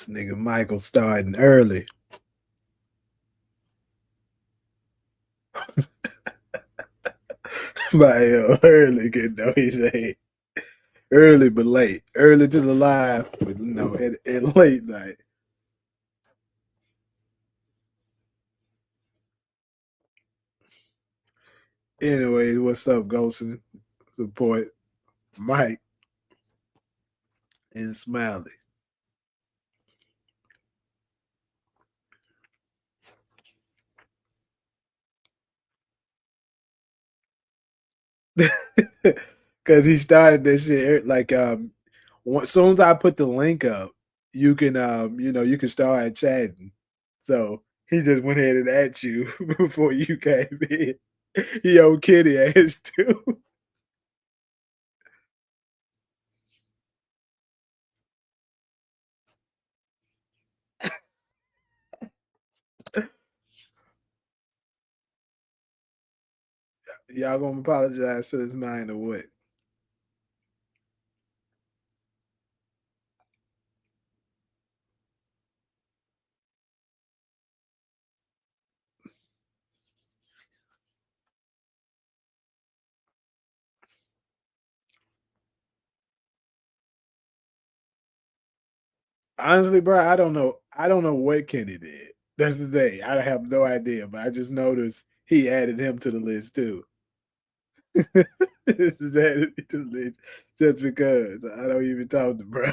nigga Michael starting early. By early, good though he say early but late, early to the live, but at late night. Anyway, what's up, Golson? Support Mike and Smiley. Because he started this shit like as soon as I put the link up, you can you can start chatting. So he just went ahead and at you before you came in. He old kitty ass too. Y'all gonna apologize to his mind or what? Honestly, bro, I don't know. I don't know what Kenny did. That's the thing. I have no idea, but I just noticed he added him to the list too. That to the list just because I don't even talk to bro.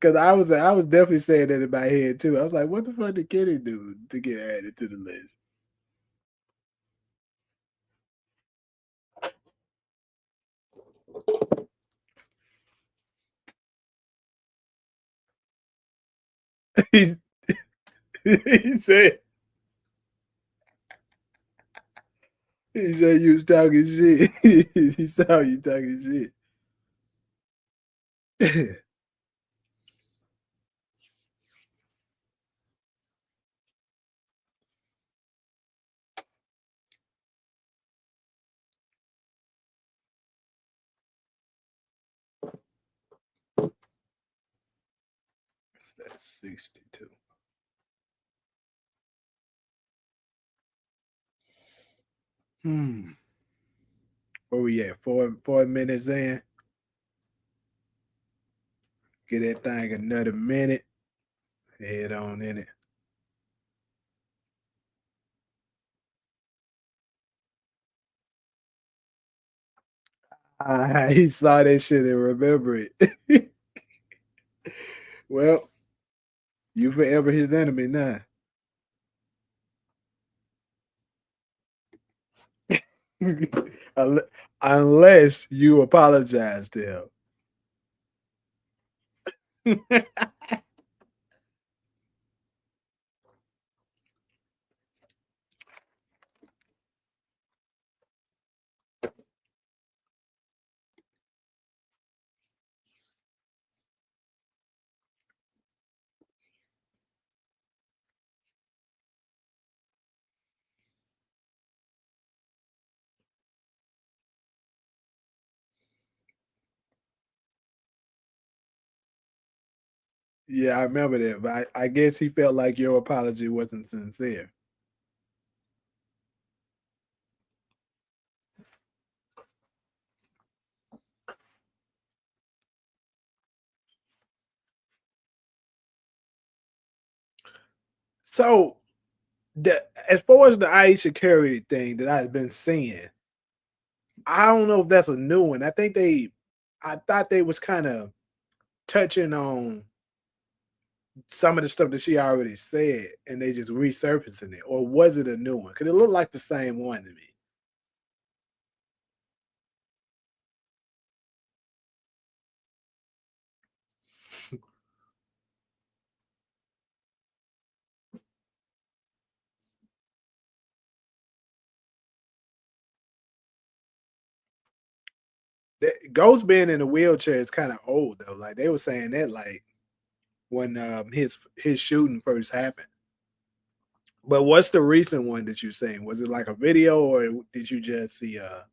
Because I was definitely saying that in my head too. I was like, what the fuck did Kenny do to get added to the list? he, he said he said you was talking shit. He saw you talking shit. That's 62. Hmm. Where we at? 4 minutes in. Get that thing another minute. Head on in it. He saw that shit and remember it. Well, you forever his enemy now. Unless you apologize to him. Yeah, I remember that, but I guess he felt like your apology wasn't sincere. So, as far as the Aisha Curry thing that I've been seeing, I don't know if that's a new one. I thought they was kind of touching on some of the stuff that she already said, and they just resurfacing it, or was it a new one? Because it looked like the same one to me. Ghost being in a wheelchair is kind of old though. Like they were saying that like when his shooting first happened. But what's the recent one that you seen? Was it like a video or did you just see a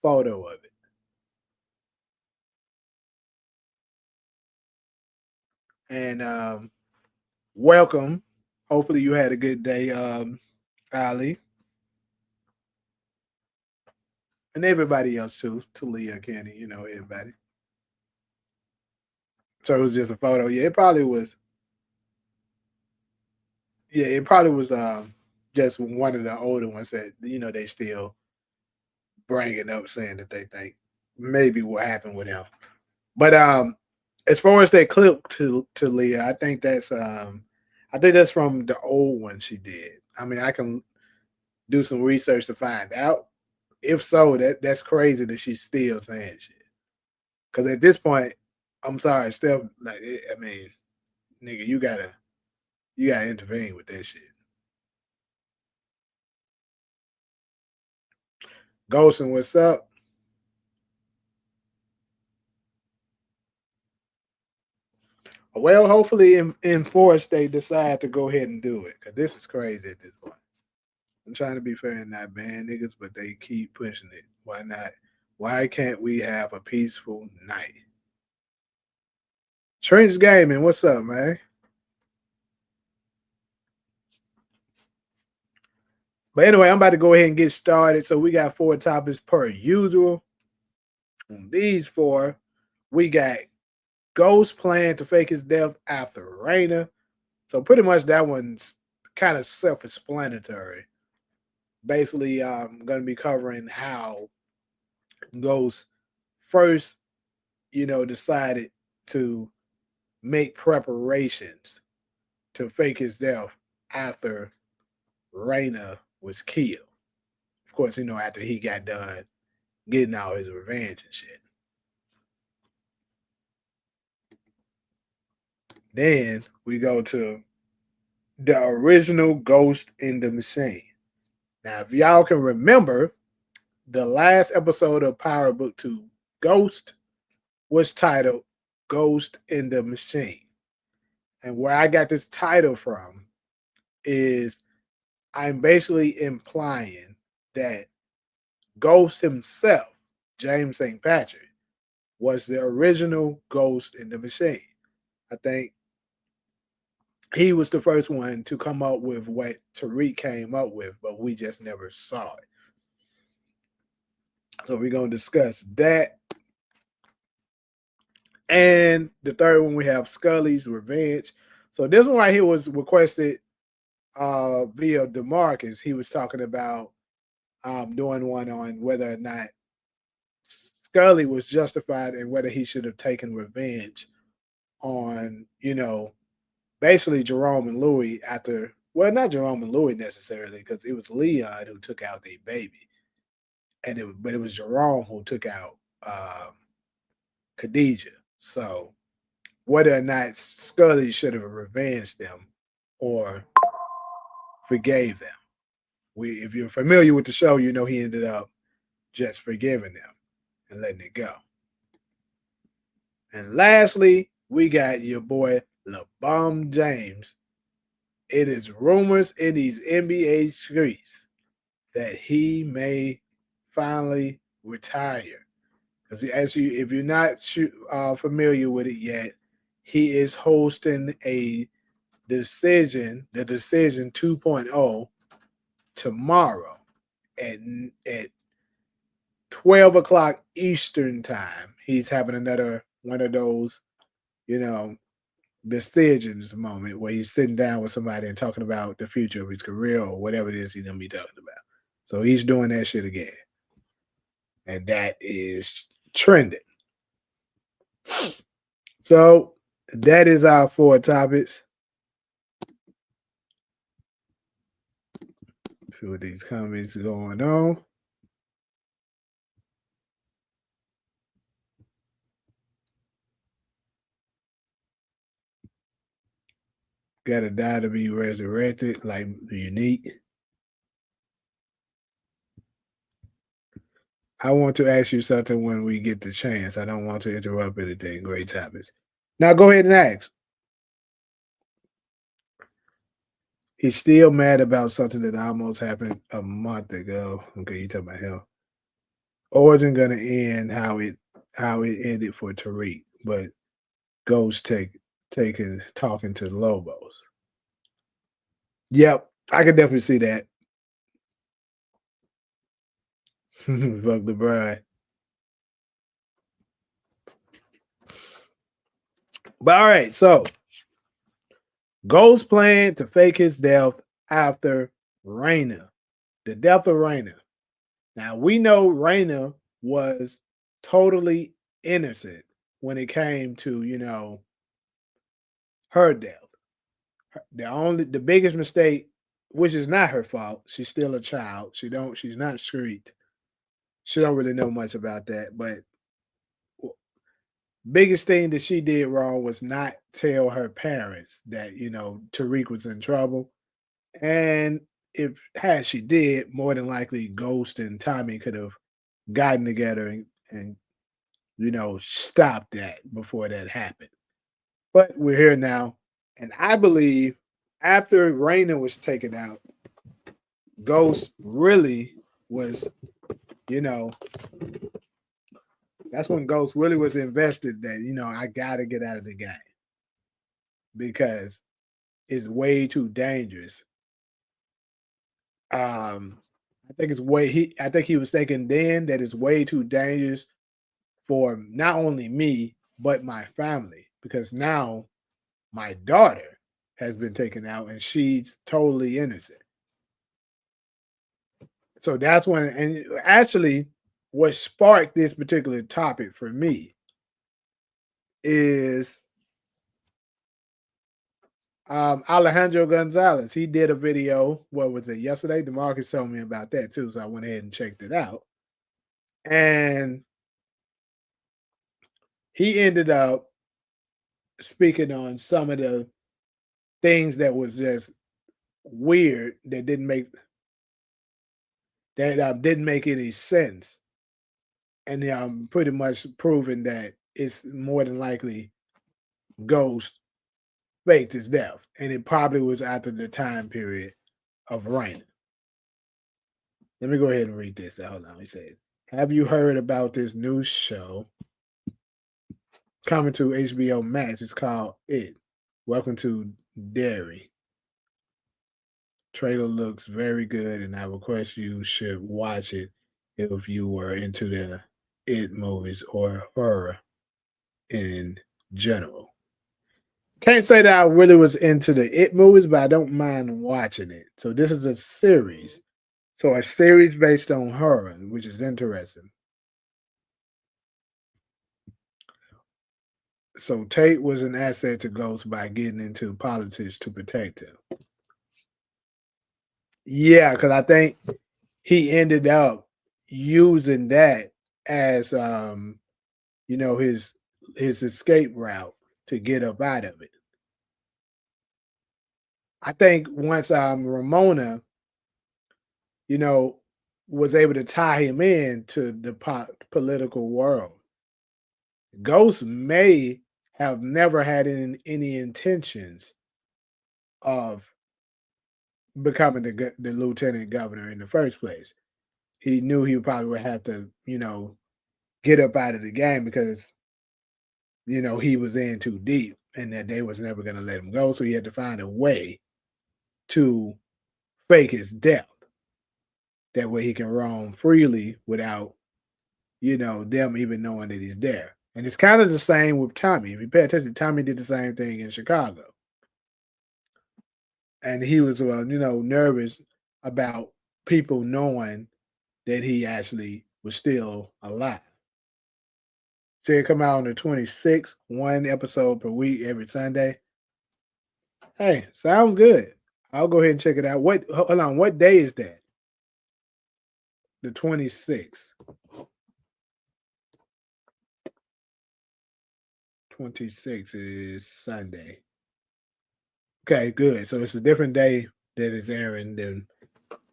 photo of it? And welcome. Hopefully you had a good day, Ali, and everybody else too. Talia, Kenny, everybody. So it was just a photo. Yeah, it probably was. Yeah, it probably was. Just one of the older ones that they still bringing up, saying that they think maybe what happened with him. But as far as that clip to Leah, I think that's from the old one she did. I mean, I can do some research to find out. If so, that's crazy that she's still saying shit. Because at this point, I'm sorry, Steph. Like, I mean, nigga, you gotta intervene with that shit. Ghosting, what's up? Well, hopefully in force they decide to go ahead and do it. Cause this is crazy at this point. I'm trying to be fair and not ban niggas, but they keep pushing it. Why not? Why can't we have a peaceful night? Trench Gaming, what's up, man? But anyway, I'm about to go ahead and get started. So we got 4 topics per usual. On these 4, we got Ghost plan to fake his death after Raina. So pretty much that one's kind of self-explanatory. Basically, I'm going to be covering how Ghost first, decided to make preparations to fake his death after Raina was killed. Of course, after he got done getting all his revenge and shit. Then we go to the original Ghost in the Machine. Now, if y'all can remember, the last episode of Power Book 2, Ghost, was titled Ghost in the Machine. And where I got this title from is I'm basically implying that Ghost himself, James St. Patrick, was the original Ghost in the Machine. I think he was the first one to come up with what Tariq came up with, but we just never saw it. So we're going to discuss that. And the third one, we have Scully's Revenge. So this one right here was requested via DeMarcus. He was talking about doing one on whether or not Scully was justified and whether he should have taken revenge on, basically Jerome and Louis after, well, not Jerome and Louis necessarily, because it was Leon who took out their baby. But it was Jerome who took out Khadijah. So whether or not Scully should have revenged them or forgave them. If you're familiar with the show, he ended up just forgiving them and letting it go. And lastly, we got your boy LeBron James. It is rumors in these NBA streets that he may finally retire. Because if you're not familiar with it yet, he is hosting the Decision 2.0 tomorrow at 12 o'clock Eastern time. He's having another one of those, decisions moment where he's sitting down with somebody and talking about the future of his career or whatever it is he's gonna be talking about. So he's doing that shit again. And that is trending. So that is our 4 topics. See what these comments going on. Gotta die to be resurrected, like unique. I want to ask you something when we get the chance. I don't want to interrupt anything. Great topics. Now go ahead and ask. He's still mad about something that almost happened a month ago. Okay, you talking about him. Origin gonna end how it ended for Tariq, but Ghost taking talking to the Lobos. Yep, I can definitely see that. Fuck the bride. But all right, so Ghost plan to fake his death after Raina. The death of Raina. Now we know Raina was totally innocent when it came to, her death. The biggest mistake, which is not her fault, she's still a child. She's not street. She don't really know much about that. But biggest thing that she did wrong was not tell her parents that, Tariq was in trouble. And if had she did, more than likely Ghost and Tommy could have gotten together and stopped that before that happened. But we're here now. And I believe after Raina was taken out, Ghost really was, you know, that's when Ghost really was invested that, I got to get out of the game because it's way too dangerous. I think he was thinking then that it's way too dangerous for not only me, but my family because now my daughter has been taken out and she's totally innocent. So that's when, and actually, what sparked this particular topic for me is Alejandro Gonzalez. He did a video. What was it yesterday? DeMarcus told me about that too, so I went ahead and checked it out. And he ended up speaking on some of the things that was just weird that didn't make any sense, and pretty much proving that it's more than likely Ghost faked his death, and it probably was after the time period of Raina. Let me go ahead and read this. Hold on. He said, "Have you heard about this new show coming to HBO Max? It's called It. Welcome to Derry. Trailer looks very good, and I request you should watch it if you were into the It movies or horror in general." Can't say that I really was into the It movies, but I don't mind watching it. So this is a series. So a series based on horror, which is interesting. So Tate was an asset to Ghost by getting into politics to protect him. Yeah, because I think he ended up using that as his escape route to get up out of it. I think once Ramona, you know, was able to tie him in to the political world, Ghost may have never had any intentions of becoming the lieutenant governor in the first place. He knew he probably would have to, get up out of the game because, he was in too deep and that they was never going to let him go. So he had to find a way to fake his death. That way he can roam freely without, them even knowing that he's there. And it's kind of the same with Tommy. If you pay attention, Tommy did the same thing in Chicago. And he was, nervous about people knowing that he actually was still alive. So it come out on the 26th, one episode per week every Sunday. Hey, sounds good. I'll go ahead and check it out. Hold on, what day is that? The 26th. 26 is Sunday. Okay, good. So it's a different day that is airing than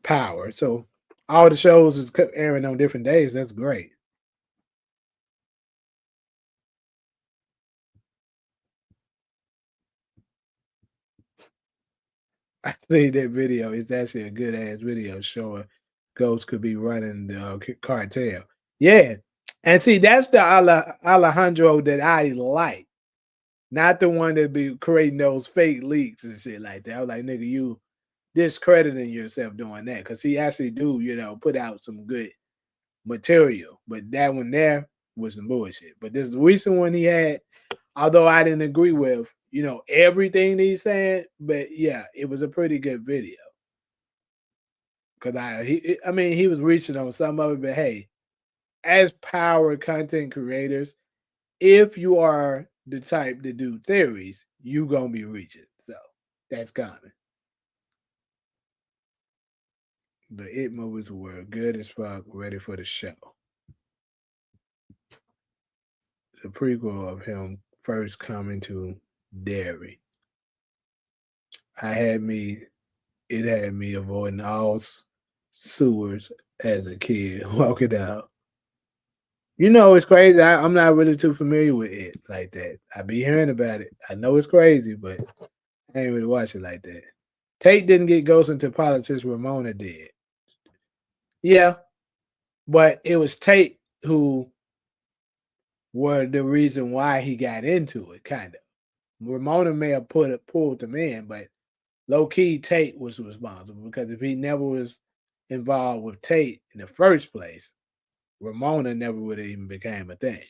Power. So all the shows is airing on different days. That's great. I seen that video. It's actually a good ass video showing Ghost could be running the cartel. Yeah, and see that's the Alejandro that I like, not the one that be creating those fake leaks and shit like that. I was like, nigga, you discrediting yourself doing that because he actually do put out some good material, but that one there was some bullshit. But this recent one he had, although I didn't agree with everything he's saying, but yeah, it was a pretty good video because I mean he was reaching on some of it, but hey, as power content creators, if you are the type to do theories, you gonna be reaching. So that's common. The It movies were good as fuck, ready for the show. The prequel of him first coming to Derry. I had me it had me avoiding all sewers as a kid walking out. It's crazy. I'm not really too familiar with it like that. I be hearing about it. I know it's crazy, but I ain't really watch it like that. Tate didn't get Ghost into politics. Ramona did. Yeah, but it was Tate who were the reason why he got into it, kind of. Ramona may have pulled him in, but low key Tate was responsible because if he never was involved with Tate in the first place, Ramona never would have even became a thing.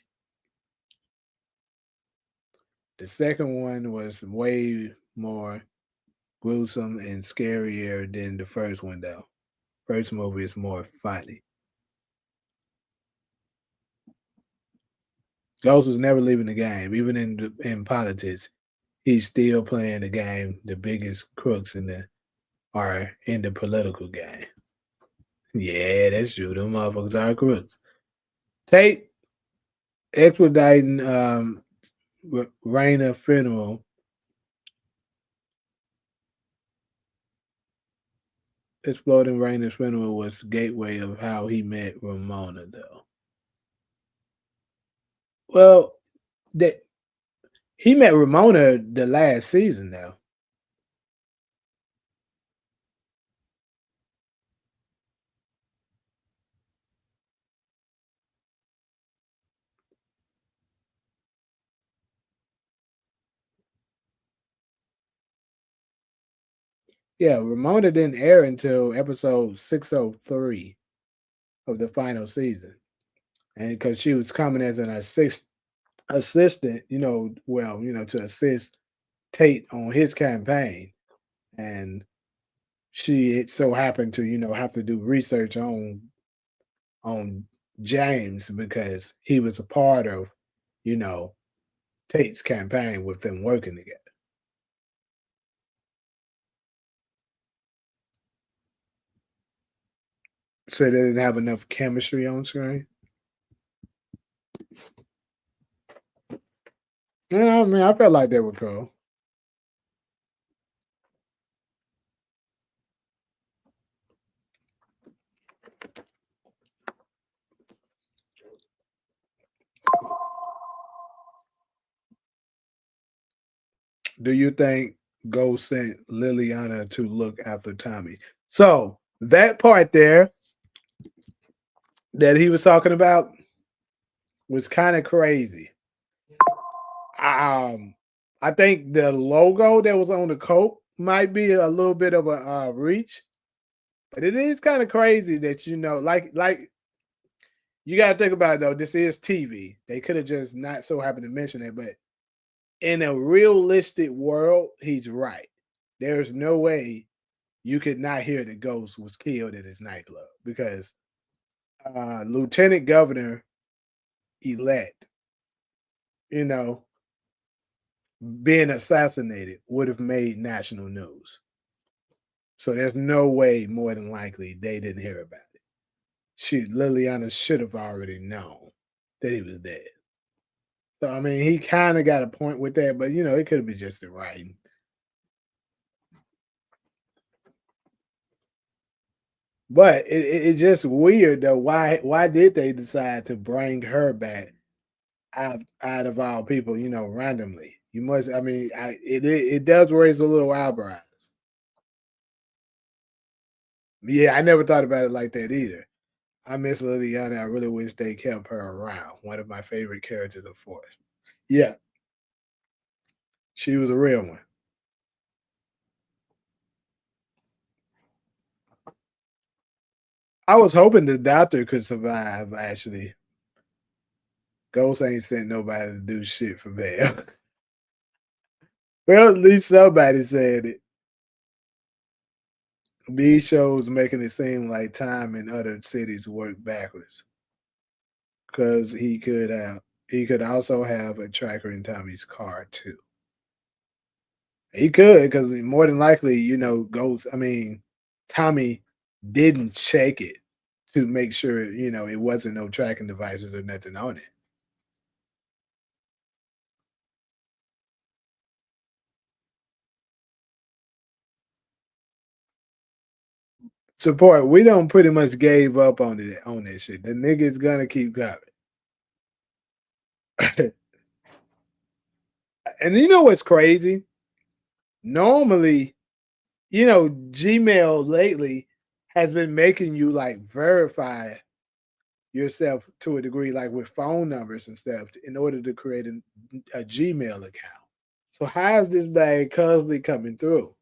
The second one was way more gruesome and scarier than the first one, though. First movie is more funny. Ghost was never leaving the game, even in politics. He's still playing the game. The biggest crooks are in the political game. Yeah, that's true. Them motherfuckers are crooks. Tate expediting Raina funeral. Exploding Raina's funeral was gateway of how he met Ramona, though. Well, that he met Ramona the last season, though. Yeah, Ramona didn't air until episode 603 of the final season, and because she was coming as an assistant, to assist Tate on his campaign, and she it so happened to have to do research on James because he was a part of you know Tate's campaign with them working together. So they didn't have enough chemistry on screen. Yeah, I mean, I felt like they were cool. Do you think Ghost sent Liliana to look after Tommy? So that part there that he was talking about was kind of crazy. Um, I think the logo that was on the coat might be a little bit of a reach, but it is kind of crazy that like you got to think about it though. This is TV. They could have just not so happened to mention it, but in a realistic world, he's right. There's no way you could not hear the ghost was killed at his nightclub because Lieutenant Governor elect, you know, being assassinated would have made national news. So there's no way, more than likely, they didn't hear about it. Liliana should have already known that he was dead. So I mean, he kind of got a point with that, but it could be just the writing. But it's just weird though. Why did they decide to bring her back out of all people? Randomly. You must. I mean, it does raise a little eyebrows. Yeah, I never thought about it like that either. I miss Liliana. I really wish they kept her around. One of my favorite characters of Force. Yeah, she was a real one. I was hoping the doctor could survive, actually. Ghost ain't sent nobody to do shit for bail. Well, at least somebody said it. These shows making it seem like time in other cities work backwards. Because he could also have a tracker in Tommy's car too. He could, because more than likely, Ghost. I mean, Tommy didn't check it to make sure it wasn't no tracking devices or nothing on it. Support. We don't pretty much gave up on that shit. The nigga's gonna keep coming. And you know what's crazy? Normally, Gmail lately has been making you like verify yourself to a degree, like with phone numbers and stuff, in order to create a Gmail account. So how is this bag constantly coming through?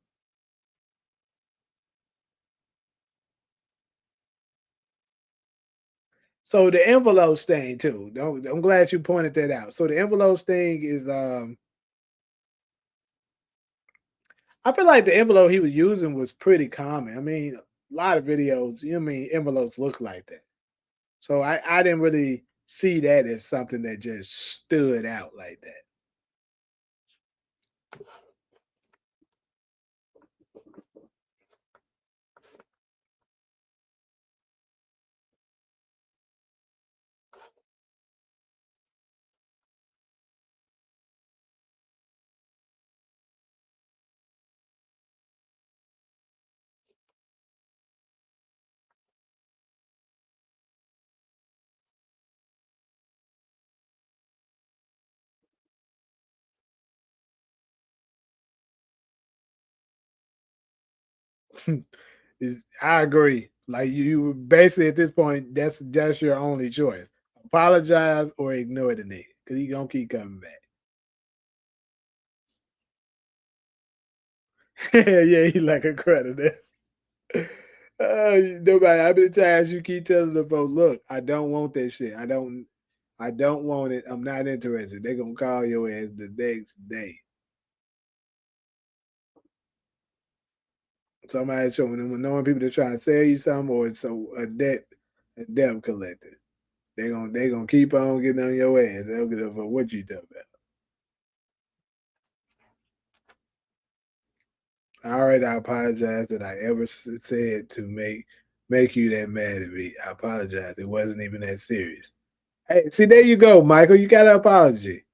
So the envelopes thing too. I'm glad you pointed that out. So the envelopes thing is I feel like the envelope he was using was pretty common. I mean, a lot of videos, envelopes look like that. So I didn't really see that as something that just stood out like that. I agree. Like you basically at this point, that's your only choice. Apologize or ignore the nigga because he gonna keep coming back. Yeah, he like a creditor. Nobody. How many times you keep telling the folks, look, I don't want that shit. I don't want it. I'm not interested. They're gonna call your ass the next day. Somebody showing them knowing people that trying to sell you something or it's a debt collector. They gonna keep on getting on your ass. They don't give a fuck what you talking about. All right, I apologize that I ever said to make you that mad at me. I apologize. It wasn't even that serious. Hey, see, there you go, Michael. You got an apology.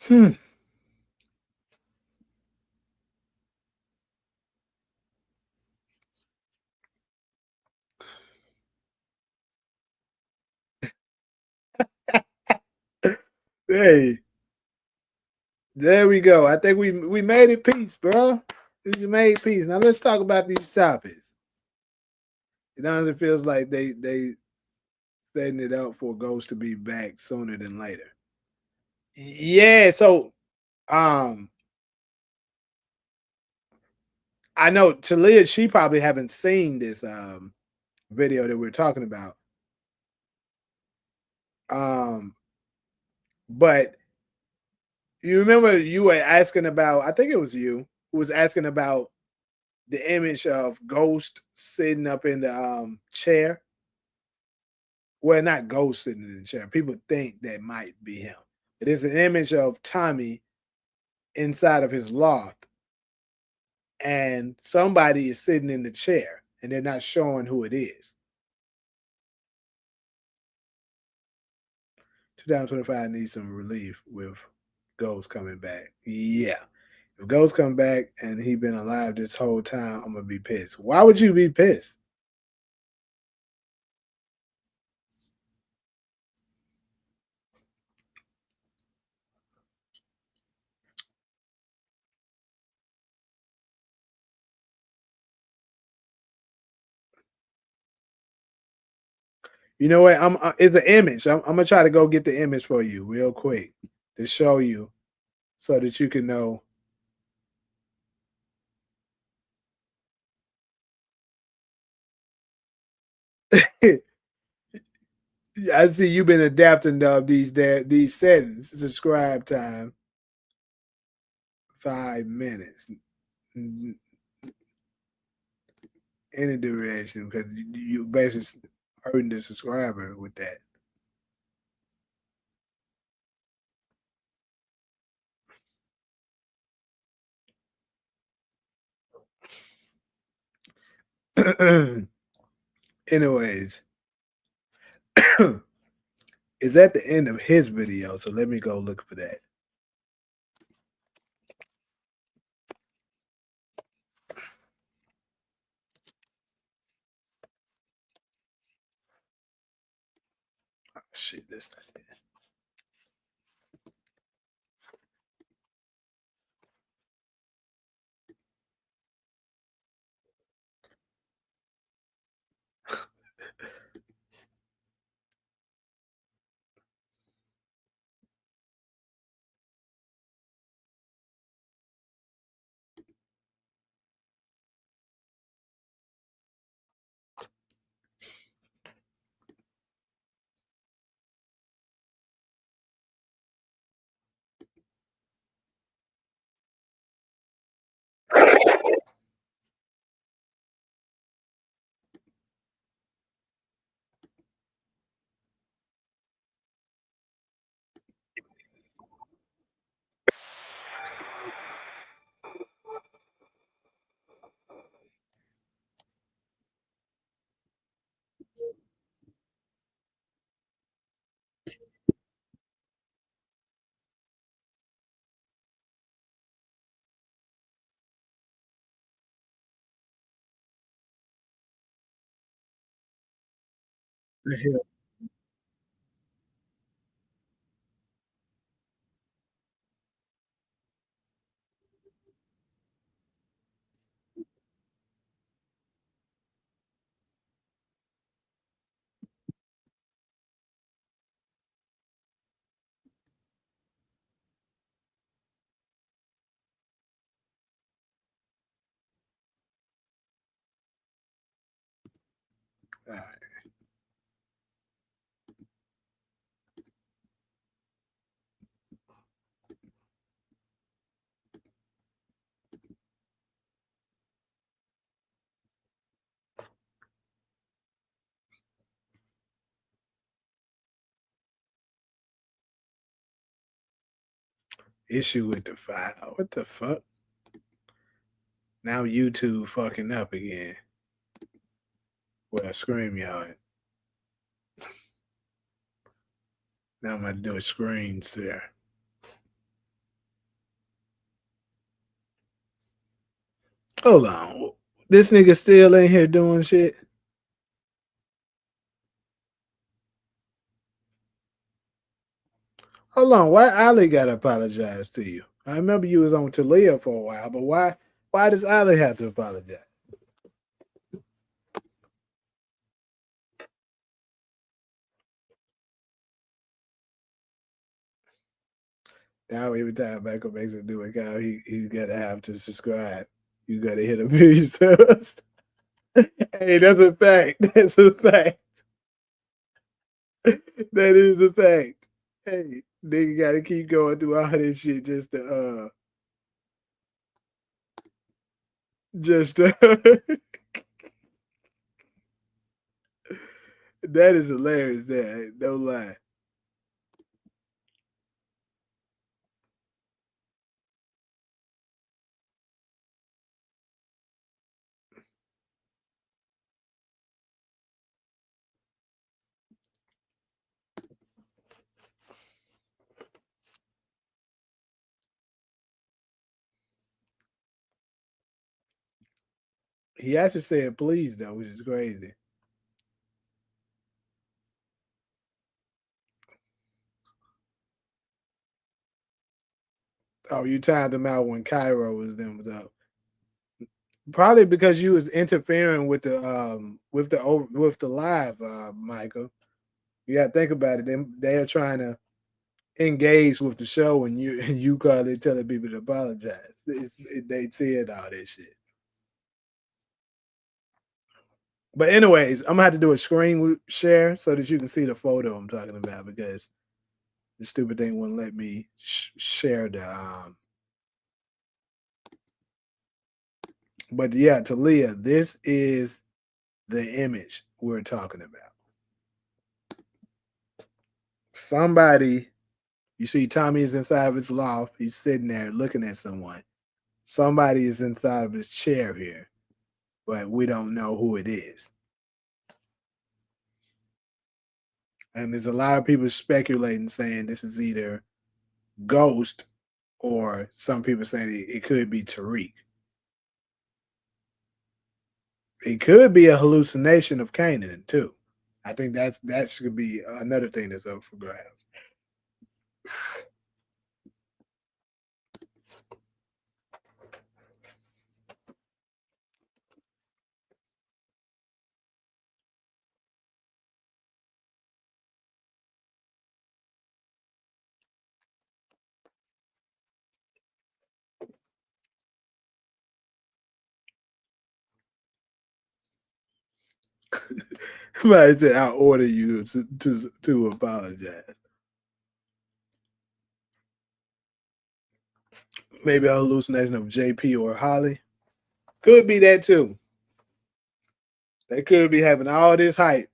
Hmm. Hey, there we go. I think we made it peace, bro. We made peace. Now let's talk about these topics. It honestly feels like they setting it up for Ghost to be back sooner than later. Yeah, so um I know Talia, she probably haven't seen this video that we're talking about. Um, but you remember you were asking about, I think it was you who was asking about the image of Ghost sitting up in the chair. Well, not Ghost sitting in the chair. People think that might be him. It is an image of Tommy inside of his loft, and somebody is sitting in the chair, and they're not showing who it is. 2025 needs some relief with Ghost coming back. Yeah. If Ghost come back and he been alive this whole time, I'm gonna be pissed. Why would you be pissed? You know what? It's an image. I'm gonna try to go get the image for you real quick to show you so that you can know. I see you've been adapting to these settings. Subscribe time 5 minutes. Any duration because you basically hurting the subscriber with that. Anyways, it's at the end of his video, so let me go look for that. Oh, shit, this not the hell. All right. Issue with the file. What the fuck? Now YouTube fucking up again. Well, scream y'all. Now I'm gonna do a screen share. Hold on. This nigga still in here doing shit. Hold on. Why Ali gotta apologize to you? I remember you was on Talia for a while, but why does Ali have to apologize? Now every time Michael makes a new account, he gotta have to subscribe. You gotta hit a piece. Hey, that's a fact. That's a fact. That is a fact. Hey, nigga gotta keep going through all this shit just to that is hilarious. That no lie. He actually said please though, which is crazy. Oh, you timed him out when Cairo was them was up. Probably because you was interfering with the live, Michael. You gotta think about it. They are trying to engage with the show, and you call it telling people to apologize. They said all that shit. But anyways, I'm gonna have to do a screen share so that you can see the photo I'm talking about because the stupid thing wouldn't let me share the. But yeah, Talia, this is the image we're talking about. Somebody, you see, Tommy is inside of his loft. He's sitting there looking at someone. Somebody is inside of his chair here, but we don't know who it is. And there's a lot of people speculating, saying this is either Ghost or some people saying it could be Tariq. It could be a hallucination of Kanan too. I think that should be another thing that's up for grabs. Somebody said, "I order you to apologize." Maybe a hallucination of JP or Holly. Could be that too. They could be having all this hype,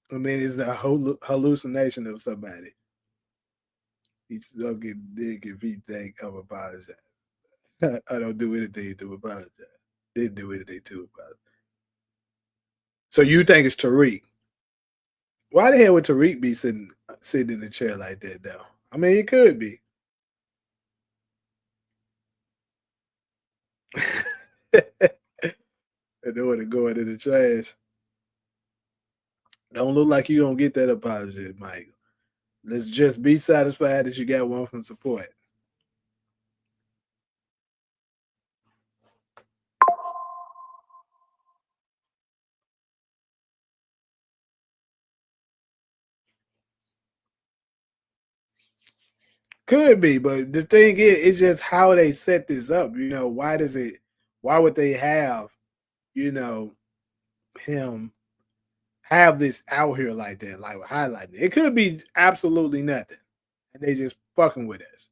and then it's a hallucination of somebody. He's so get dick if he think I'm apologize. I don't do anything to apologize. Didn't do anything to apologize. So you think it's Tariq? Why the hell would Tariq be sitting in the chair like that though? I mean, it could be. I know where to go into the trash. Don't look like you gonna get that apology, Mike. Let's just be satisfied that you got one from support. Could be, but the thing is, it's just how they set this up. Why does it? Why would they have, you know, him have this out here like that, like highlighting it? It could be absolutely nothing, and they just fucking with us.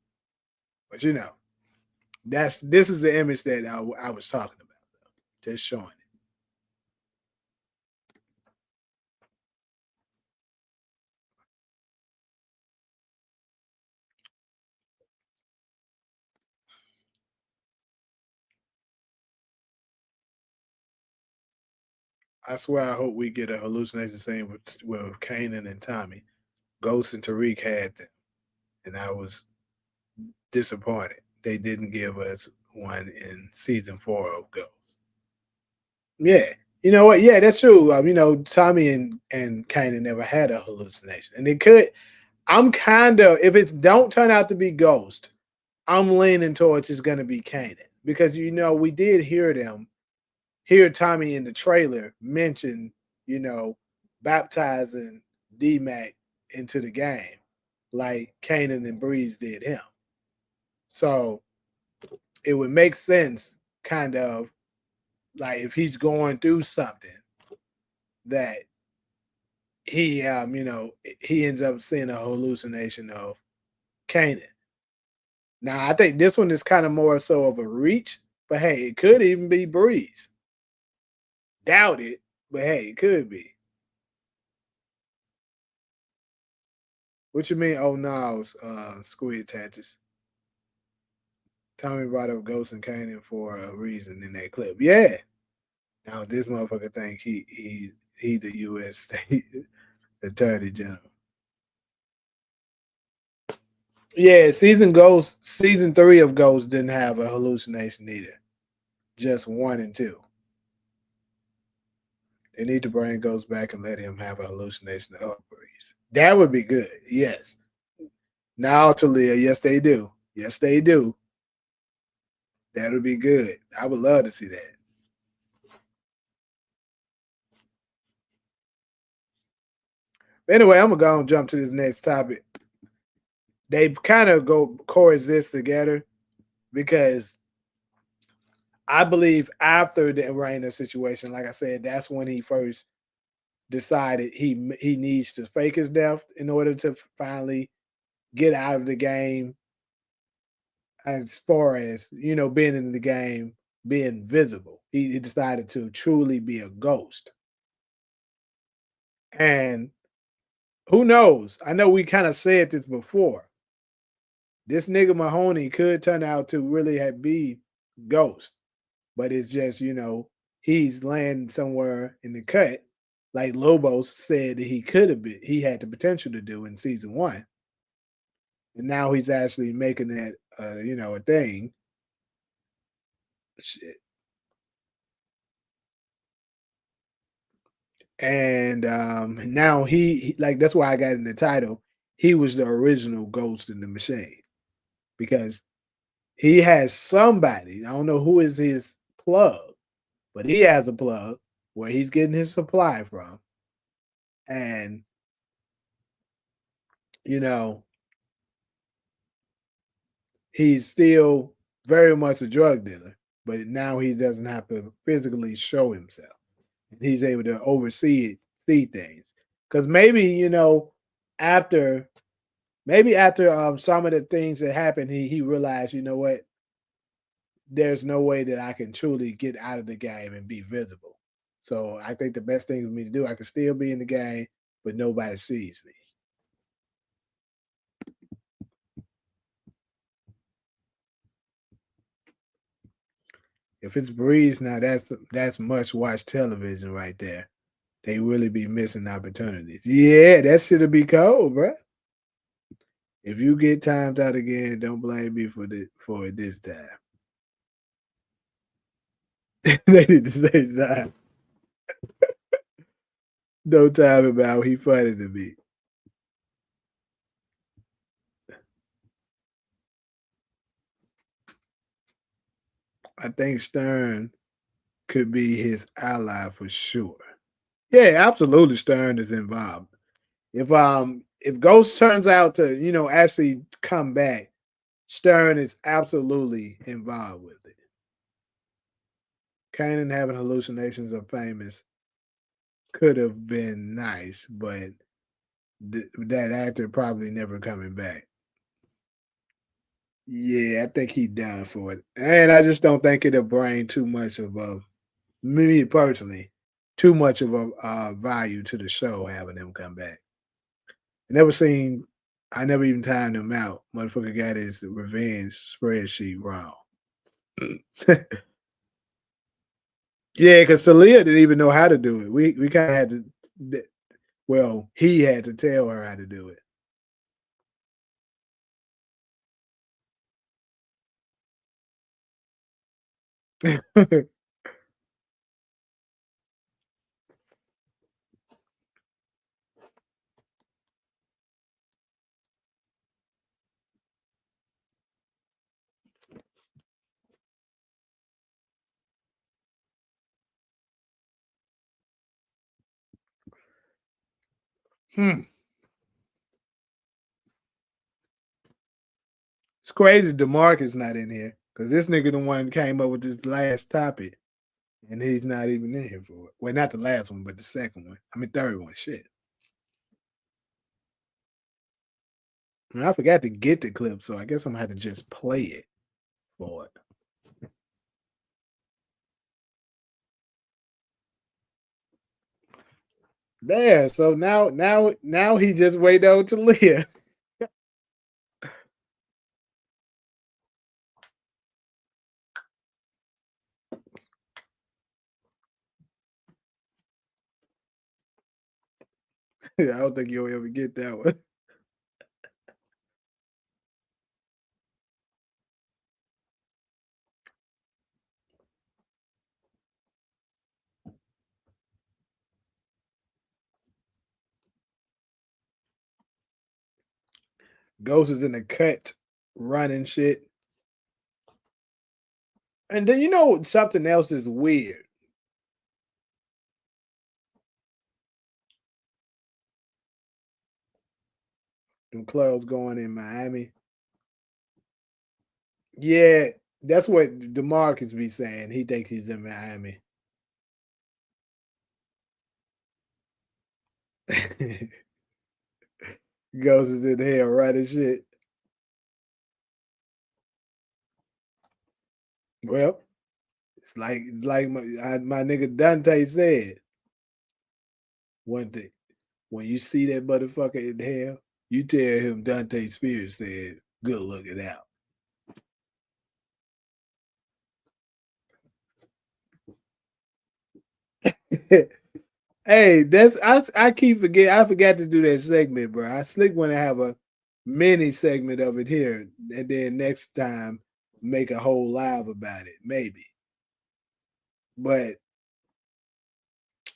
But this is the image that I was talking about, though. Just showing it. I swear, I hope we get a hallucination scene with Kanan and Tommy. Ghost and Tariq had them, and I was disappointed they didn't give us one in season 4 of Ghost. Yeah, you know what? Yeah, that's true. Tommy and Kanan never had a hallucination, and it could. I'm kind of if it don't turn out to be Ghost, I'm leaning towards it's going to be Kanan because we did hear Tommy in the trailer mention you know baptizing D-Mac into the game like Kanan and Breeze did him. So it would make sense, kind of like if he's going through something that he ends up seeing a hallucination of Kanan. Now I think this one is kind of more so of a reach, but hey, it could even be Breeze. Doubt it, but hey, it could be. What you mean? Oh no, squid attaches. Tommy brought up Ghost and Kanan for a reason in that clip. Yeah. Now this motherfucker think he the U.S. State Attorney General. Yeah, season 3 of Ghost didn't have a hallucination either. Just 1 and 2. They need to bring Ghost back and let him have a hallucination of Breeze. That would be good. Yes. Now Talia, yes they do. Yes they do. That would be good. I would love to see that. Anyway, I'm gonna go and jump to this next topic. They kind of go coexist together because I believe after the Raina situation, like I said, that's when he first decided he needs to fake his death in order to finally get out of the game. As far as being in the game, being visible, he decided to truly be a ghost. And who knows? I know we kind of said this before. This nigga Mahoney could turn out to really be Ghost, but it's just he's laying somewhere in the cut, like Lobos said that he could have been. He had the potential to do in season one, and now he's actually making that a thing. Shit. And now like that's why I got in the title. He was the original Ghost in the Machine because he has somebody. I don't know who is his plug, but he has a plug where he's getting his supply from, and you know he's still very much a drug dealer, but now he doesn't have to physically show himself. He's able to see things. Because maybe after after some of the things that happened, he realized, what, there's no way that I can truly get out of the game and be visible. So I think the best thing for me to do, I can still be in the game, but nobody sees me. If it's Breeze now, that's much watched television right there. They really be missing opportunities. Yeah, that should be cold, bro. If you get timed out again, don't blame me for it this time. They need to say that. No time about he funny to me. I think Stern could be his ally for sure. Yeah, absolutely. Stern is involved. If Ghost turns out to actually come back, Stern is absolutely involved with it. Kanan having hallucinations of famous could have been nice, but that actor probably never coming back. Yeah, I think he done for it, and I just don't think it'll bring too much of a me personally, too much of a value to the show having him come back. I never seen. I never even timed him out. Motherfucker got his revenge spreadsheet wrong. Yeah, because Celia didn't even know how to do it. We kind of had to. Well, he had to tell her how to do it. Hmm. It's crazy DeMarcus not in here because this nigga the one came up with this last topic, and he's not even in here for it. Well, not the last one, but the second one. I mean, third one. Shit. I mean, I forgot to get the clip, so I guess I'm gonna have to just play it for it. There. So now he just wait on to live. I don't think you'll ever get that one. Ghost is in the cut, running shit. And then you know something else is weird. Them clubs going in Miami. Yeah, that's what DeMarcus be saying. He thinks he's in Miami. Ghost is in hell running shit. Well, it's like my nigga Dante said one thing. When you see that motherfucker in hell, you tell him Dante Spears said, "Good looking out." Hey, that's I keep forget I forgot to do that segment, bro. I slick want to have a mini segment of it here, and then next time make a whole live about it, maybe. But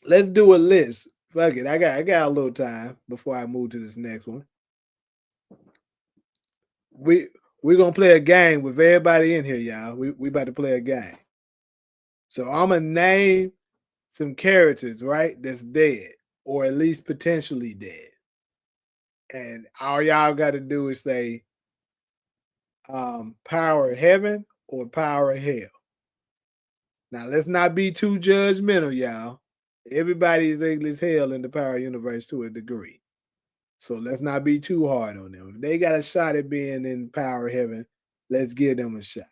let's do a list. Fuck it, I got a little time before I move to this next one. We we're gonna play a game with everybody in here, y'all. We about to play a game. So I'm gonna name some characters, right? That's dead, or at least potentially dead. And all y'all got to do is say power of heaven or power of hell. Now let's not be too judgmental, y'all. Everybody is able as hell in the power universe to a degree. So let's not be too hard on them. If they got a shot at being in power of heaven, let's give them a shot.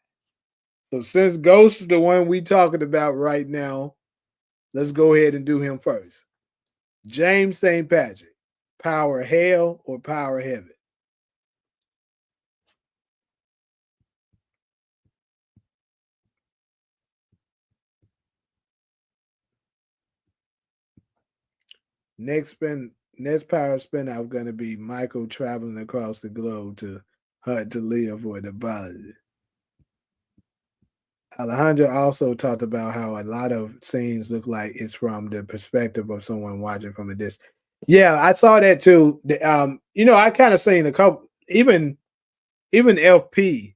So since Ghost is the one we talking about right now, let's go ahead and do him first. James St. Patrick, power of hell or power of heaven? Next power spin out going to be Michael traveling across the globe to hunt to live for an apology. Alejandro also talked about how a lot of scenes look like it's from the perspective of someone watching from a distance. Yeah, I saw that too. I kind of seen a couple, even LP,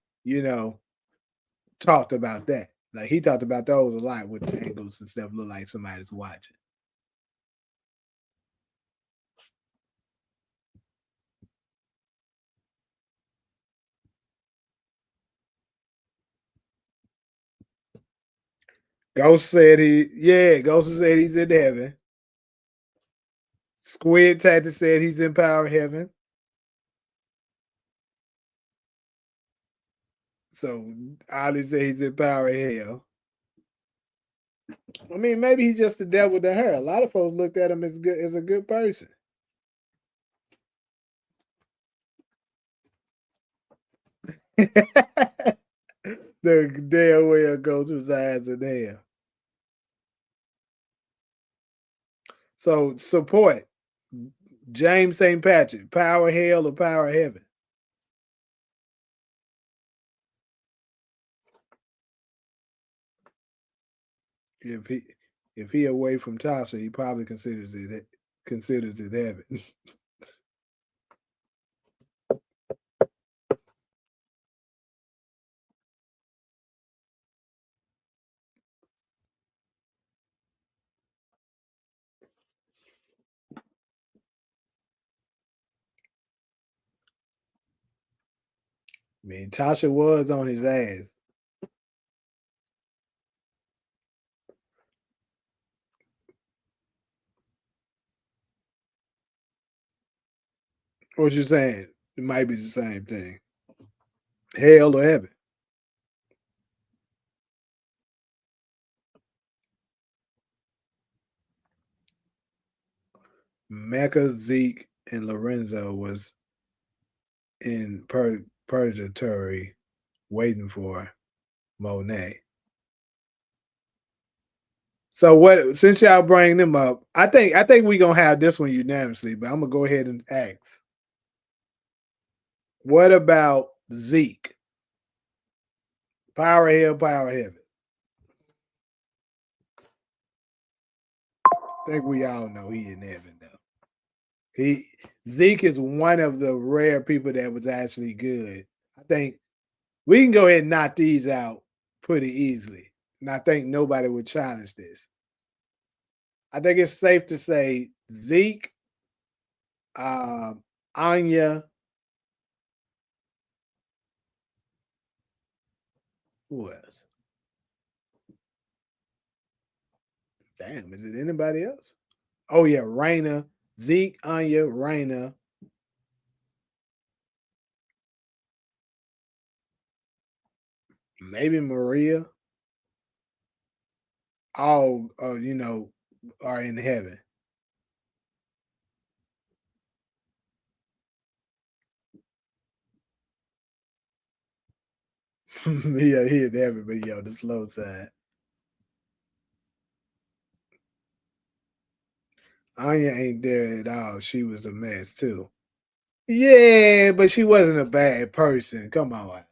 talked about that. Like he talked about those a lot with the angles and stuff. Look like somebody's watching. Ghost said he's in heaven. Squid Tactic said he's in power heaven. So Ali said he's in power hell. I mean, maybe he's just the devil to her. A lot of folks looked at him as a good person. The damn well goes resides in hell. So support James St. Patrick, power hell or power heaven. If he away from Tasha, he probably considers it heaven. I mean, Tasha was on his ass. What you saying? It might be the same thing. Hell or heaven. Mecca, Zeke, and Lorenzo was in purgatory waiting for Monet. So what? Since y'all bring them up, I think we gonna have this one unanimously. But I'm gonna go ahead and ask. What about Zeke? Power hell, power heaven. I think we all know he in heaven though. He Zeke is one of the rare people that was actually good. I think we can go ahead and knock these out pretty easily. And I think nobody would challenge this. I think it's safe to say Zeke, Anya, who else? Damn, is it anybody else? Oh yeah, Raina, Zeke, Anya, Raina, maybe Maria. All are in heaven. Yeah, he in heaven, but yo, the slow side. Anya ain't there at all. She was a mess too. Yeah, but she wasn't a bad person. Come on.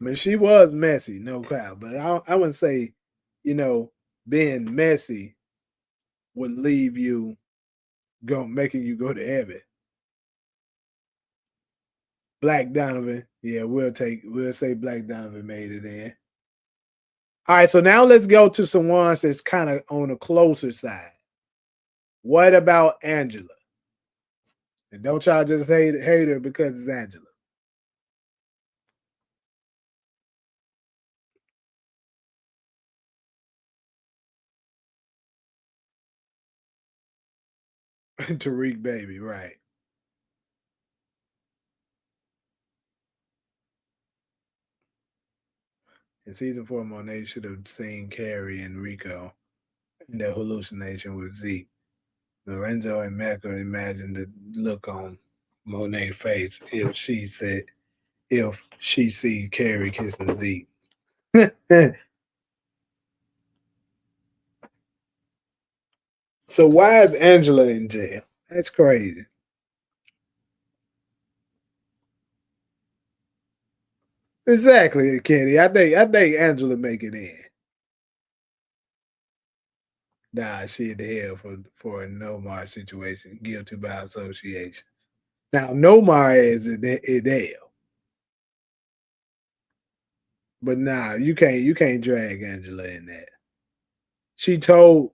I mean, she was messy, no doubt. But I wouldn't say, you know, being messy would leave you making you go to heaven. Black Donovan, yeah, we'll say Black Donovan made it in. All right, so now let's go to some ones that's kind of on the closer side. What about Angela? And don't y'all just hate her because it's Angela. Tariq baby, right. In season 4, Monet should have seen Carrie and Rico in their hallucination with Zeke. Lorenzo and Mecca imagined the look on Monet's face if she see Carrie kissing Zeke. So why is Angela in jail? That's crazy. Exactly, Kenny. I think Angela make it in. Nah, she in the hell for a Nomar situation, guilty by association. Now Nomar is in hell, but nah, you can't drag Angela in that. She told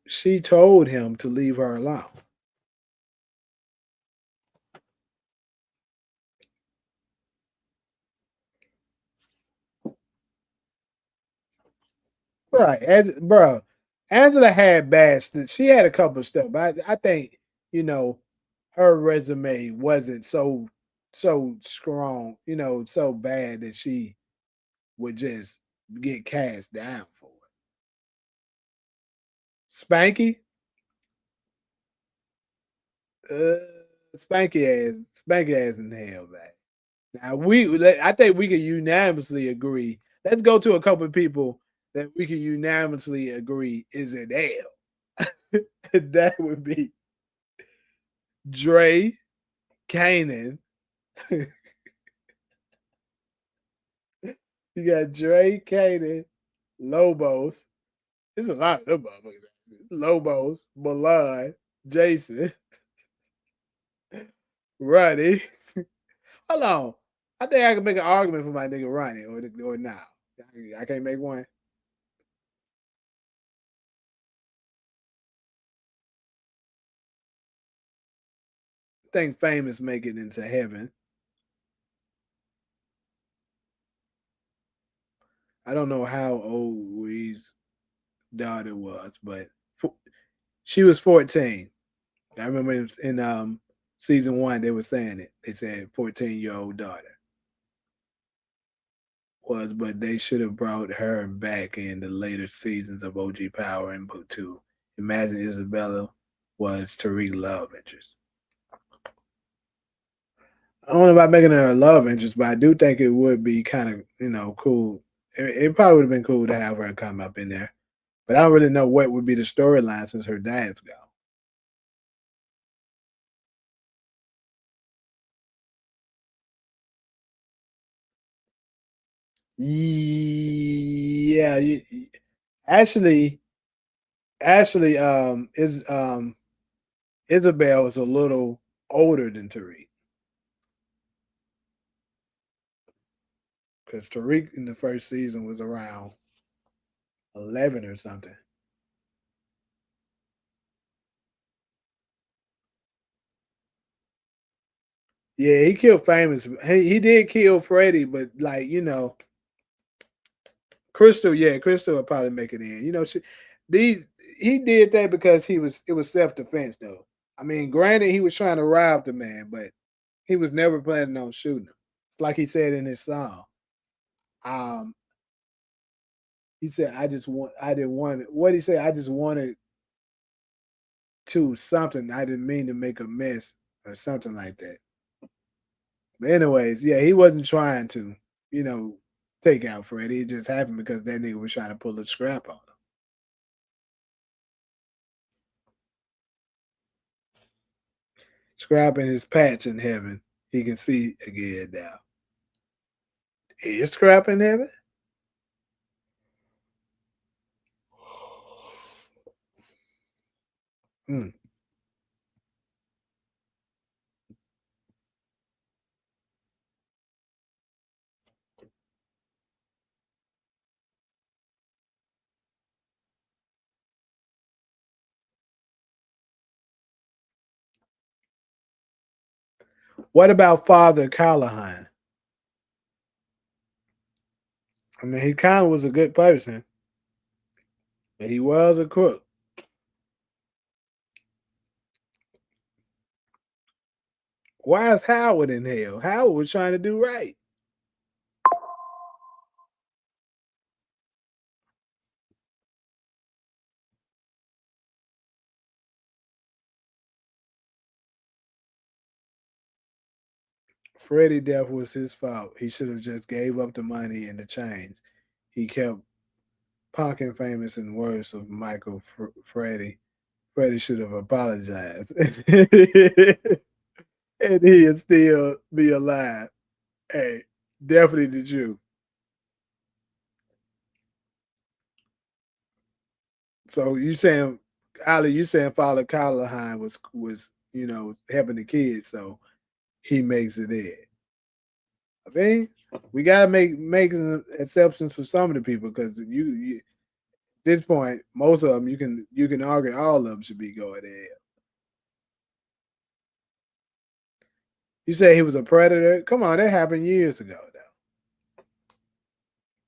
him to leave her alone. Right, bro. Angela had bad. She had a couple of stuff. I think you know her resume wasn't so strong. So bad that she would just get cast down for it. Spanky, uh, Spanky ass in hell, man. Now I think we can unanimously agree. Let's go to a couple of people that we can unanimously agree is in hell. That would be Dre, Kanan. You got Dre, Kanan, Lobos. There's a lot of them motherfuckers. Lobos, Milan, Jason, Ronnie. Hold on. I think I can make an argument for my nigga Ronnie or now. I can't make one. I think famous make it into heaven. I don't know how old Rui's daughter was, but she was 14. I remember in season 1 they were saying it. They said 14-year-old daughter was, but they should have brought her back in the later seasons of OG Power and Book 2. Imagine Isabella was Tariq love interest. I don't know about making her a love interest, but I do think it would be kind of cool. It probably would have been cool to have her come up in there, but I don't really know what would be the storyline since her dad's gone. Yeah, actually, is Isabel is a little older than Tariq because Tariq in the first season was around 11 or something. Yeah, he killed famous. He did kill Freddie, but like Crystal, yeah, Crystal would probably make it in. These he did that because it was self defense though. I mean, granted, he was trying to rob the man, but he was never planning on shooting him. Like he said in his song. Um, he said, I didn't want it. What he said, I just wanted to something. I didn't mean to make a mess or something like that. But anyways, yeah, he wasn't trying to, you know, take out Freddie. It just happened because that nigga was trying to pull a scrap on him. Scrap in his patch in heaven. He can see again now. Is Scrap in heaven? Mm. What about Father Callahan? I mean, he kind of was a good person, but he was a crook. Why is Howard in hell? Howard was trying to do right. Freddie death was his fault. He should have just gave up the money and the chains. He kept Punkin famous in the words of Michael Freddie. Freddie should have apologized. And he'd still be alive. Hey, definitely the Jew. So you saying, Ali, you saying Father Callahan was helping the kids, so he makes it in. I mean, we gotta make exceptions for some of the people because at this point, most of them you can argue all of them should be going in. You say he was a predator? Come on, that happened years ago. Though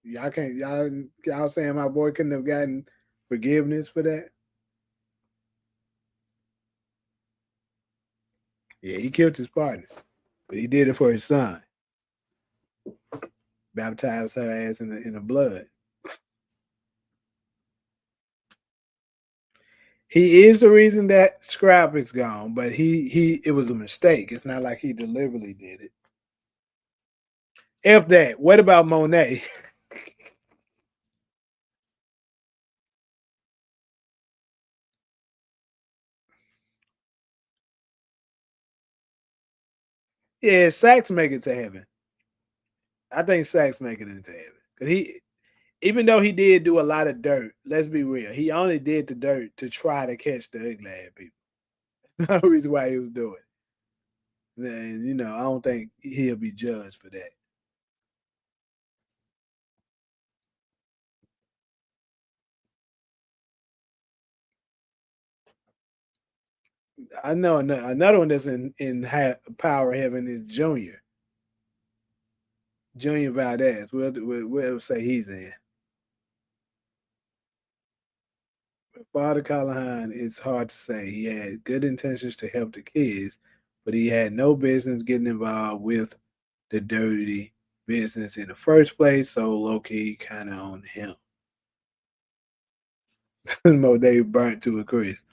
y'all can't y'all saying my boy couldn't have gotten forgiveness for that? Yeah, he killed his partner, but he did it for his son. Baptized her ass in the blood. He is the reason that Scrap is gone, but he it was a mistake. It's not like he deliberately did it. F that. What about Monet? Yeah, Sax make it to heaven. I think Sax make it into heaven. Cause even though he did do a lot of dirt, let's be real, he only did the dirt to try to catch the ugly ass people. No reason why he was doing it. And I don't think he'll be judged for that. I know another one that's in power heaven is Junior. Junior Valdez. We'll say he's in. Father Callahan, it's hard to say. He had good intentions to help the kids, but he had no business getting involved with the dirty business in the first place. So low key kind of on him. Mo Dave burnt to a crisp.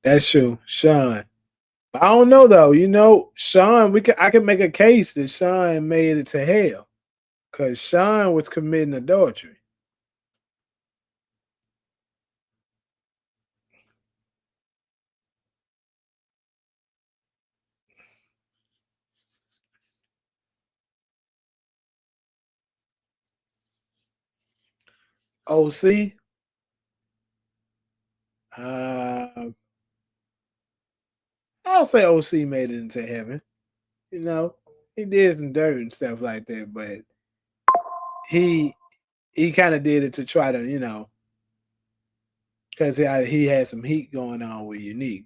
That's true, Sean. I don't know though. You know, Sean. I can make a case that Sean made it to hell because Sean was committing adultery. OC. Uh, I'll say OC made it into heaven. You know, he did some dirt and stuff like that, but he he kind of did it to try to, because he had some heat going on with Unique.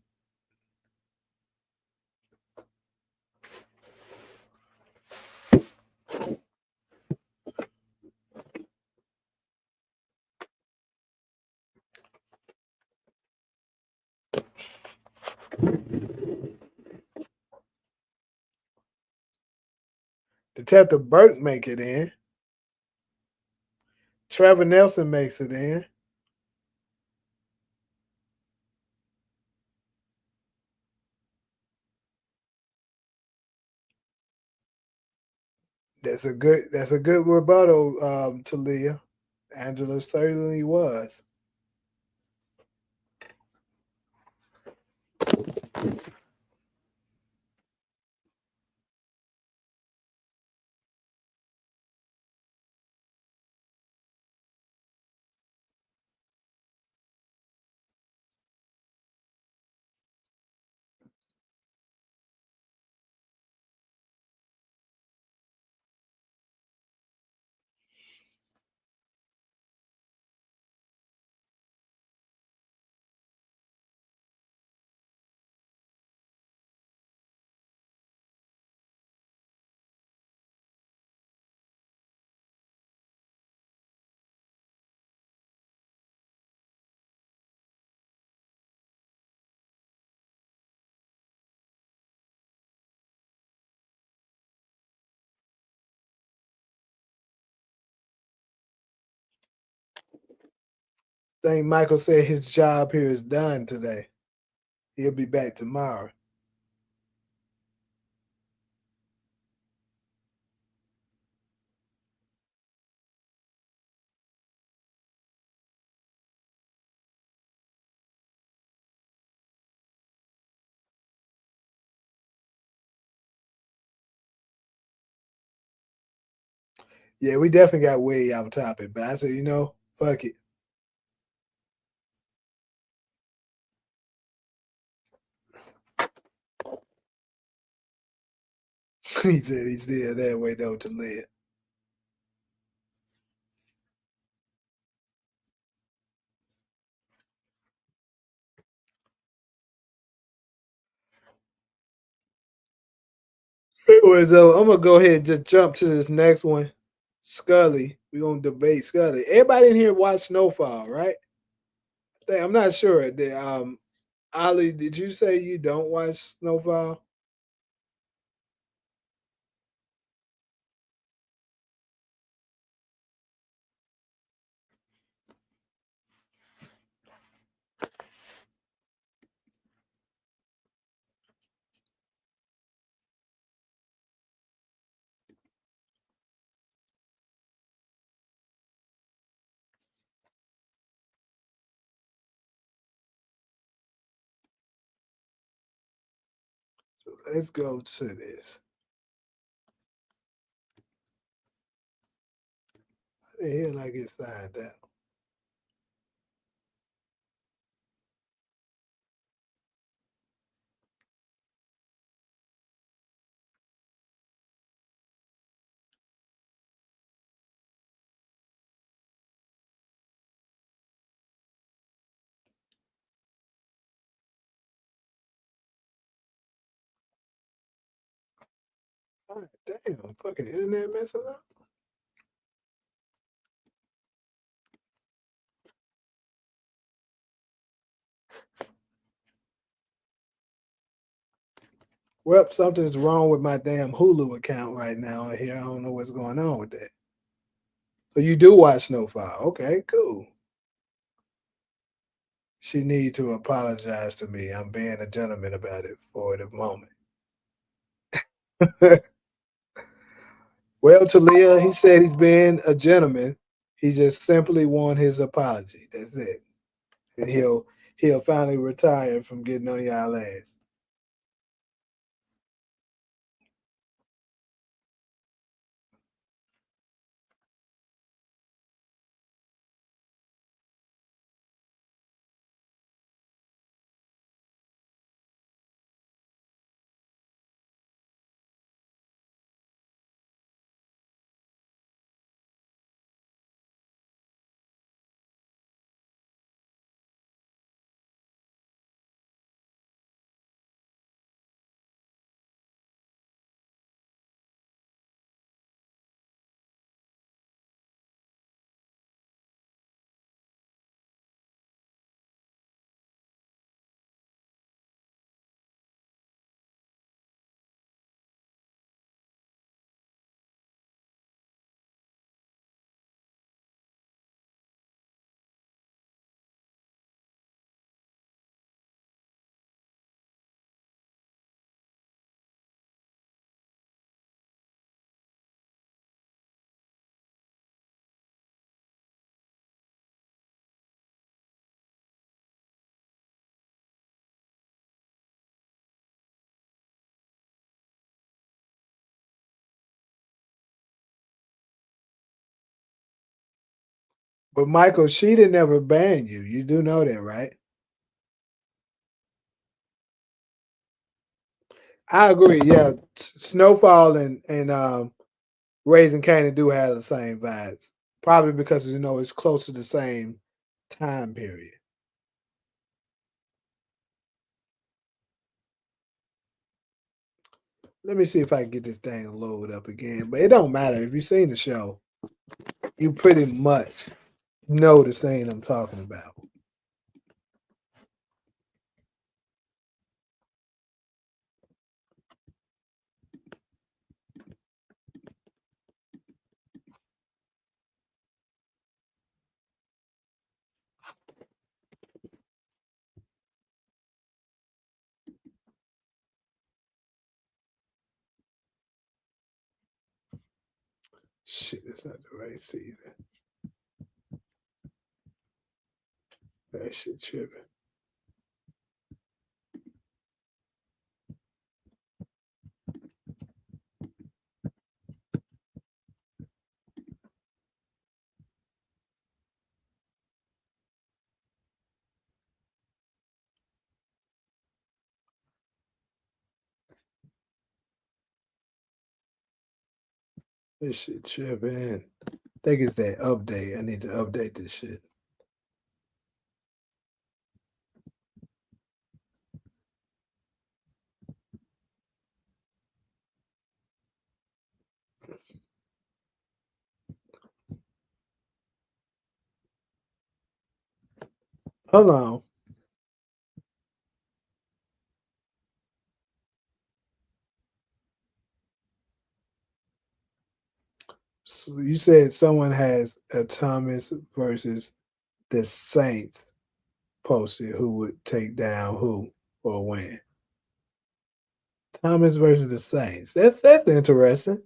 Detective Burke make it in. Trevor Nelson makes it in. That's a good rebuttal, to Leah. Angela certainly was. I think Michael said his job here is done today. He'll be back tomorrow. Yeah, we definitely got way off topic, but I said, fuck it. He said he's still that way though to live. Anyway, though, I'm gonna go ahead and just jump to this next one. Scully. We're gonna debate Scully. Everybody in here watch Snowfall, right? I'm not sure. Ali, did you say you don't watch Snowfall? So let's go to this. How the hell I get signed out? God damn, fucking internet messing up. Well, something's wrong with my damn Hulu account right now here. I don't know what's going on with that. So you do watch Snowfall. Okay, cool. She need to apologize to me. I'm being a gentleman about it for the moment. Well, Talia, he said he's being a gentleman. He just simply want his apology. That's it. And he'll finally retire from getting on y'all ass. But Michael, she didn't ever ban you. You do know that, right? I agree. Yeah, Snowfall and Raising Canaan do have the same vibes. Probably because it's close to the same time period. Let me see if I can get this thing loaded up again. But it don't matter if you've seen the show. You pretty much know the scene I'm talking about. Shit, it's not the right season. That shit tripping. This shit tripping. I think it's that update. I need to update this shit. Hold on. So you said someone has a Thomas versus the Saints posted who would take down who or when. Thomas versus the Saints. That's interesting.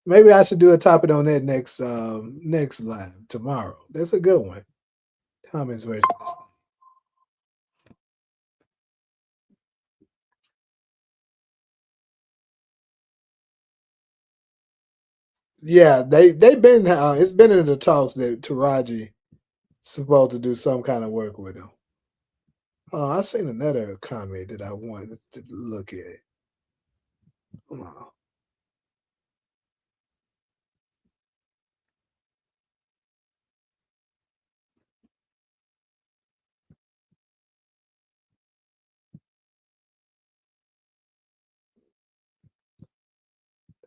Maybe I should do a topic on that next live tomorrow. That's a good one. Thomas versus the Saints. Yeah, they've been it's been in the talks that Taraji supposed to do some kind of work with him. Oh, I seen another comment that I wanted to look at. Oh,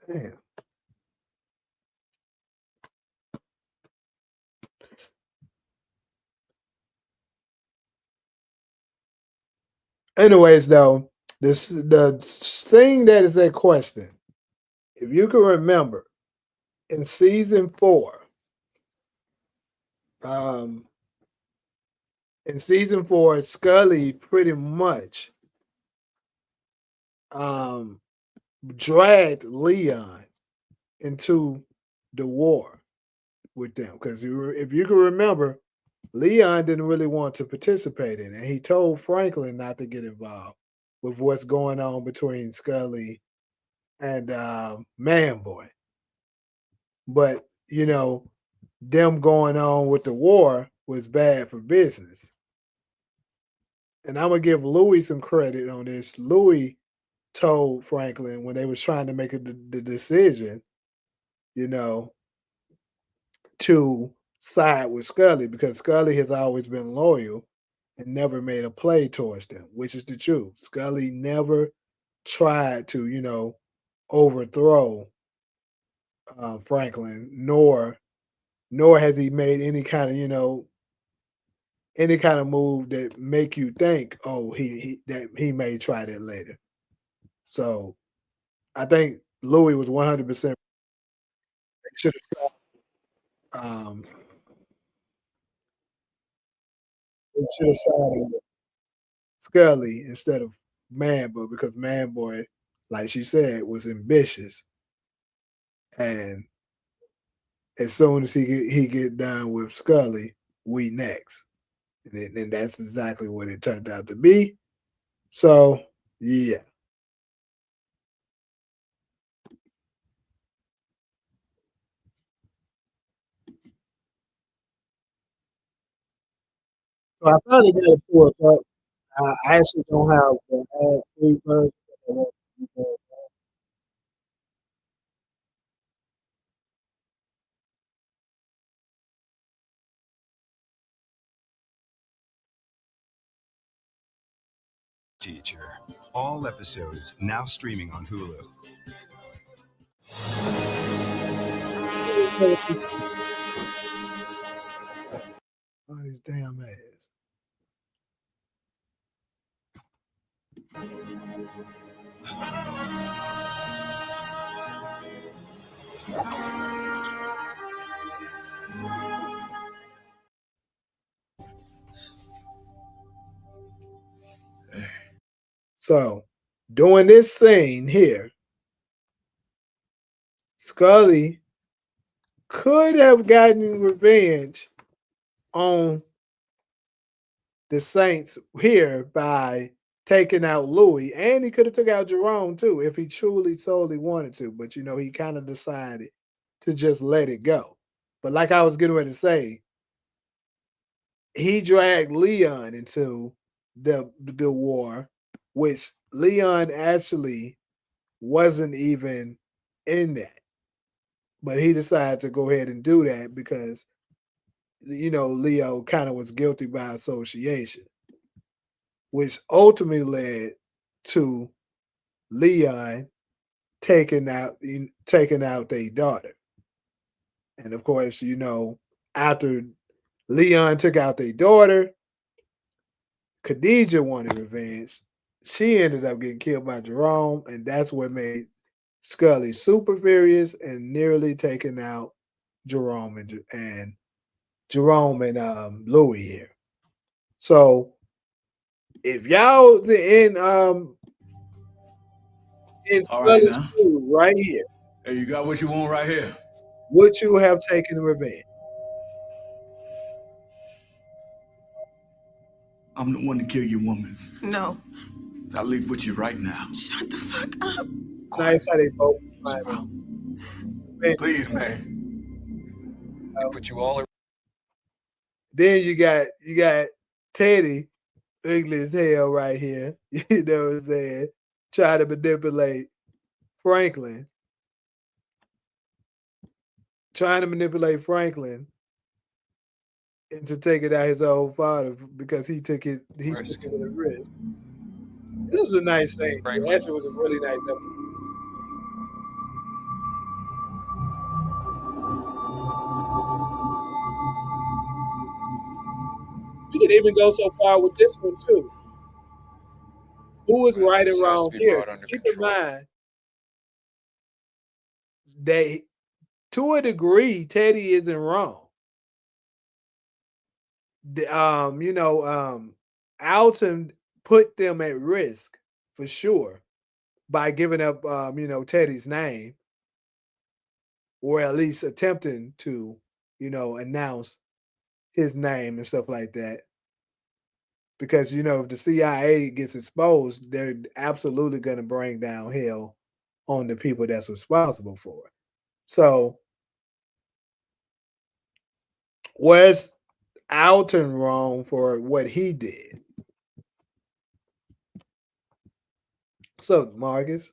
damn. Anyways, though, the thing that is a question. If you can remember, in season 4, um, in season 4, Scully pretty much um dragged Leon into the war with them because if you can remember, Leon didn't really want to participate in it. He told Franklin not to get involved with what's going on between Scully and Man Boy. But them going on with the war was bad for business. And I'm gonna give Louis some credit on this. Louis told Franklin when they was trying to make the decision, you know, to side with Scully because Scully has always been loyal and never made a play towards them, which is the truth. Scully never tried to, overthrow Franklin, nor has he made any kind of move that make you think, oh, he may try that later. So I think Louis was 100% should have they should have sided with Scully instead of Man Boy because Man Boy, like she said, was ambitious. And as soon as he get done with Scully, we next. And that's exactly what it turned out to be. So yeah. So I finally got it pulled up. I actually don't have the ad free version. Teacher. All episodes now streaming on Hulu. Oh, these damn ads. So doing this scene here, Scully could have gotten revenge on the Saints here by taking out Louis, and he could have took out Jerome too if he truly solely wanted to. But he kind of decided to just let it go. But like I was getting ready to say, he dragged Leon into the war, which Leon actually wasn't even in that. But he decided to go ahead and do that because Leo kind of was guilty by association, which ultimately led to Leon taking out their daughter. And of course, after Leon took out their daughter, Khadijah wanted revenge. She ended up getting killed by Jerome, and that's what made Scully super furious and nearly taking out Jerome and Jerome and Louis here. So if y'all in All right Scully's now. shoes right here, Hey, you got what you want right here. would you have taken revenge? I'm the one to kill your woman. No. I'll leave with you right now. Shut the fuck up. Nice Quiet. how they both What's find wrong? revenge. Please, man. They put you all. Then you got Teddy, ugly as hell right here. You know what I'm saying? Trying to manipulate Franklin. Trying to manipulate Franklin into taking out his own father because he took Risk. the risk. This was a nice thing. Franklin. Actually, was a really nice episode. We can even go so far with this one too. Who is Well, right this and has to wrong be here? brought Because under keep in control. mind, they to a degree, Teddy isn't wrong. You know, Alton put them at risk for sure by giving up, you know, Teddy's name, or at least attempting to, you know, announce his name and stuff like that. Because you know, if the CIA gets exposed, they're absolutely going to bring down hell on the people that's responsible for it. So, where's Alton wrong for what he did? So, Marcus,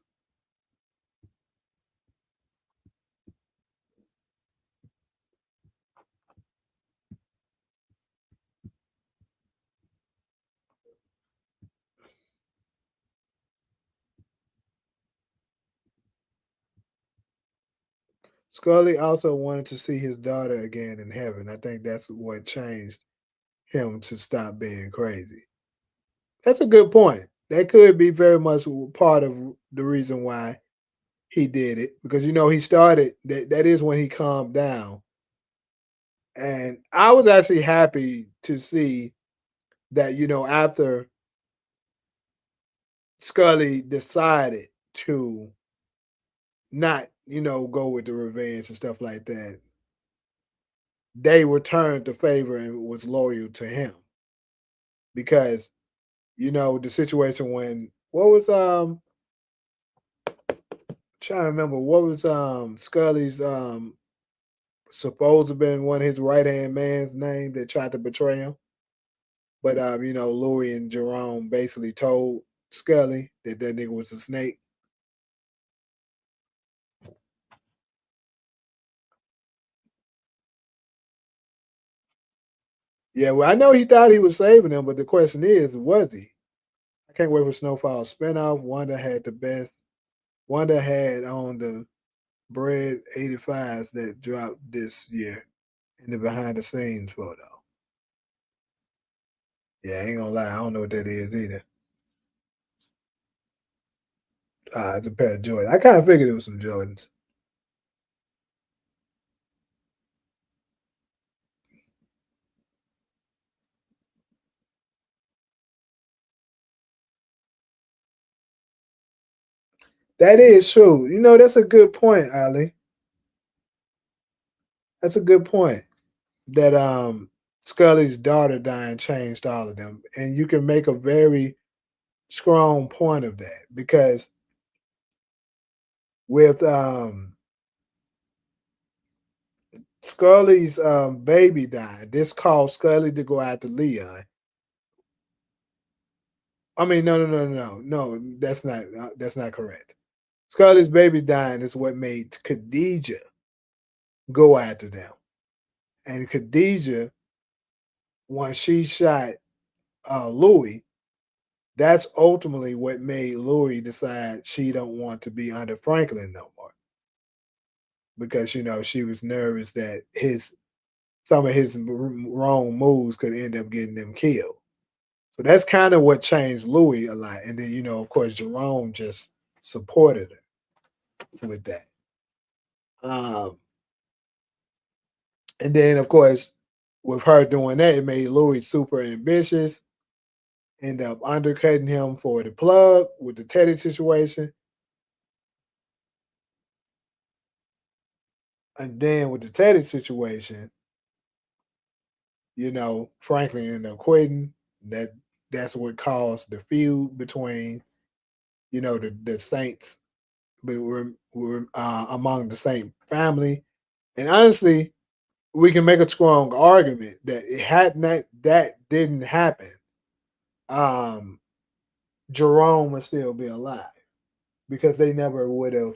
Scully also wanted to see his daughter again in heaven. I think that's what changed him to stop being crazy. That's a good point. That could be very much part of the reason why he did it, because you know he started that. That is when he calmed down, and I was actually happy to see that, you know, after Scully decided to not, you know, go with the revenge and stuff like that, they returned the favor and was loyal to him. Because, you know, the situation when what was trying to remember what was Scully's supposed to have been one of his right hand man's name that tried to betray him. But you know, Louis and Jerome basically told Scully that that nigga was a snake. Yeah, well, I know he thought he was saving him, but the question is, was he? I can't wait for Snowfall spinoff. Wanda had the best. Wanda had on the Bread 85s that dropped this year in the behind the scenes photo. Yeah, I ain't gonna lie, I don't know what that is either. It's a pair of Jordans. I kind of figured it was some Jordans. That is true. You know, that's a good point, Ali. That's a good point. That Scully's daughter dying changed all of them. And you can make a very strong point of that because with Scully's baby dying, this caused Scully to go after Leon. I mean, no, that's not correct. Scully's baby dying is what made Khadijah go after them. And Khadijah, once she shot Louis, that's ultimately what made Louis decide she don't want to be under Franklin no more, because you know she was nervous that his some of his wrong moves could end up getting them killed. So that's kind of what changed Louis a lot. And then you know, of course, Jerome just supported her with that. Um, and then of course, with her doing that, it made Louis super ambitious. End up undercutting him for the plug with the Teddy situation. And then with the Teddy situation, you know, Franklin ended up quitting. That that's what caused the feud between, you know, the Saints, but we're among the same family. And honestly, we can make a strong argument that it had not that didn't happen, um, Jerome would still be alive because they never would have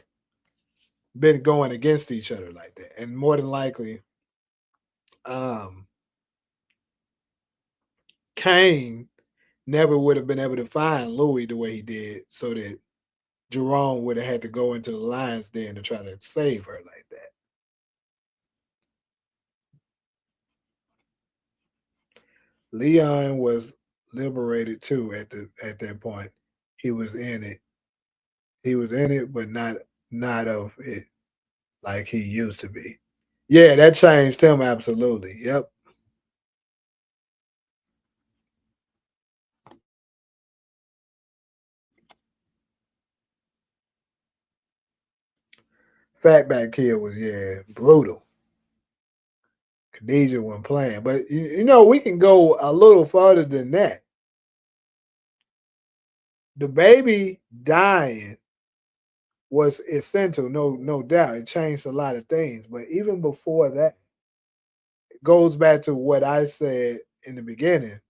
been going against each other like that. And more than likely, um, Kane never would have been able to find Louis the way he did, so that Jerome would have had to go into the lion's den to try to save her like that. Leon was liberated too at that point. He was in it. He was in it, but not of it like he used to be. Yeah, that changed him absolutely. Yep. Fatback Kid was brutal. Khadijah wasn't playing, but you know we can go a little further than that. The baby dying was essential, no doubt. It changed a lot of things, but even before that, it goes back to what I said in the beginning.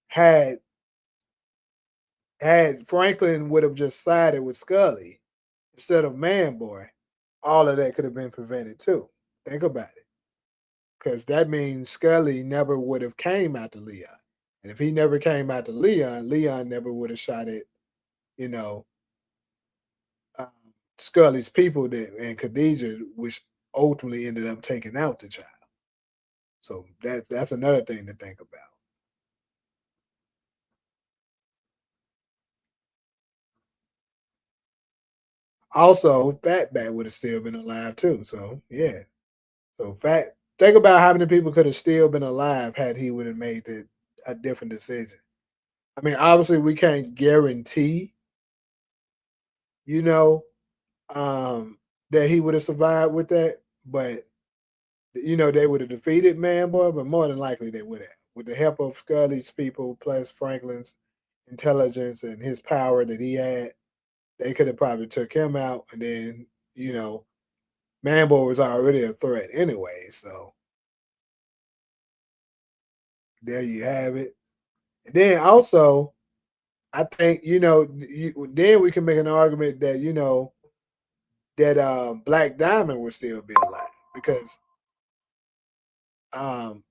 Had Franklin would have just sided with Scully instead of Man Boy, all of that could have been prevented too. Think about it, because that means Scully never would have came after Leon, and if he never came after Leon, Leon never would have shot at you know um, Scully's people that and Khadijah, which ultimately ended up taking out the child. So that's another thing to think about. Also, Fatback would have still been alive too. So yeah. So think about how many people could have still been alive had he would have made a different decision. I mean, obviously we can't guarantee, you know, that he would have survived with that, but they would have defeated Man Boy, but more than likely they would have. With the help of Scully's people plus Franklin's intelligence and his power that he had, they could have probably took him out, and then you know, Man Boy was already a threat anyway. So there you have it. And then also, I think then we can make an argument that that Black Diamond would still be alive because um,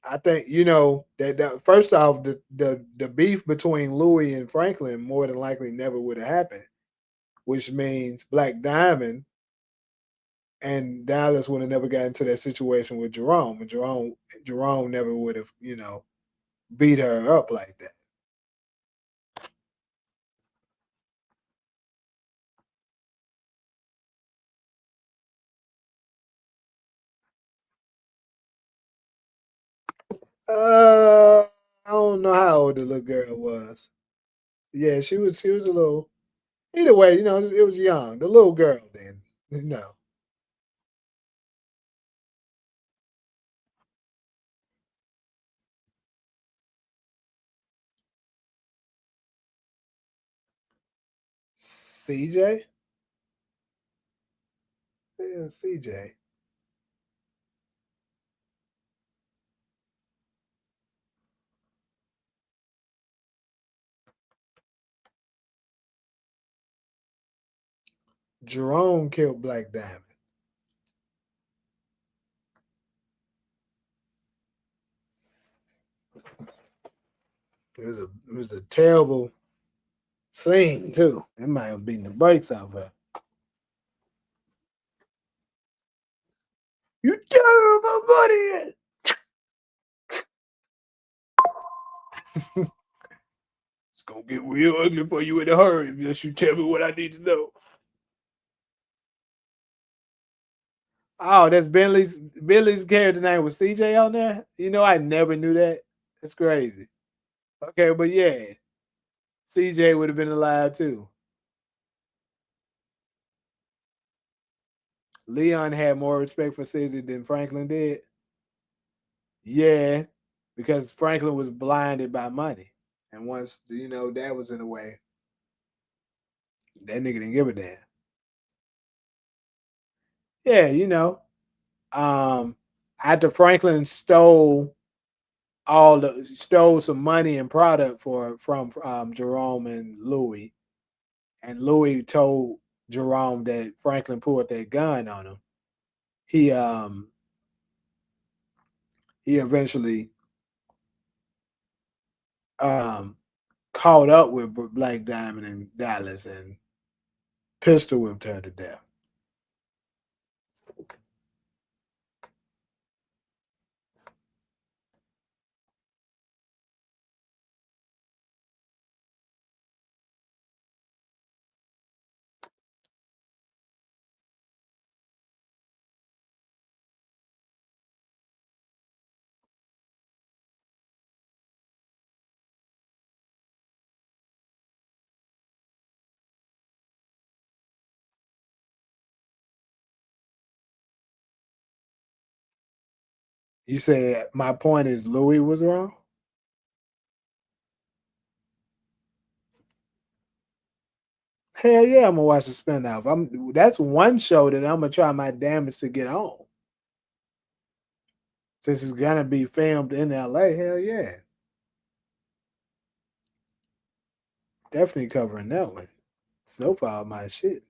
I think that first off the beef between Louis and Franklin more than likely never would have happened, which means Black Diamond and Dallas would have never got into that situation with Jerome, and Jerome never would have beat her up like that. Uh, I don't know how old the little girl was. Yeah, she was a little. Either way, it was young. The little girl then, you know. CJ? Yeah, CJ. Jerome killed Black Diamond. It was a terrible scene too. It might have beaten the brakes out of her. You terrible buddy. It's gonna get real ugly for you in a hurry unless you tell me what I need to know. Oh, that's Bentley's character name was CJ on there. I never knew that. That's crazy. Okay, but yeah, CJ would have been alive too. Leon had more respect for CJ than Franklin did. Yeah, because Franklin was blinded by money, and once that was in the way, that nigga didn't give a damn. Yeah, um, after Franklin stole some money and product from Jerome and Louis, and Louis told Jerome that Franklin pulled that gun on him. He um he eventually um caught up with Black Diamond in Dallas and pistol whipped her to death. You said my point is Louis was wrong. Hell yeah, I'm gonna watch the spinoff. That's one show that I'm gonna try my damnedest to get on. Since it's gonna be filmed in LA, hell yeah. Definitely covering that one. Snowfall my shit.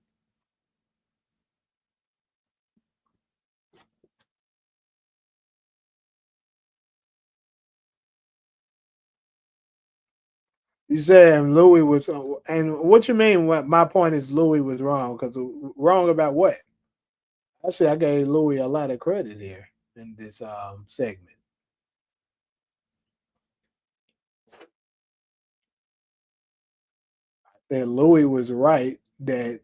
You said Louis was, and what you mean? What my point is, Louis was wrong because wrong about what? Actually, I gave Louis a lot of credit here in this segment. That Louis was right that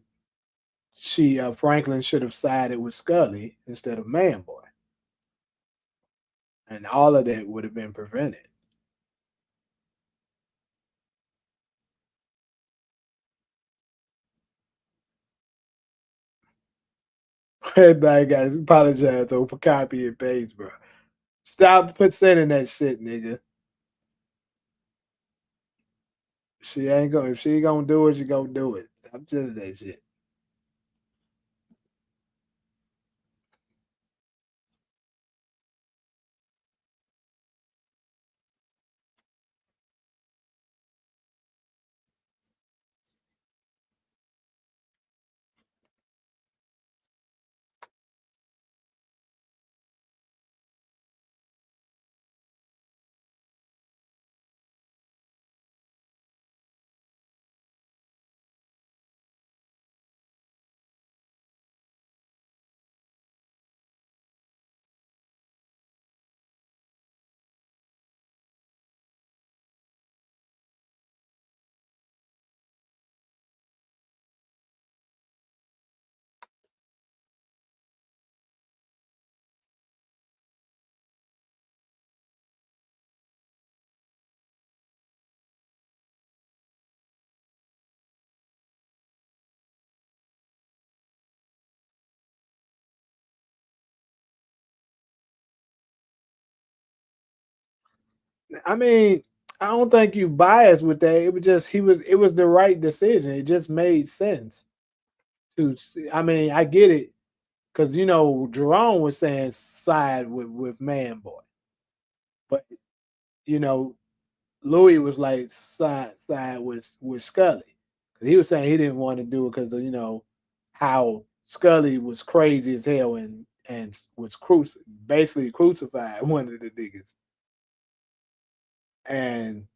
she Franklin should have sided with Scully instead of Manboy, and all of that would have been prevented. Everybody got to apologize over copy and paste, bro. Stop sending that shit, nigga. She ain't gonna. If she gonna do it, she gonna do it. I'm telling that shit. I mean, I don't think you biased with that. It was just he was. It was the right decision. It just made sense to. I mean, I get it because Jerome was saying side with Man Boy, but you know Louis was like side with Scully because he was saying he didn't want to do it because of how Scully was crazy as hell and was basically crucified one of the niggas. And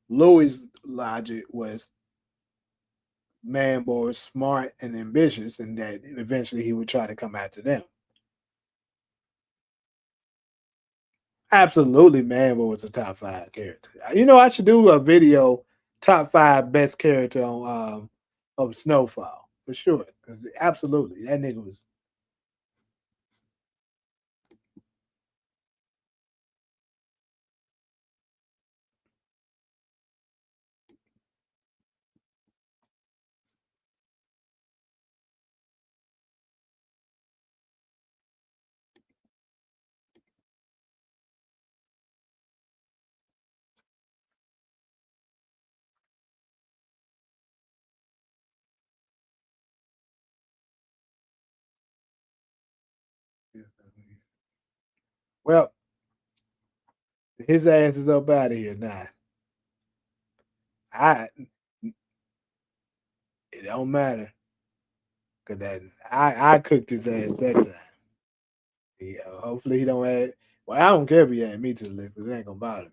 Louis' logic was Man Boy was smart and ambitious, and that eventually he would try to come after them. Absolutely, Man Boy was a top five character. I should do a video top five best character on of Snowfall for sure. Because absolutely, that nigga was. Well, his ass is up out of here now. I It don't matter because that I cooked his ass that time. Yeah, hopefully he don't add. Well, I don't care if he add me to the list because it ain't gonna bother me.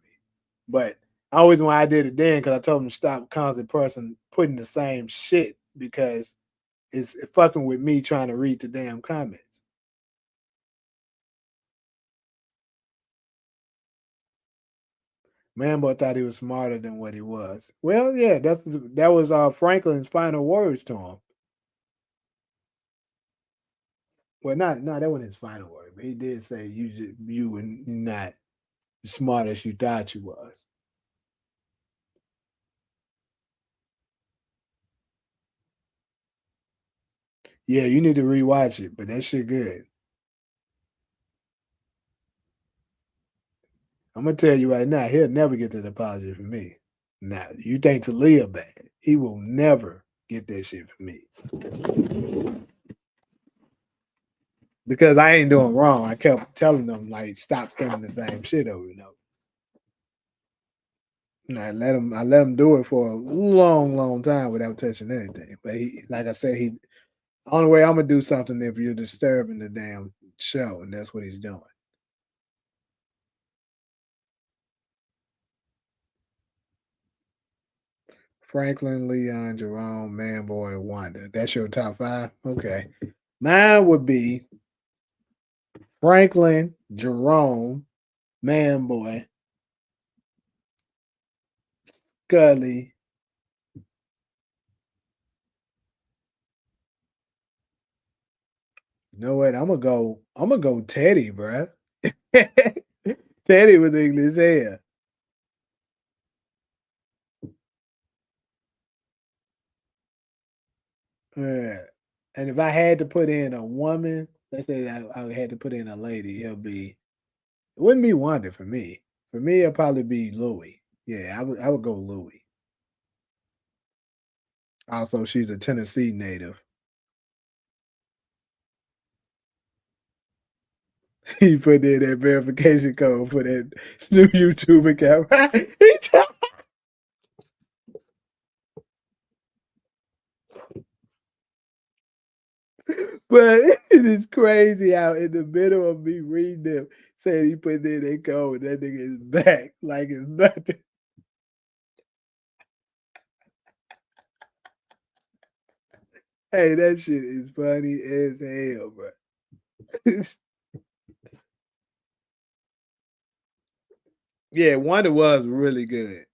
But I always when I did it then because I told him to stop constant person putting the same shit because it's fucking with me trying to read the damn comments. Manbo thought he was smarter than what he was. Well, yeah, that was Franklin's final words to him. Well, not that wasn't his final word, but he did say you were not as smart as you thought you was. Yeah, you need to rewatch it, but that shit good. I'm gonna tell you right now, he'll never get that apology from me. Now, you think Talia bad? He will never get that shit from me because I ain't doing wrong. I kept telling them like, stop sending the same shit over and over. And I let him do it for a long, long time without touching anything. But he, like I said, he only way I'm gonna do something if you're disturbing the damn show, and that's what he's doing. Franklin, Leon, Jerome, Manboy, Wanda. That's your top five? Okay. Mine would be Franklin, Jerome, Manboy, Scully. You know what? I'm gonna go Teddy, bruh. Teddy was English hair. Yeah. And if I had to put in a woman, let's say I had to put in a lady, it wouldn't be Wanda for me. For me, it'd probably be Louie. Yeah, I would go Louie. Also, she's a Tennessee native. He put in that verification code for that new YouTube account. But it is crazy how in the middle of me reading them, saying he put in that code, that nigga is back like it's nothing. Hey, that shit is funny as hell, bro. Yeah, Wanda was really good.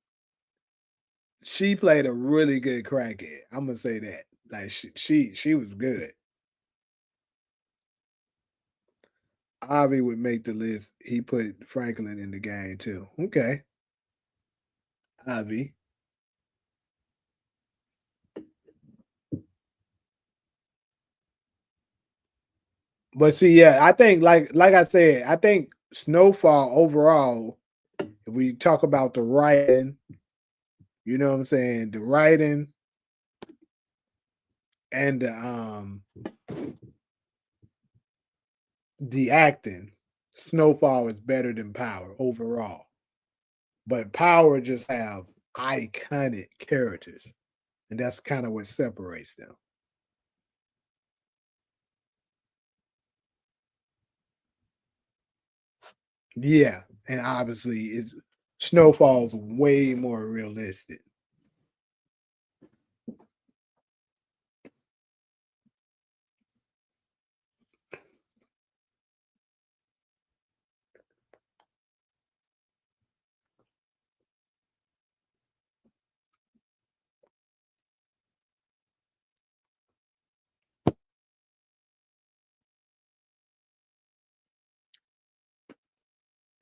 She played a really good crackhead. I'm gonna say that. Like she was good. Avi would make the list. He put Franklin in the game too. Okay, Avi. But see, yeah, I think like I said, I think Snowfall overall, if we talk about the writing, you know what I'm saying, the writing and the acting, Snowfall is better than Power overall. But Power just have iconic characters, and that's kind of what separates them. Yeah, and obviously, it's Snowfall's way more realistic.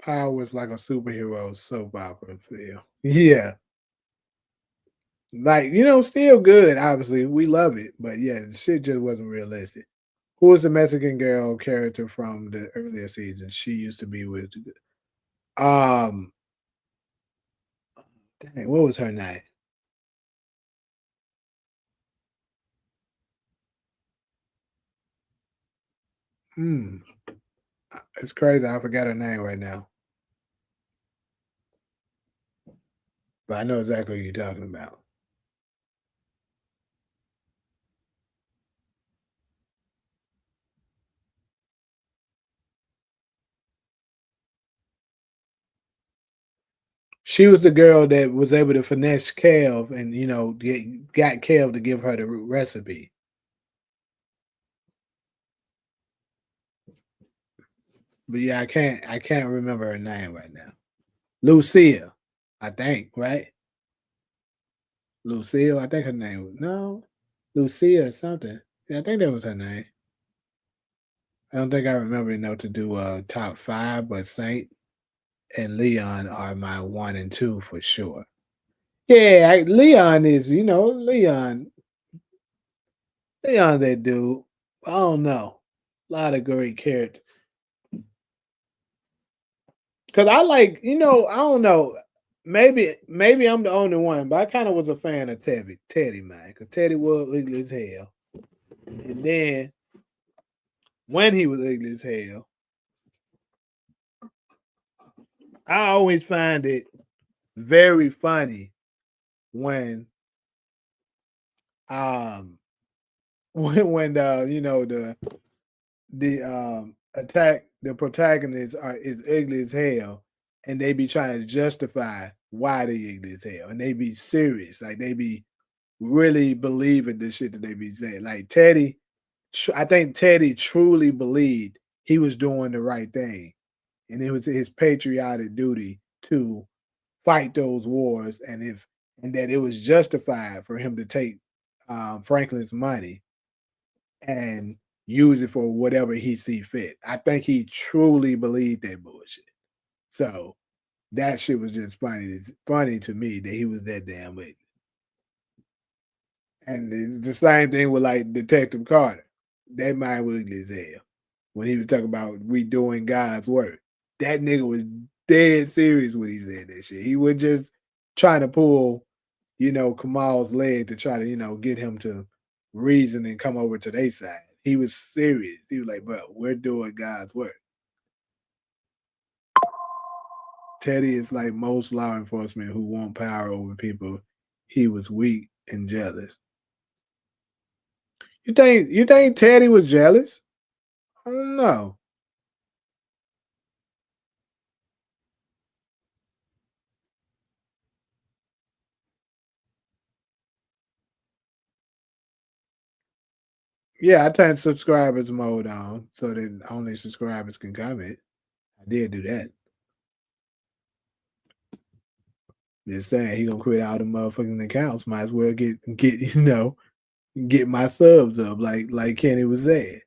Power was like a superhero soap opera feel. Yeah, like still good. Obviously, we love it, but yeah, the shit just wasn't realistic. Who was the Mexican girl character from the earlier season? She used to be with. Um, dang, what was her name? Hmm, it's crazy. I forgot her name right now, but I know exactly what you're talking about. She was the girl that was able to finesse Kev and got Kev to give her the recipe. But yeah, I can't remember her name right now. Lucia, I think, right? Lucille, I think her name was no, Lucia or something. Yeah, I think that was her name. I don't think I remember enough to do top five, but Saint and Leon are my one and two for sure. Yeah, Leon is, Leon's that dude. I don't know. A lot of great characters. Because I like, I don't know. Maybe I'm the only one, but I kind of was a fan of Teddy, man. Because Teddy was ugly as hell. And then when he was ugly as hell, I always find it very funny when um when the attack the protagonists are is ugly as hell, and they be trying to justify why they ugly as hell, and they be serious, like they be really believing the shit that they be saying. Like Teddy, I think Teddy truly believed he was doing the right thing, and it was his patriotic duty to fight those wars, and that it was justified for him to take Franklin's money and use it for whatever he see fit. I think he truly believed that bullshit. So that shit was just funny to me that he was that damn wicked. And the same thing with like Detective Carter. That mind was ugly as hell. When he was talking about we doing God's work. That nigga was dead serious when he said that shit. He was just trying to pull, Kamal's leg to try to, get him to reason and come over to their side. He was serious. He was like, bro, we're doing God's work. Teddy is like most law enforcement who want power over people. He was weak and jealous. You think Teddy was jealous? I don't know. Yeah, I turned subscribers mode on so that only subscribers can comment. I did do that. Just saying he gonna quit all the motherfucking accounts. Might as well get my subs up like Kenny was saying.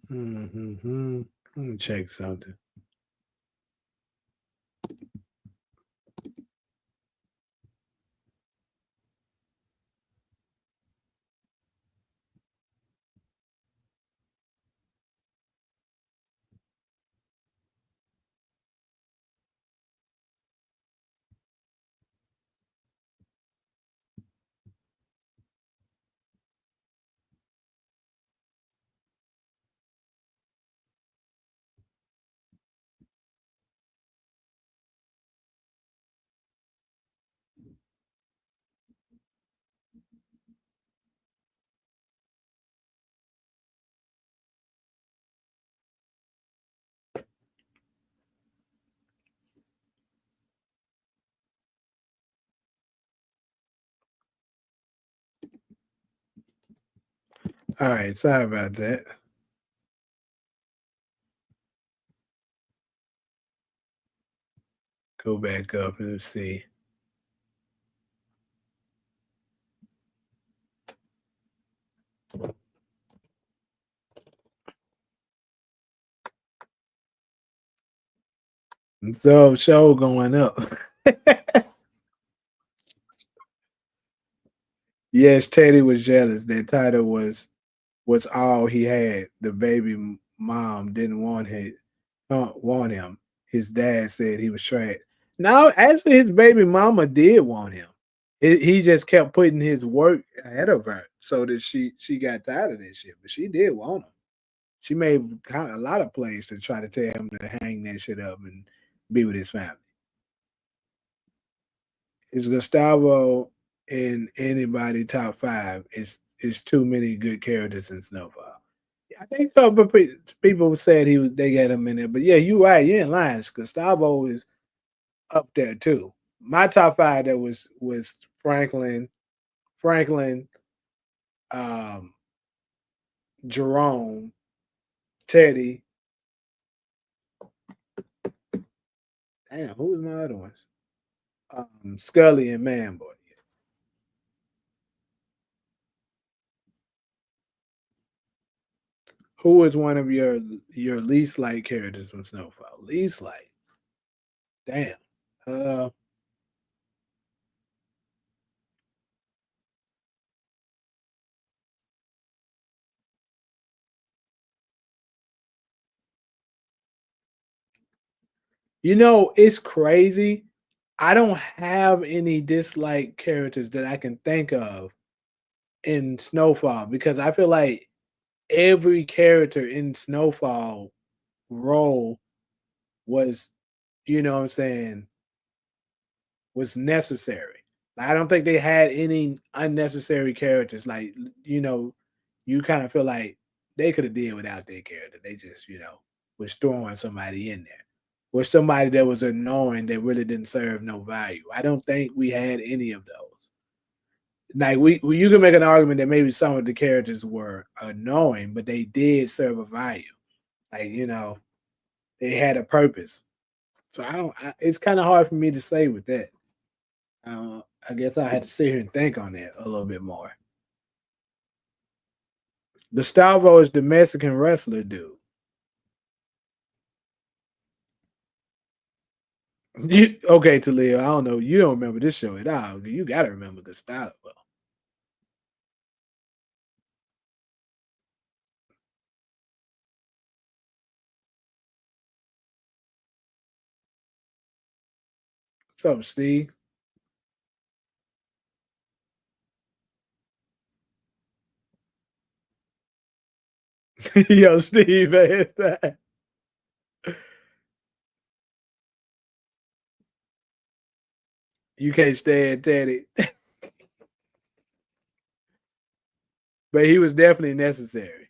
Mm-hmm. Let me check something. All right, sorry about that. Go back up and see. So show going up. Yes, Teddy was jealous. That title was all he had. The baby mom didn't want him. His dad said he was trash. No, actually, his baby mama did want him. He just kept putting his work ahead of her, so that she got tired of that shit. But she did want him. She made kind of a lot of plays to try to tell him to hang that shit up and be with his family. Is Gustavo in anybody top five? Is too many good characters in Snowfall. I think so, but people said they got him in there. But yeah, you right. You ain't lying. Gustavo is up there too. My top five that was Franklin, um, Jerome, Teddy. Damn, who was my other ones? Scully and Manboy. Who is one of your least like characters from Snowfall? Least like, damn. Uh, it's crazy. I don't have any dislike characters that I can think of in Snowfall because I feel like every character in Snowfall role was, what I'm saying, was necessary. Like, I don't think they had any unnecessary characters. Like, you know, you kind of feel like they could have did without their character. They just, was throwing somebody in there. Or somebody that was annoying that really didn't serve no value. I don't think we had any of those. Like you can make an argument that maybe some of the characters were annoying, but they did serve a value. Like, they had a purpose. So it's kind of hard for me to say with that. I guess I had to sit here and think on that a little bit more. Gustavo is the Mexican wrestler dude. Okay, Talia, I don't know. You don't remember this show at all. You got to remember Gustavo. What's up, Steve? Yo, Steve, man, you can't stand Teddy, but he was definitely necessary.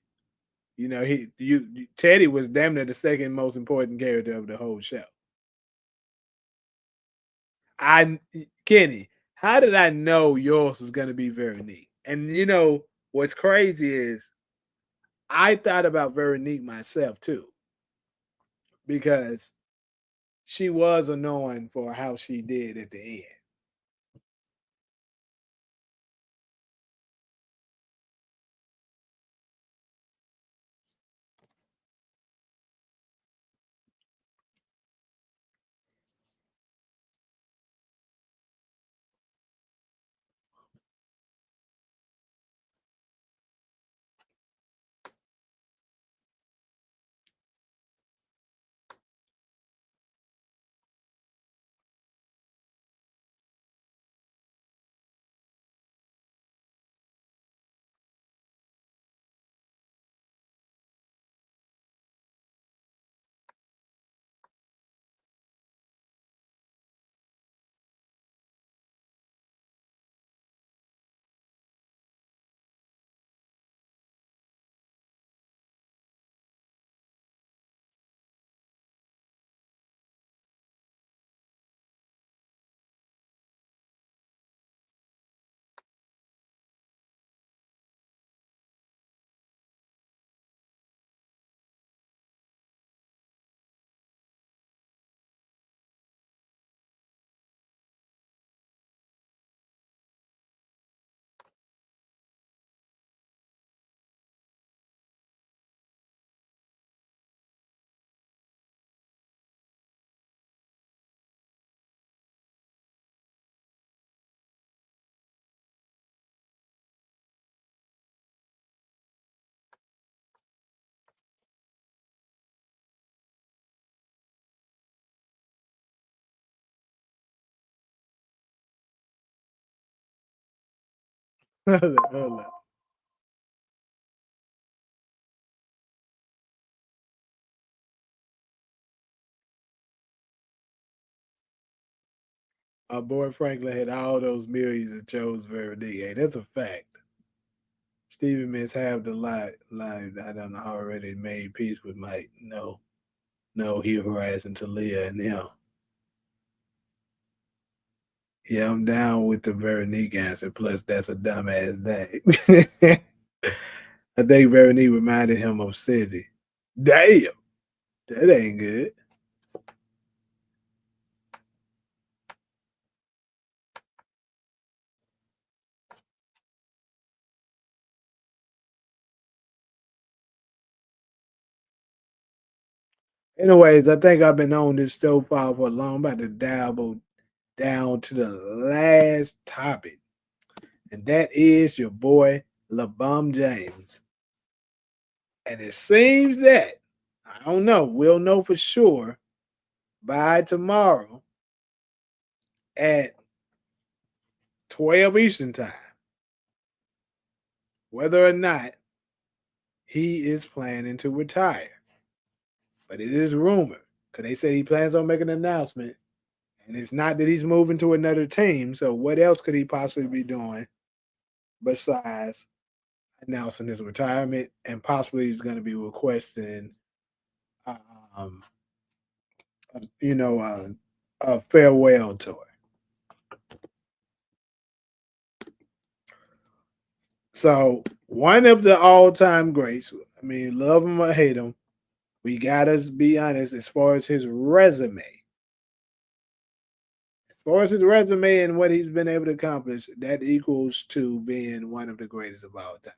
Teddy was damn near the second most important character of the whole show. I Kenny, how did I know yours was gonna be Veronique? And what's crazy is I thought about Veronique myself too, because she was annoying for how she did at the end. Hold up. Our boy Franklin had all those millions and chose Veronique. Hey, that's a fact. Stephen Miss have the line I don't know already made peace with Mike. No, no, he harassing Talia and him. Yeah, I'm down with the Veronique answer. Plus, that's a dumbass name. I think Veronique reminded him of Sizzy. Damn, that ain't good. Anyways, I think I've been on this so far for a long. I'm about to dabble down to the last topic, and that is your boy LeBron James. And it seems that I don't know. We'll know for sure by tomorrow at 12 Eastern time whether or not he is planning to retire. But it is rumored because they said he plans on making an announcement, and it's not that he's moving to another team. So what else could he possibly be doing besides announcing his retirement? And possibly he's going to be requesting, um, you know, a farewell tour. So one of the all-time greats. I mean, love him or hate him, we gotta be honest as far as his resume. As far as his resume and what he's been able to accomplish, that equals to being one of the greatest of all time.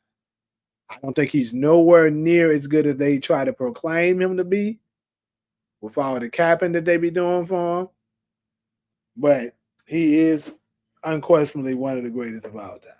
I don't think he's nowhere near as good as they try to proclaim him to be with all the capping that they be doing for him. But he is unquestionably one of the greatest of all time.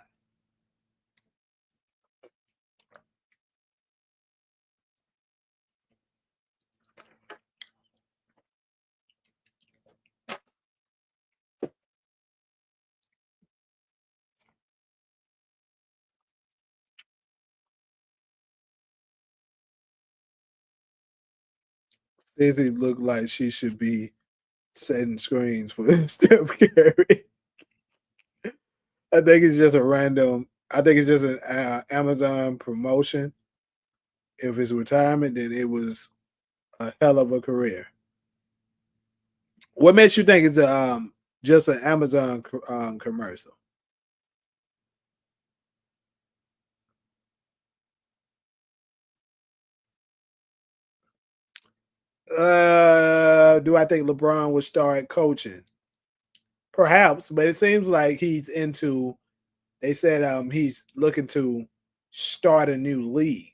Stacey looked like she should be setting screens for Steph Curry. I think it's just a random. I think it's just an Amazon promotion. If it's retirement, then it was a hell of a career. What makes you think it's a just an Amazon commercial? Do I think LeBron would start coaching? Perhaps, but it seems like he's into. They said he's looking to start a new league.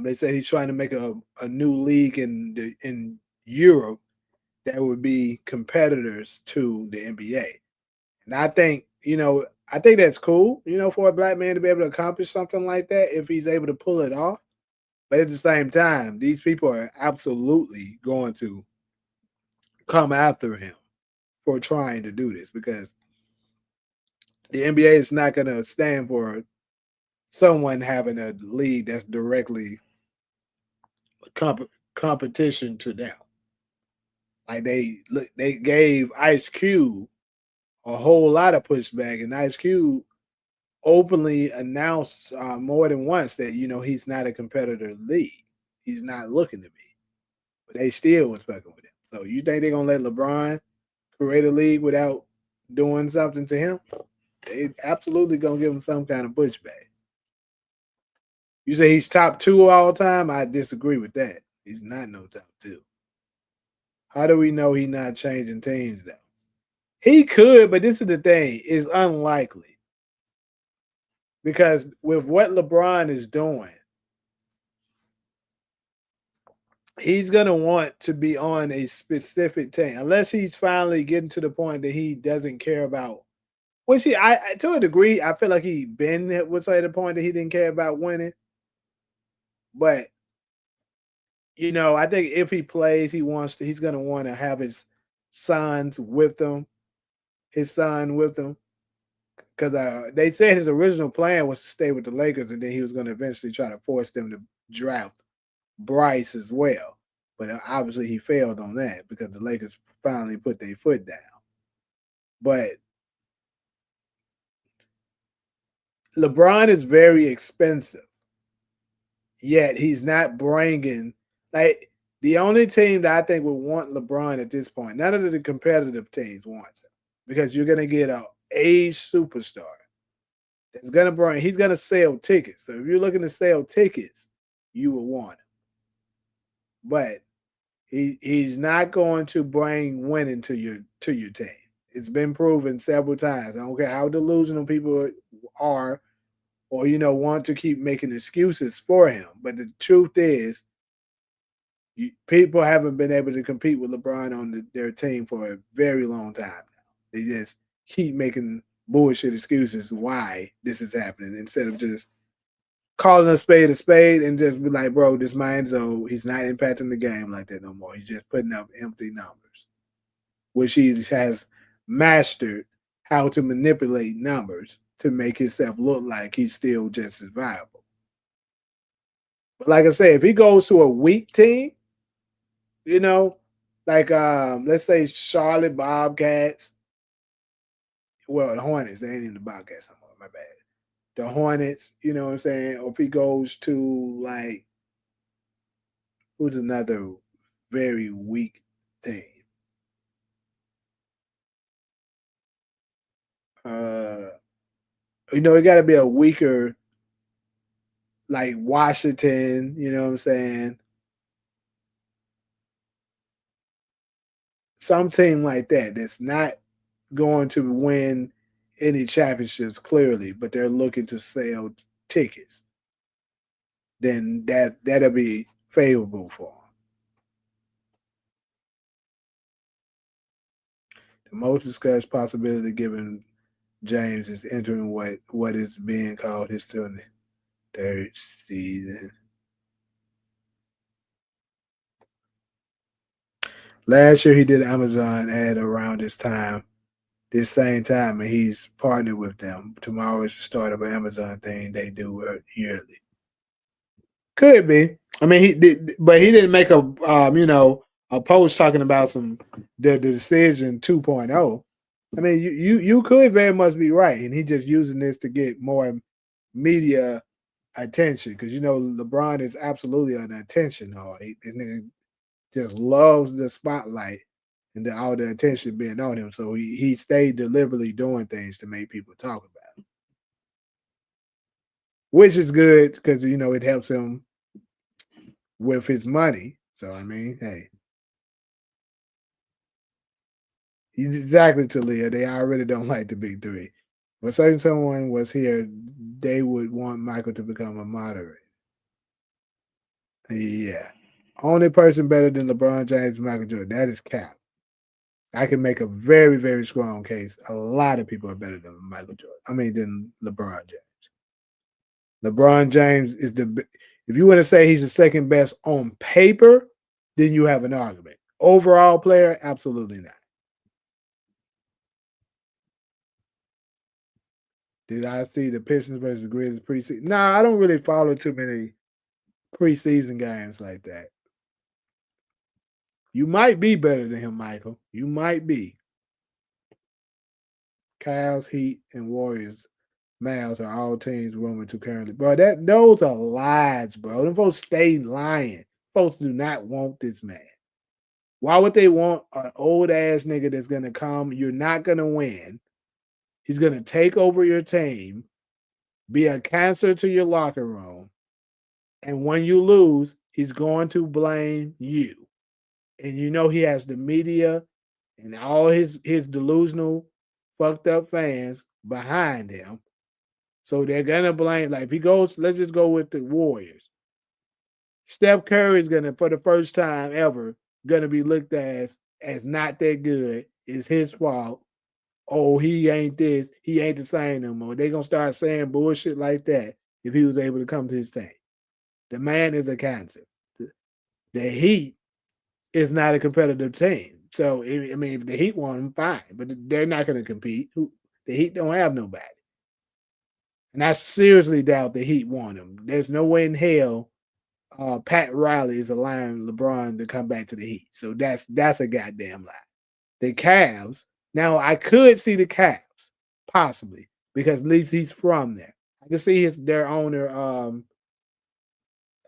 They said he's trying to make a new league in Europe that would be competitors to the NBA. And I think, I think that's cool, for a black man to be able to accomplish something like that if he's able to pull it off. But at the same time, these people are absolutely going to come after him for trying to do this because the NBA is not going to stand for someone having a league that's directly competition to them. Like they gave Ice Cube a whole lot of pushback, and Ice Cube openly announced more than once that he's not a competitor league. He's not looking to be, but they still was fucking with him. So you think they're gonna let LeBron create a league without doing something to him? They absolutely gonna give him some kind of pushback. You say he's top two all time? I disagree with that. He's not no top two. How do we know he's not changing teams though? He could, but this is the thing: it's unlikely because with what LeBron is doing, he's gonna want to be on a specific team unless he's finally getting to the point that he doesn't care about. Which to a degree, I feel like he been was at the point that he didn't care about winning. But I think if he plays, he's gonna want to have his son with him, because they said his original plan was to stay with the Lakers, and then he was going to eventually try to force them to draft Bryce as well. But obviously, he failed on that because the Lakers finally put their foot down. But LeBron is very expensive, yet he's not bringing like the only team that I think would want LeBron at this point. None of the competitive teams want him because you're going to get a age superstar that's going to bring. He's going to sell tickets. So if you're looking to sell tickets, you will want him. But he's not going to bring winning to your team. It's been proven several times. I don't care how delusional people are or want to keep making excuses for him. But the truth is, people haven't been able to compete with LeBron on their team for a very long time now. They just keep making bullshit excuses why this is happening instead of just calling a spade and just be like, bro, this man's old. He's not impacting the game like that no more. He's just putting up empty numbers, which he has mastered how to manipulate numbers to make himself look like he's still just as viable. But like I said, if he goes to a weak team, like let's say Charlotte Bobcats, well, the Hornets, they ain't even the Bobcats no more, my bad. The Hornets, you know what I'm saying? Or if he goes to like, who's another very weak team? It got to be a weaker, like Washington. You know what I'm saying? Some team like that's not going to win any championships clearly, but they're looking to sell tickets. Then that'll be favorable for them. The most discussed possibility given James is entering what is being called his 23rd season. Last year he did an Amazon ad around this same time, and he's partnered with them. Tomorrow is the start of an Amazon thing they do yearly. Could be. I mean, he did, but he didn't make a post talking about the decision 2.0. I mean, you could very much be right, and he just using this to get more media attention because LeBron is absolutely an attention whore. He just loves the spotlight and all the attention being on him. So he stayed deliberately doing things to make people talk about him, which is good because it helps him with his money. So I mean, hey. Exactly, Talia. They already don't like the big three. But certain someone was here, they would want Michael to become a moderator. Yeah. Only person better than LeBron James and Michael Jordan. That is cap. I can make a very, very strong case. A lot of people are better than Michael Jordan. Than LeBron James. LeBron James is if you want to say he's the second best on paper, then you have an argument. Overall player, absolutely not. Did I see the Pistons versus Grizzlies preseason? Nah, I don't really follow too many preseason games like that. You might be better than him, Michael. You might be. Cavs, Heat, and Warriors, Mavs are all teams rumored to currently. Bro, those are lies, bro. Them folks stay lying. Folks do not want this man. Why would they want an old ass nigga that's gonna come? You're not gonna win. He's gonna take over your team, be a cancer to your locker room, and when you lose, he's going to blame you. And he has the media and all his delusional, fucked up fans behind him. So they're gonna blame. Like if he goes, let's just go with the Warriors. Steph Curry is gonna, for the first time ever, gonna be looked at as not that good. It's his fault. Oh, he ain't this. He ain't the same no more. They're gonna start saying bullshit like that if he was able to come to his team. The man is a cancer. The Heat is not a competitive team. So, if the Heat won, fine. But they're not going to compete. The Heat don't have nobody. And I seriously doubt the Heat want him. There's no way in hell Pat Riley is allowing LeBron to come back to the Heat. So that's a goddamn lie. The Cavs. Now I could see the Cavs possibly because at least he's from there. I can see their owner.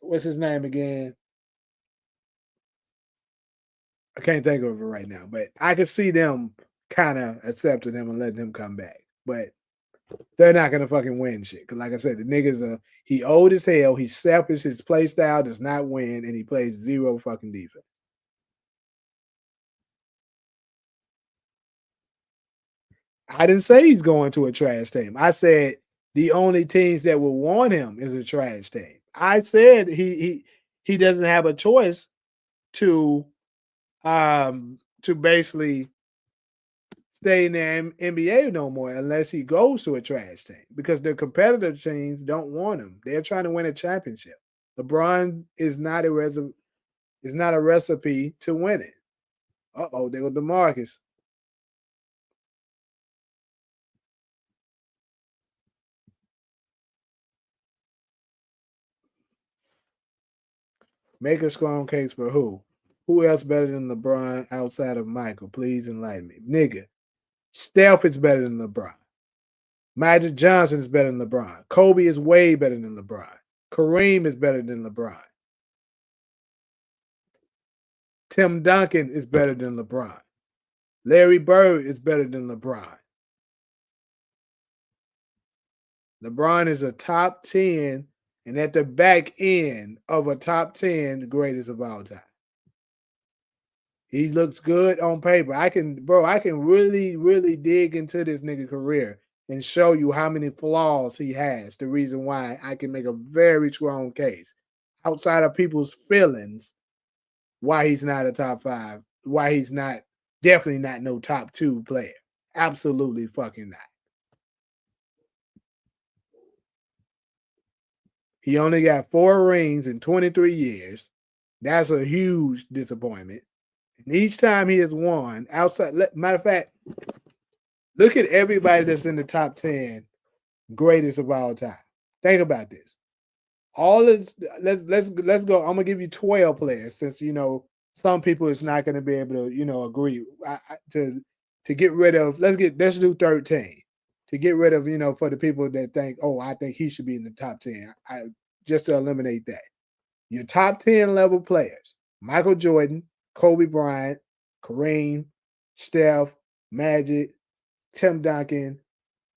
What's his name again? I can't think of it right now, but I could see them kind of accepting him and letting him come back. But they're not gonna fucking win shit. Cause like I said, the niggas he old as hell, he's selfish, his play style does not win, and he plays zero fucking defense. I didn't say he's going to a trash team. I said the only teams that will want him is a trash team. I said he doesn't have a choice to basically stay in the NBA no more unless he goes to a trash team because the competitive teams don't want him. They're trying to win a championship. LeBron is not a recipe to win it. Uh-oh, there go DeMarcus. Make a strong case for who? Who else better than LeBron outside of Michael? Please enlighten me. Nigga, Steph is better than LeBron. Magic Johnson is better than LeBron. Kobe is way better than LeBron. Kareem is better than LeBron. Tim Duncan is better than LeBron. Larry Bird is better than LeBron. LeBron is a top 10 and at the back end of a top 10 greatest of all time. He looks good on paper. I can really, really dig into this nigga career and show you how many flaws he has. The reason why I can make a very strong case outside of people's feelings why he's not a top 5, why he's not definitely not no top 2 player. Absolutely fucking not. He only got 4 rings in 23 years. That's a huge disappointment. And each time he has won, outside, matter of fact, look at everybody that's in the top 10 greatest of all time. Think about this. Let's go. I'm gonna give you 12 players since some people is not gonna be able to agree to get rid of. Let's do 13 to get rid of for the people that think I think he should be in the top 10. Just to eliminate that. Your top 10 level players: Michael Jordan, Kobe Bryant, Kareem, Steph, Magic, Tim Duncan,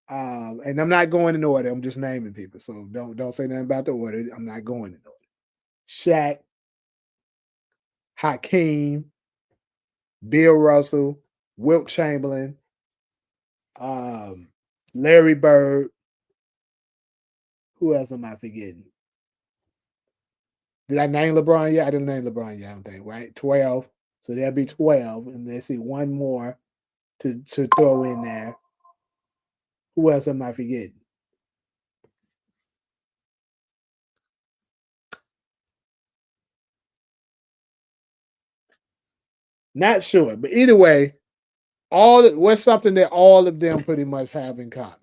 and I'm not going in order. I'm just naming people, so don't say nothing about the order. I'm not going in order. Shaq, Hakeem, Bill Russell, Wilt Chamberlain, Larry Bird. Who else am I forgetting? Did I name LeBron yet? I didn't name LeBron yet, I don't think, right? 12. So there'll be 12. And let's see, one more to throw in there. Who else am I forgetting? Not sure. But either way, what's something that all of them pretty much have in common?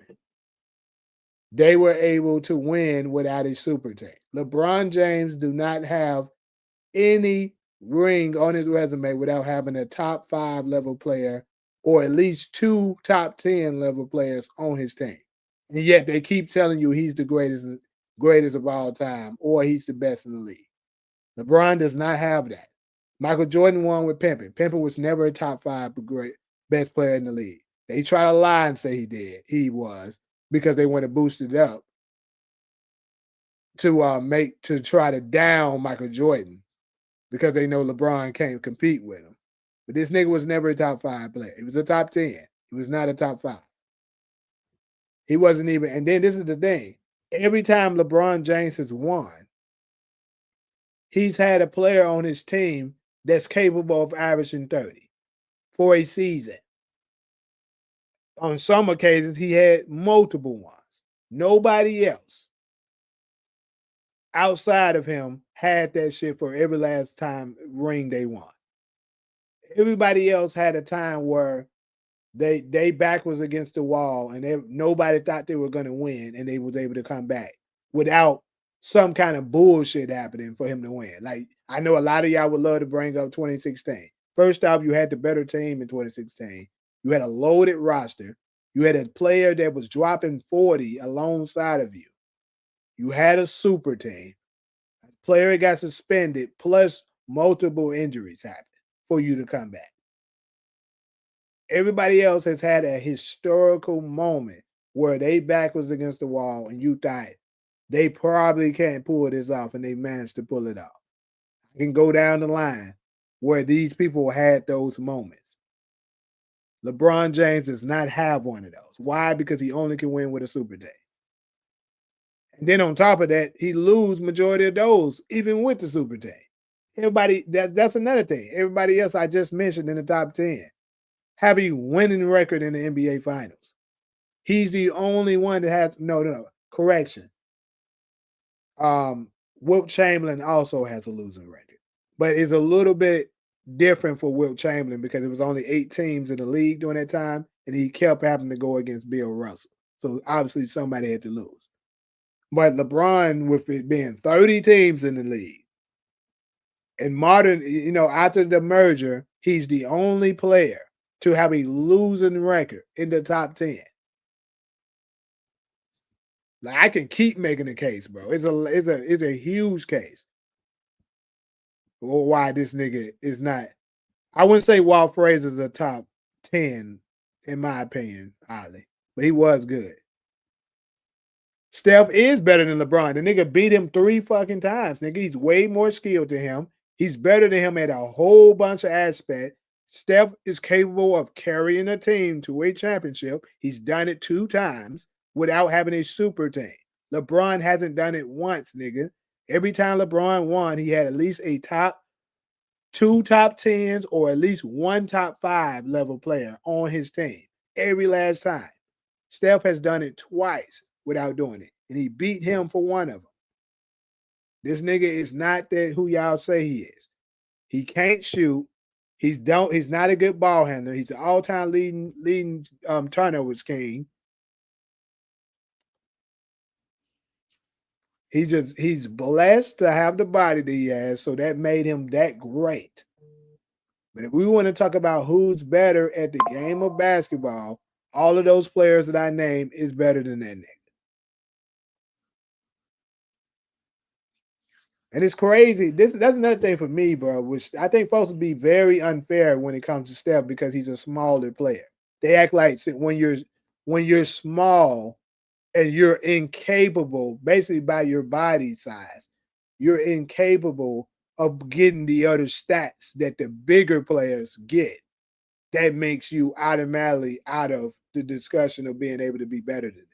They were able to win without a super team. LeBron James do not have any ring on his resume without having a top 5 level player or at least 2 top 10 level players on his team. And yet they keep telling you he's the greatest of all time or he's the best in the league. LeBron does not have that. Michael Jordan won with Pimpin. Pimpin was never a top 5 best player in the league. They try to lie and say he was because they want to boost it up to try to down Michael Jordan because they know LeBron can't compete with him. But this nigga was never a top 5 player. He was a top 10. He was not a top 5. He wasn't even, and then this is the thing. Every time LeBron James has won, he's had a player on his team that's capable of averaging 30 for a season. On some occasions, he had multiple ones. Nobody else outside of him had that shit for every last time ring they won. Everybody else had a time where They back was against the wall, and nobody thought they were going to win, and they was able to come back without some kind of bullshit happening for him to win. Like, I know a lot of y'all would love to bring up 2016. First off, you had the better team in 2016. You had a loaded roster. You had a player that was dropping 40 alongside of you. You had a super team. A player got suspended, plus multiple injuries happened for you to come back. Everybody else has had a historical moment where they back was against the wall and you thought they probably can't pull this off, and they managed to pull it off. I can go down the line where these people had those moments. LeBron James does not have one of those. Why? Because he only can win with a super team. And then on top of that, he lose majority of those, even with the super team. Everybody, that's another thing. Everybody else I just mentioned in the top 10 have a winning record in the NBA Finals. He's the only one that has correction. Wilt Chamberlain also has a losing record, but it's a little bit different for Wilt Chamberlain because it was only 8 teams in the league during that time, and he kept having to go against Bill Russell. So obviously somebody had to lose. But LeBron, with it being 30 teams in the league, and modern, after the merger, he's the only player to have a losing record in the top 10. Like, I can keep making the case, bro. It's a huge case for why this nigga is not. I wouldn't say Walt Frazier's a top 10 in my opinion, oddly, but he was good. Steph is better than LeBron. The nigga beat him 3 fucking times. Nigga, he's way more skilled than him. He's better than him at a whole bunch of aspects. Steph is capable of carrying a team to a championship. He's done it 2 times without having a super team. LeBron hasn't done it once, nigga. Every time LeBron won, he had at least a top 2 top 10s or at least 1 top 5 level player on his team. Every last time. Steph has done it twice without doing it, and he beat him for one of them. This nigga is not that who y'all say he is. He can't shoot. He's not a good ball handler. He's the all-time leading turnovers king. He's blessed to have the body that he has, so that made him that great. But if we want to talk about who's better at the game of basketball, all of those players that I named is better than that nigga. And it's crazy. That's another thing for me, bro, which I think folks would be very unfair when it comes to Steph because he's a smaller player. They act like when you're small and you're incapable, basically by your body size, you're incapable of getting the other stats that the bigger players get. That makes you automatically out of the discussion of being able to be better than them.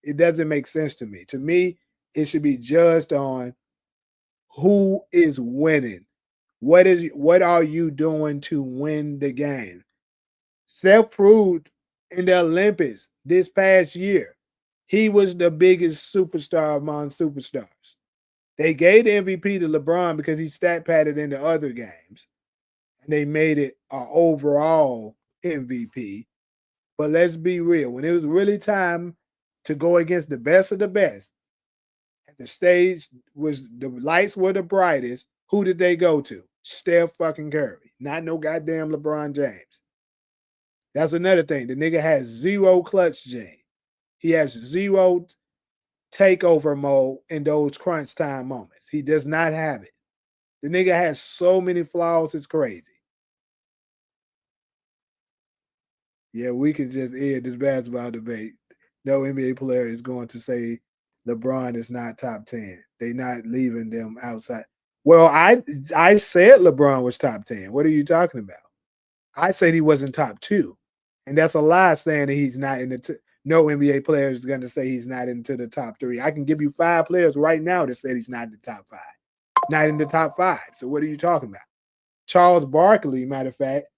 It doesn't make sense to me. To me, it should be judged on who is winning. What are you doing to win the game? Steph proved in the Olympics this past year, he was the biggest superstar among superstars. They gave the MVP to LeBron because he stat padded in the other games, and they made it an overall MVP. But let's be real, when it was really time to go against the best of the best, and the stage was the lights were the brightest, who did they go to? Steph fucking Curry, not no goddamn LeBron James. That's another thing. The nigga has 0 clutch gene. He has 0 takeover mode in those crunch time moments. He does not have it. The nigga has so many flaws, it's crazy. Yeah, we can just end this basketball debate. No NBA player is going to say LeBron is not top 10. They're not leaving them outside. Well, I said LeBron was top 10. What are you talking about? I said he wasn't top 2. And that's a lie saying that he's not in the no NBA player is going to say he's not into the top 3. I can give you 5 players right now that said he's not in the top 5. Not in the top 5. So what are you talking about? Charles Barkley, matter of fact,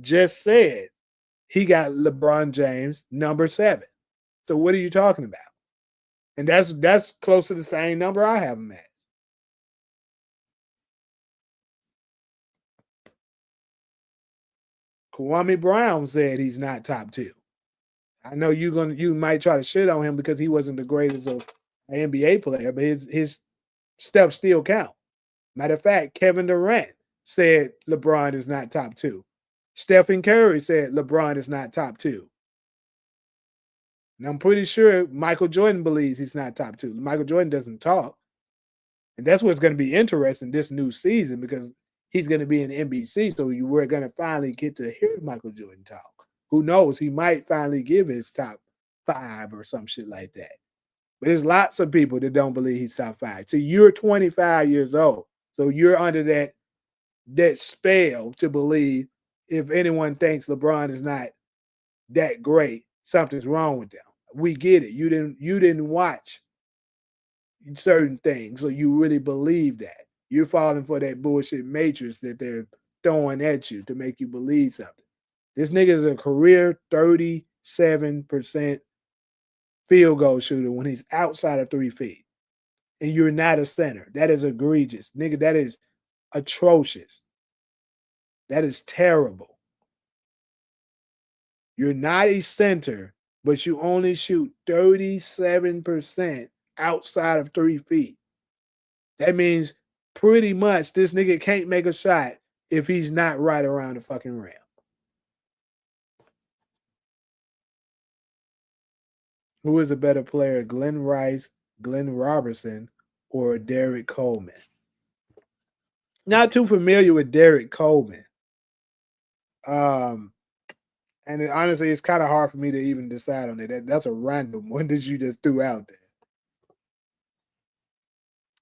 just said he got LeBron James number 7. So what are you talking about? And that's close to the same number I have him at. Kwame Brown said he's not top 2. I know you might try to shit on him because he wasn't the greatest of an NBA player, but his steps still count. Matter of fact, Kevin Durant said LeBron is not top 2. Stephen Curry said LeBron is not top 2. And I'm pretty sure Michael Jordan believes he's not top 2. Michael Jordan doesn't talk. And that's what's going to be interesting this new season because he's going to be in NBC. So we're going to finally get to hear Michael Jordan talk. Who knows? He might finally give his top 5 or some shit like that. But there's lots of people that don't believe he's top 5. So you're 25 years old. So you're under that spell to believe if anyone thinks LeBron is not that great, something's wrong with them. We get it. You didn't watch certain things, so you really believe that. You're falling for that bullshit matrix that they're throwing at you to make you believe something. This nigga is a career 37% field goal shooter when he's outside of 3 feet. And you're not a center. That is egregious. Nigga, that is atrocious. That is terrible. You're not a center, but you only shoot 37% outside of 3 feet. That means pretty much this nigga can't make a shot if he's not right around the fucking rim. Who is a better player, Glenn Rice, Glenn Robertson, or Derek Coleman? Not too familiar with Derek Coleman. And honestly, it's kind of hard for me to even decide on it. That's a random one that you just threw out there.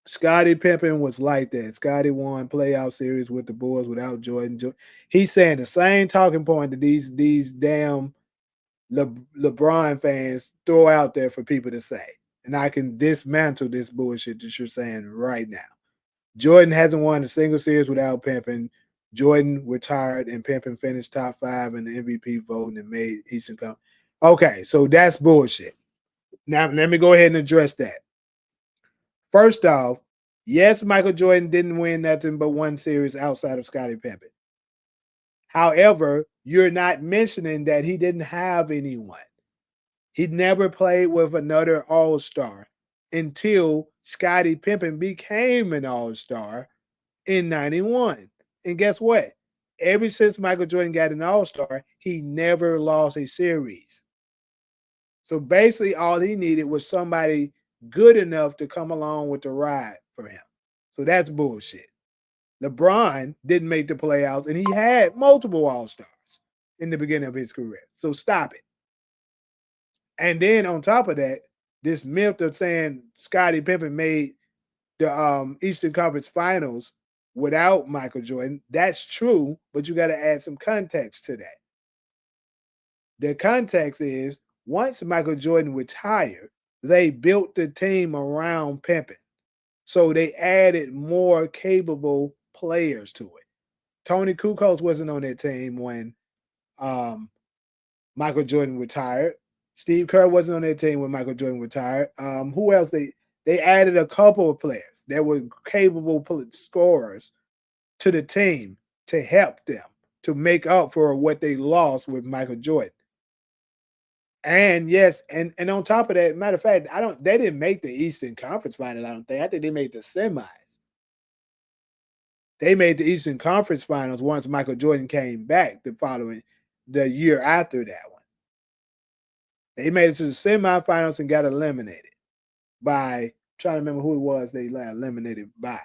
Scottie Pippen was like that. Scottie won playoff series with the Bulls without Jordan. He's saying the same talking point that these damn LeBron fans throw out there for people to say. And I can dismantle this bullshit that you're saying right now. Jordan hasn't won a single series without Pippen. Jordan retired and Pippen finished top 5 in the MVP voting and made Eastern Conference. Okay, so that's bullshit. Now, let me go ahead and address that. First off, yes, Michael Jordan didn't win nothing but one series outside of Scottie Pippen. However, you're not mentioning that he didn't have anyone. He never played with another all-star until Scottie Pippen became an all-star in 91. And guess what? Ever since Michael Jordan got an all-star, he never lost a series. So basically all he needed was somebody good enough to come along with the ride for him. So that's bullshit. LeBron didn't make the playoffs, and he had multiple all-stars in the beginning of his career. So stop it. And then on top of that, this myth of saying Scottie Pippen made the Eastern Conference Finals without Michael Jordan, that's true, but you got to add some context to that. The context is once Michael Jordan retired, they built the team around Pippen. So they added more capable players to it. Tony Kukoc wasn't on that team when Michael Jordan retired. Steve Kerr wasn't on that team when Michael Jordan retired. Who else? They added a couple of players that were capable scorers to the team to help them to make up for what they lost with Michael Jordan. And yes, and on top of that, matter of fact, they didn't make the Eastern Conference Final, I don't think. I think they made the semis. They made the Eastern Conference Finals once Michael Jordan came back the year after that one. They made it to the semifinals and got eliminated by, I'm trying to remember who it was they got eliminated by.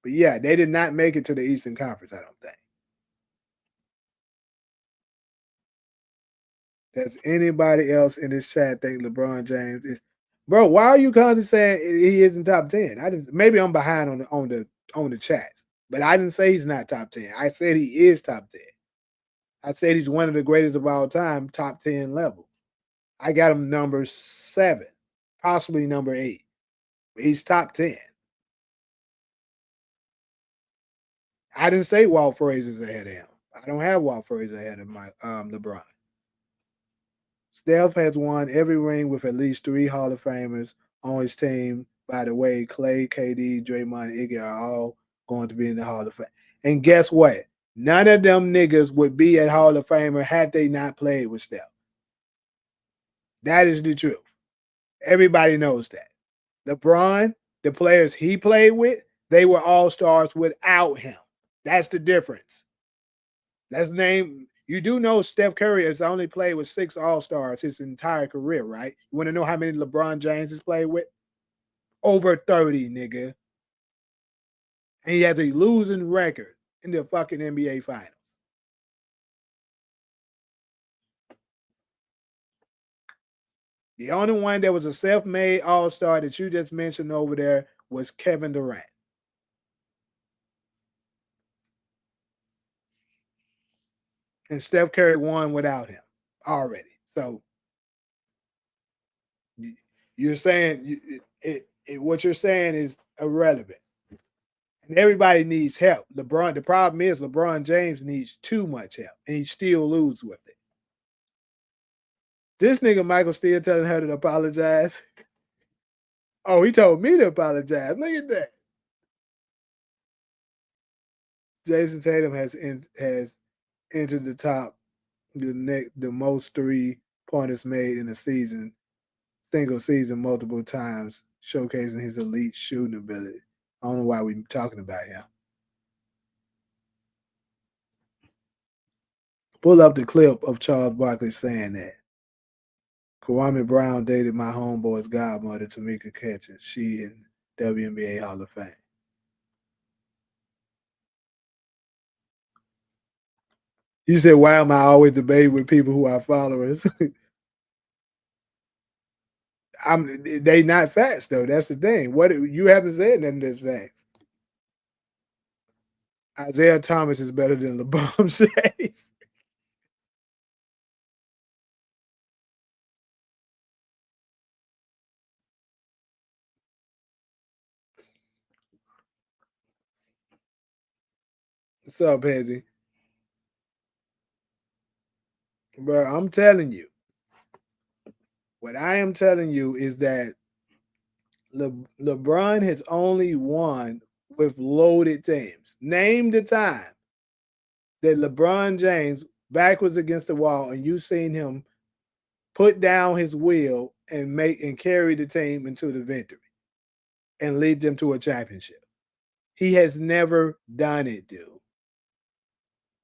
But yeah, they did not make it to the Eastern Conference, I don't think. Does anybody else in this chat think LeBron James is? Bro, why are you constantly saying he isn't top 10? Maybe I'm behind on the chats, but I didn't say he's not top 10. I said he is top 10. I said he's one of the greatest of all time, top 10 level. I got him number 7, possibly number 8. But he's top 10. I didn't say Walt Frazier's ahead of him. I don't have Walt Frazier ahead of my LeBron. Steph has won every ring with at least 3 Hall of Famers on his team. By the way, Clay, KD, Draymond, Iggy are all going to be in the Hall of Fame. And guess what? None of them niggas would be at Hall of Famer had they not played with Steph. That is the truth. Everybody knows that. LeBron, the players he played with, they were all-stars without him. That's the difference. Let's name. You do know Steph Curry has only played with 6 all-stars his entire career, right? You want to know how many LeBron James has played with? Over 30, nigga. And he has a losing record in the fucking NBA Finals. The only one that was a self-made all-star that you just mentioned over there was Kevin Durant. And Steph Curry won without him already. So you're saying what you're saying is irrelevant. And everybody needs help. LeBron, the problem is LeBron James needs too much help, and he still loses with it. This nigga Michael still telling her to apologize. Oh, he told me to apologize. Look at that. Jason Tatum has entered the most 3-pointers made in a single season multiple times, showcasing his elite shooting ability. I don't know why we're talking about him. Pull up the clip of Charles Barkley saying that. Kwame Brown dated my homeboy's godmother, Tamika Catchings. She in WNBA Hall of Fame. You said, why am I always debating with people who are followers? They not facts though. That's the thing. What you haven't said nothing that's facts. Isaiah Thomas is better than LeBron James. What's up, Hezzy? Bro, I'm telling you. What I am telling you is that LeBron has only won with loaded teams. Name the time that LeBron James backwards against the wall and you seen him put down his will and carry the team into the victory and lead them to a championship. He has never done it, dude.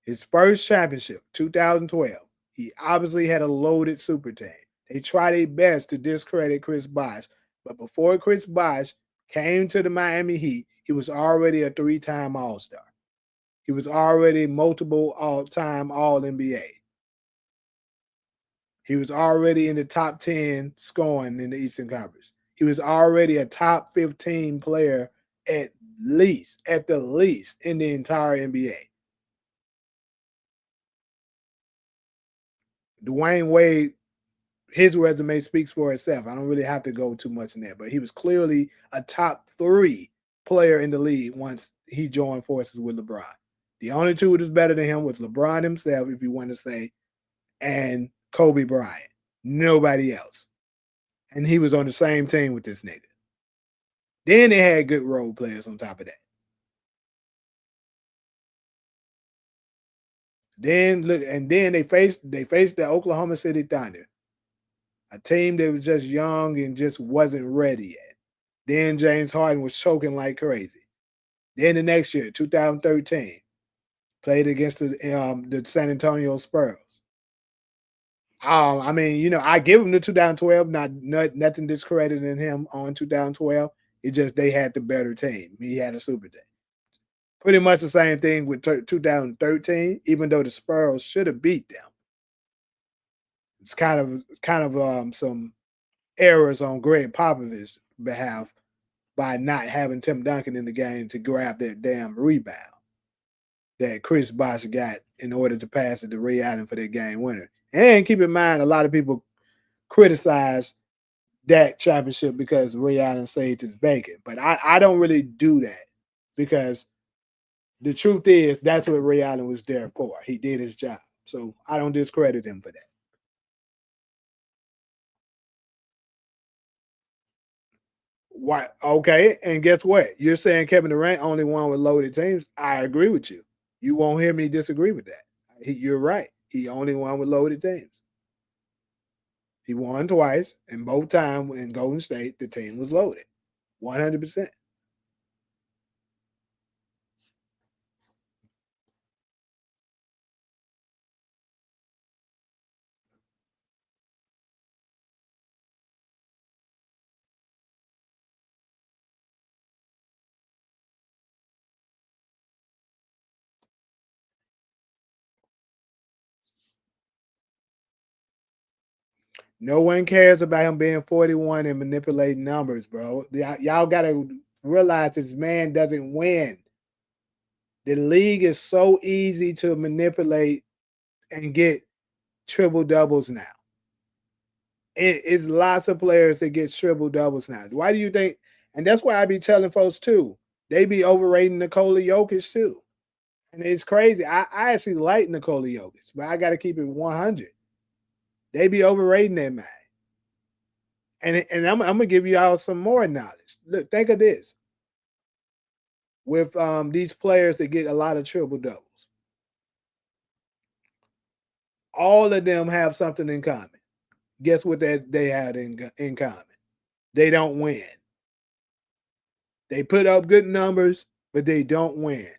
His first championship, 2012, he obviously had a loaded super team. They tried their best to discredit Chris Bosh, but before Chris Bosh came to the Miami Heat, he was already a 3-time All-Star. He was already multiple all-time All-NBA. He was already in the top 10 scoring in the Eastern Conference. He was already a top 15 player at the least in the entire NBA. Dwayne Wade, his resume speaks for itself. I don't really have to go too much in there, but he was clearly a top 3 player in the league once he joined forces with LeBron. The only two that was better than him was LeBron himself, if you want to say, and Kobe Bryant. Nobody else. And he was on the same team with this nigga. Then they had good role players on top of that. Then they faced the Oklahoma City Thunder, a team that was just young and just wasn't ready yet. Then James Harden was choking like crazy. Then the next year, 2013, played against the San Antonio Spurs. I mean, I give him the 2012, nothing discrediting him on 2012. It just they had the better team. He had a super team. Pretty much the same thing with 2013, even though the Spurs should have beat them. It's kind of some errors on Greg Popovich's behalf by not having Tim Duncan in the game to grab that damn rebound that Chris Bosh got in order to pass it to Ray Allen for that game winner. And keep in mind, a lot of people criticize that championship because Ray Allen saved his bacon. But I don't really do that because the truth is that's what Ray Allen was there for. He did his job. So I don't discredit him for that. Why? Okay, and guess what? You're saying Kevin Durant only won with loaded teams. I agree with you. You won't hear me disagree with that. You're right. He only won with loaded teams. He won twice, and both times in Golden State, the team was loaded, 100%. No one cares about him being 41 and manipulating numbers, bro. Y'all got to realize this man doesn't win. The league is so easy to manipulate and get triple doubles now. It's lots of players that get triple doubles now. Why do you think? And that's why I be telling folks too. They be overrating Nikola Jokic too. And it's crazy. I actually like Nikola Jokic, but I got to keep it 100. They be overrating that man. And I'm gonna give you all some more knowledge. Look, think of this. With these players that get a lot of triple doubles, all of them have something in common. Guess what they had in common? They don't win. They put up good numbers, but they don't win.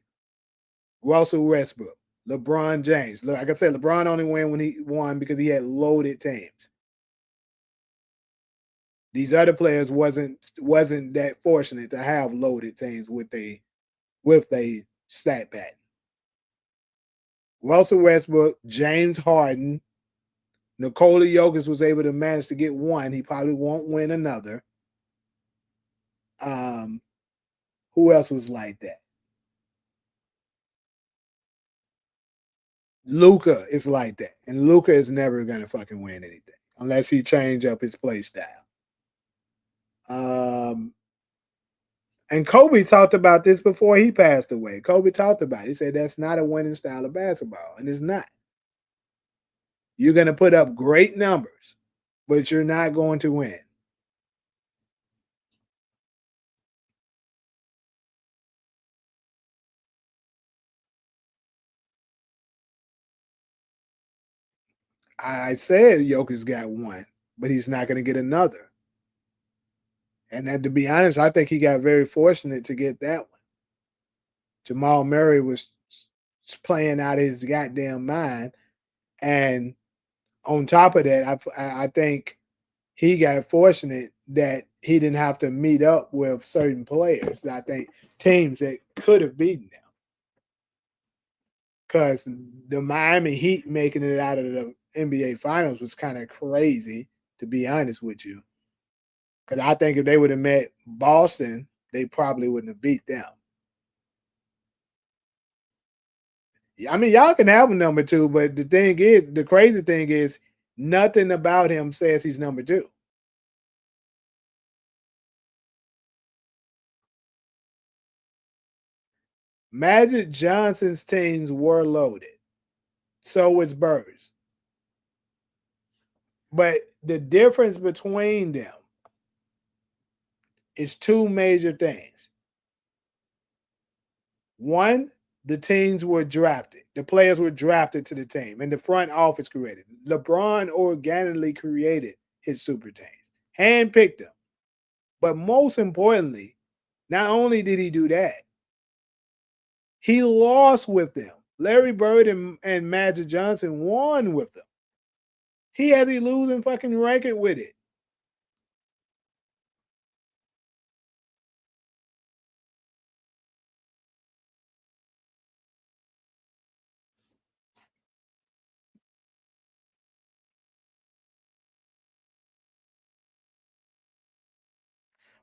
Russell Westbrook, LeBron James. Like I said, LeBron only won when he won because he had loaded teams. These other players wasn't that fortunate to have loaded teams with a stat pattern. Russell Westbrook, James Harden, Nikola Jokic was able to manage to get one. He probably won't win another. Who else was like that? Luka is like that. And Luka is never going to fucking win anything unless he change up his play style. And Kobe talked about this before he passed away. Kobe talked about it. He said that's not a winning style of basketball, and it's not. You're going to put up great numbers, but you're not going to win. I said Jokic got one, but he's not going to get another. And then, to be honest, I think he got very fortunate to get that one. Jamal Murray was playing out of his goddamn mind. And on top of that, I think he got fortunate that he didn't have to meet up with certain players. I think teams that could have beaten them. Because the Miami Heat making it out of the NBA Finals was kind of crazy, to be honest with you. Because I think if they would have met Boston, they probably wouldn't have beat them. I mean, y'all can have a number two, but the crazy thing is, nothing about him says he's number two. Magic Johnson's teams were loaded. So was Bird's. But the difference between them is two major things. One, the teams were drafted. The players were drafted to the team, and the front office created. LeBron organically created his super teams, handpicked them. But most importantly, not only did he do that, he lost with them. Larry Bird and Magic Johnson won with them. He has a losing fucking record with it.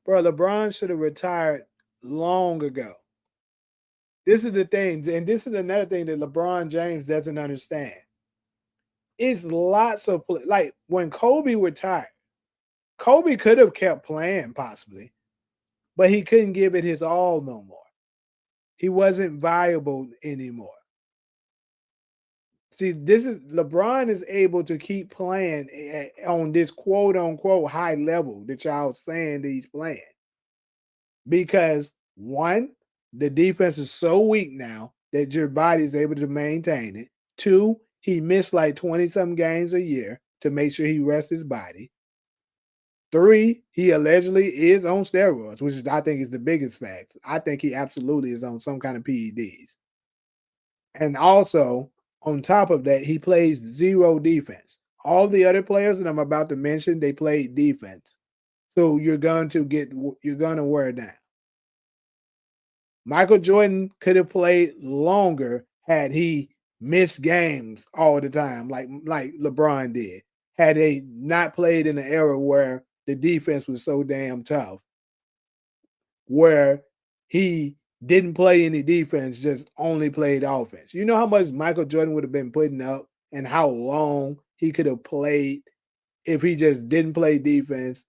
Bro, LeBron should have retired long ago. This is the thing, and this is another thing that LeBron James doesn't understand. It's lots of like when Kobe retired, Kobe could have kept playing possibly, but he couldn't give it his all no more. He wasn't viable anymore. See, this is LeBron is able to keep playing on this quote unquote high level that y'all saying that he's playing. Because one, the defense is so weak now that your body is able to maintain it. 2, he missed like 20-something games a year to make sure he rests his body. 3, he allegedly is on steroids, which is, I think, is the biggest fact. I think he absolutely is on some kind of PEDs. And also, on top of that, he plays zero defense. All the other players that I'm about to mention, they played defense. So you're going to wear it down. Michael Jordan could have played longer had he missed games all the time, like LeBron did. Had they not played in an era where the defense was so damn tough, where he didn't play any defense, just only played offense. You know how much Michael Jordan would have been putting up and how long he could have played if he just didn't play defense,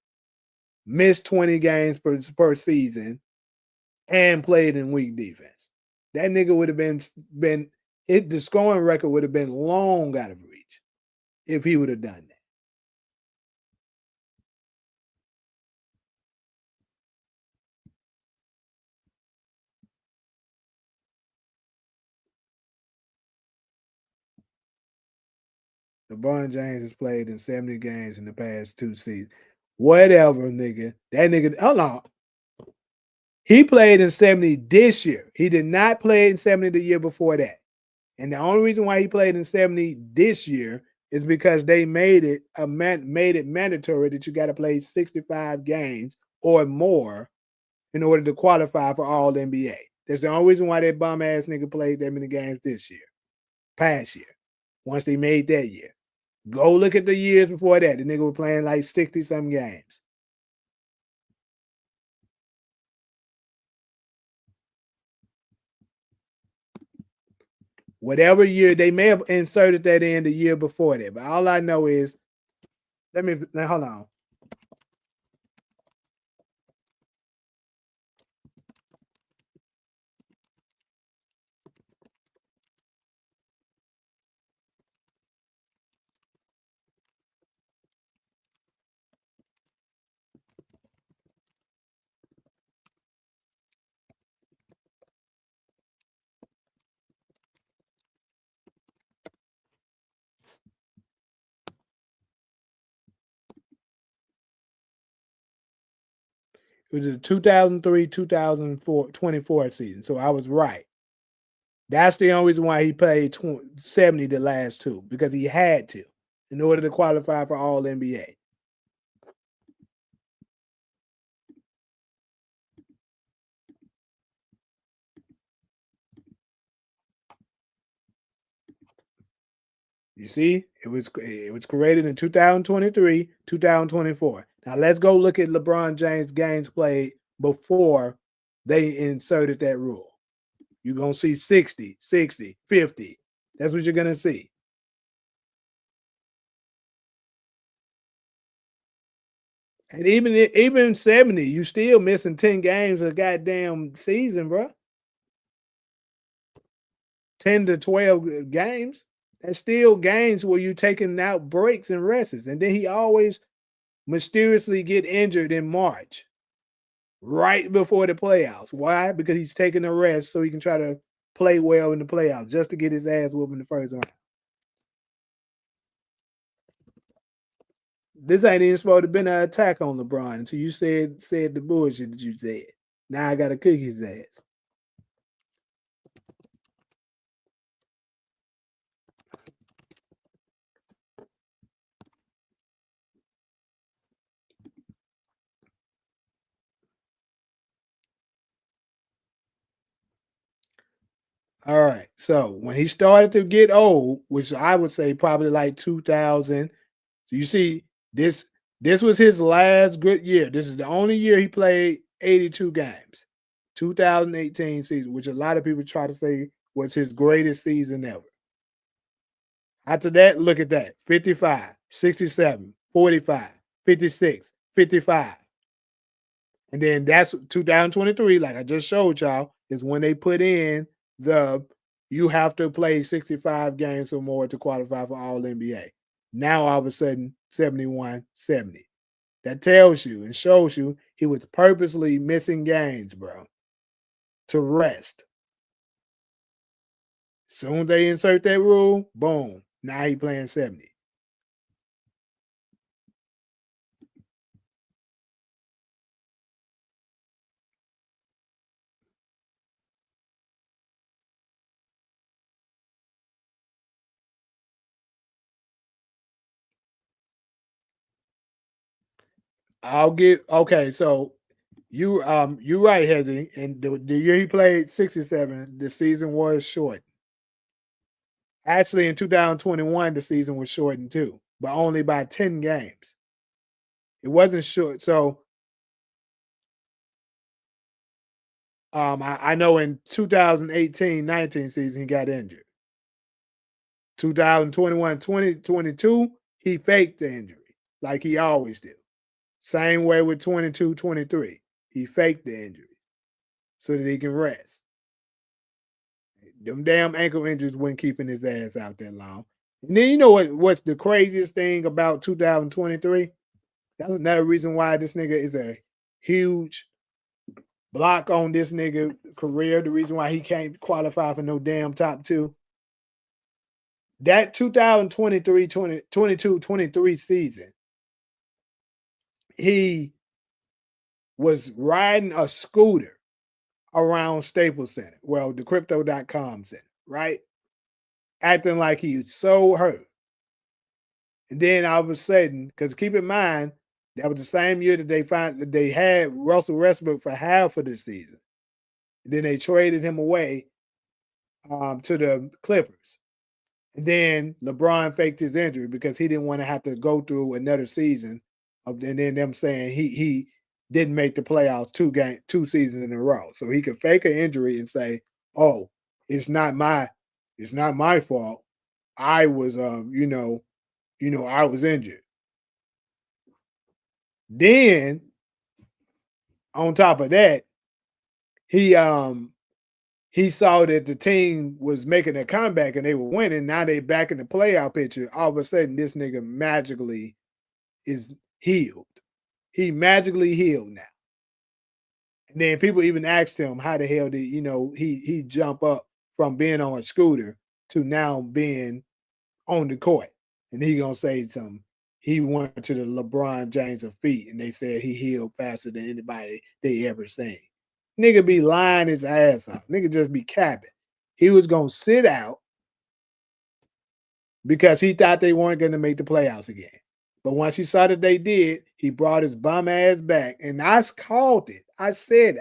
missed 20 games per season, and played in weak defense. That nigga would have been the scoring record would have been long out of reach if he would have done that. LeBron James has played in 70 games in the past 2 seasons. Whatever, nigga. That nigga, hold on. He played in 70 this year. He did not play in 70 the year before that. And the only reason why he played in 70 this year is because they made it mandatory that you got to play 65 games or more in order to qualify for All NBA. That's the only reason why that bum ass nigga played that many games this year, past year, once they made that year. Go look at the years before that. The nigga was playing like 60-something games. Whatever year, they may have inserted that in the year before that. But all I know is, hold on. It was the 2003-2004 24 season. So I was right. That's the only reason why he played 70 the last 2, because he had to in order to qualify for All NBA. You see, it was created in 2023, 2024. Now let's go look at LeBron James games played before they inserted that rule. You're going to see 60, 60, 50. That's what you're going to see. And even 70, you still missing 10 games a goddamn season, bro. 10 to 12 games. That's still games where you're taking out breaks and rests. And then he always mysteriously get injured in March, right before the playoffs. Why? Because he's taking a rest so he can try to play well in the playoffs, just to get his ass whooped in the first round. This ain't even supposed to have been an attack on LeBron until you said the bullshit that you said. Now I got to cook his ass. All right. So when he started to get old, which I would say probably like 2000, so you see this was his last good year. This is the only year he played 82 games. 2018 season, which a lot of people try to say was his greatest season ever. After that, look at that. 55, 67, 45, 56, 55. And then that's 2023, like I just showed y'all, is when they put in you have to play 65 games or more to qualify for All NBA. Now all of a sudden, 71, 70. That tells you and shows you he was purposely missing games, bro, to rest. Soon they insert that rule, boom. Now he playing 70. I'll get okay. So you right, Hezzy. And the year he played 67, the season was short. Actually, in 2021, the season was shortened too, but only by 10 games. It wasn't short. So I know in 2018-19 season he got injured. 2021-2022, he faked the injury like he always do. Same way with 22-23. He faked the injury so that he can rest. Them damn ankle injuries wasn't keeping his ass out that long. And then you know what's the craziest thing about 2023? That's another reason why this nigga is a huge block on this nigga career. The reason why he can't qualify for no damn top two. That 2023, 22, 23 season, he was riding a scooter around Staples Center, well, the crypto.com center, right? Acting like he was so hurt. And then all of a sudden, because keep in mind, that was the same year that they had Russell Westbrook for half of the season. And then they traded him away to the Clippers. And then LeBron faked his injury because he didn't want to have to go through another season and then them saying he didn't make the playoffs two seasons in a row. So he could fake an injury and say, "Oh, it's not my fault. I was I was injured." Then on top of that, he saw that the team was making a comeback and they were winning. Now they back in the playoff picture. All of a sudden, this nigga magically is healed. He magically healed now. And then people even asked him how the hell did he jump up from being on a scooter to now being on the court. And he gonna say something. He went to the LeBron James of feet, and they said he healed faster than anybody they ever seen. Nigga be lying his ass off. Nigga just be capping. He was gonna sit out because he thought they weren't gonna make the playoffs again. But once he saw that they did, he brought his bum ass back. And I called it. I said,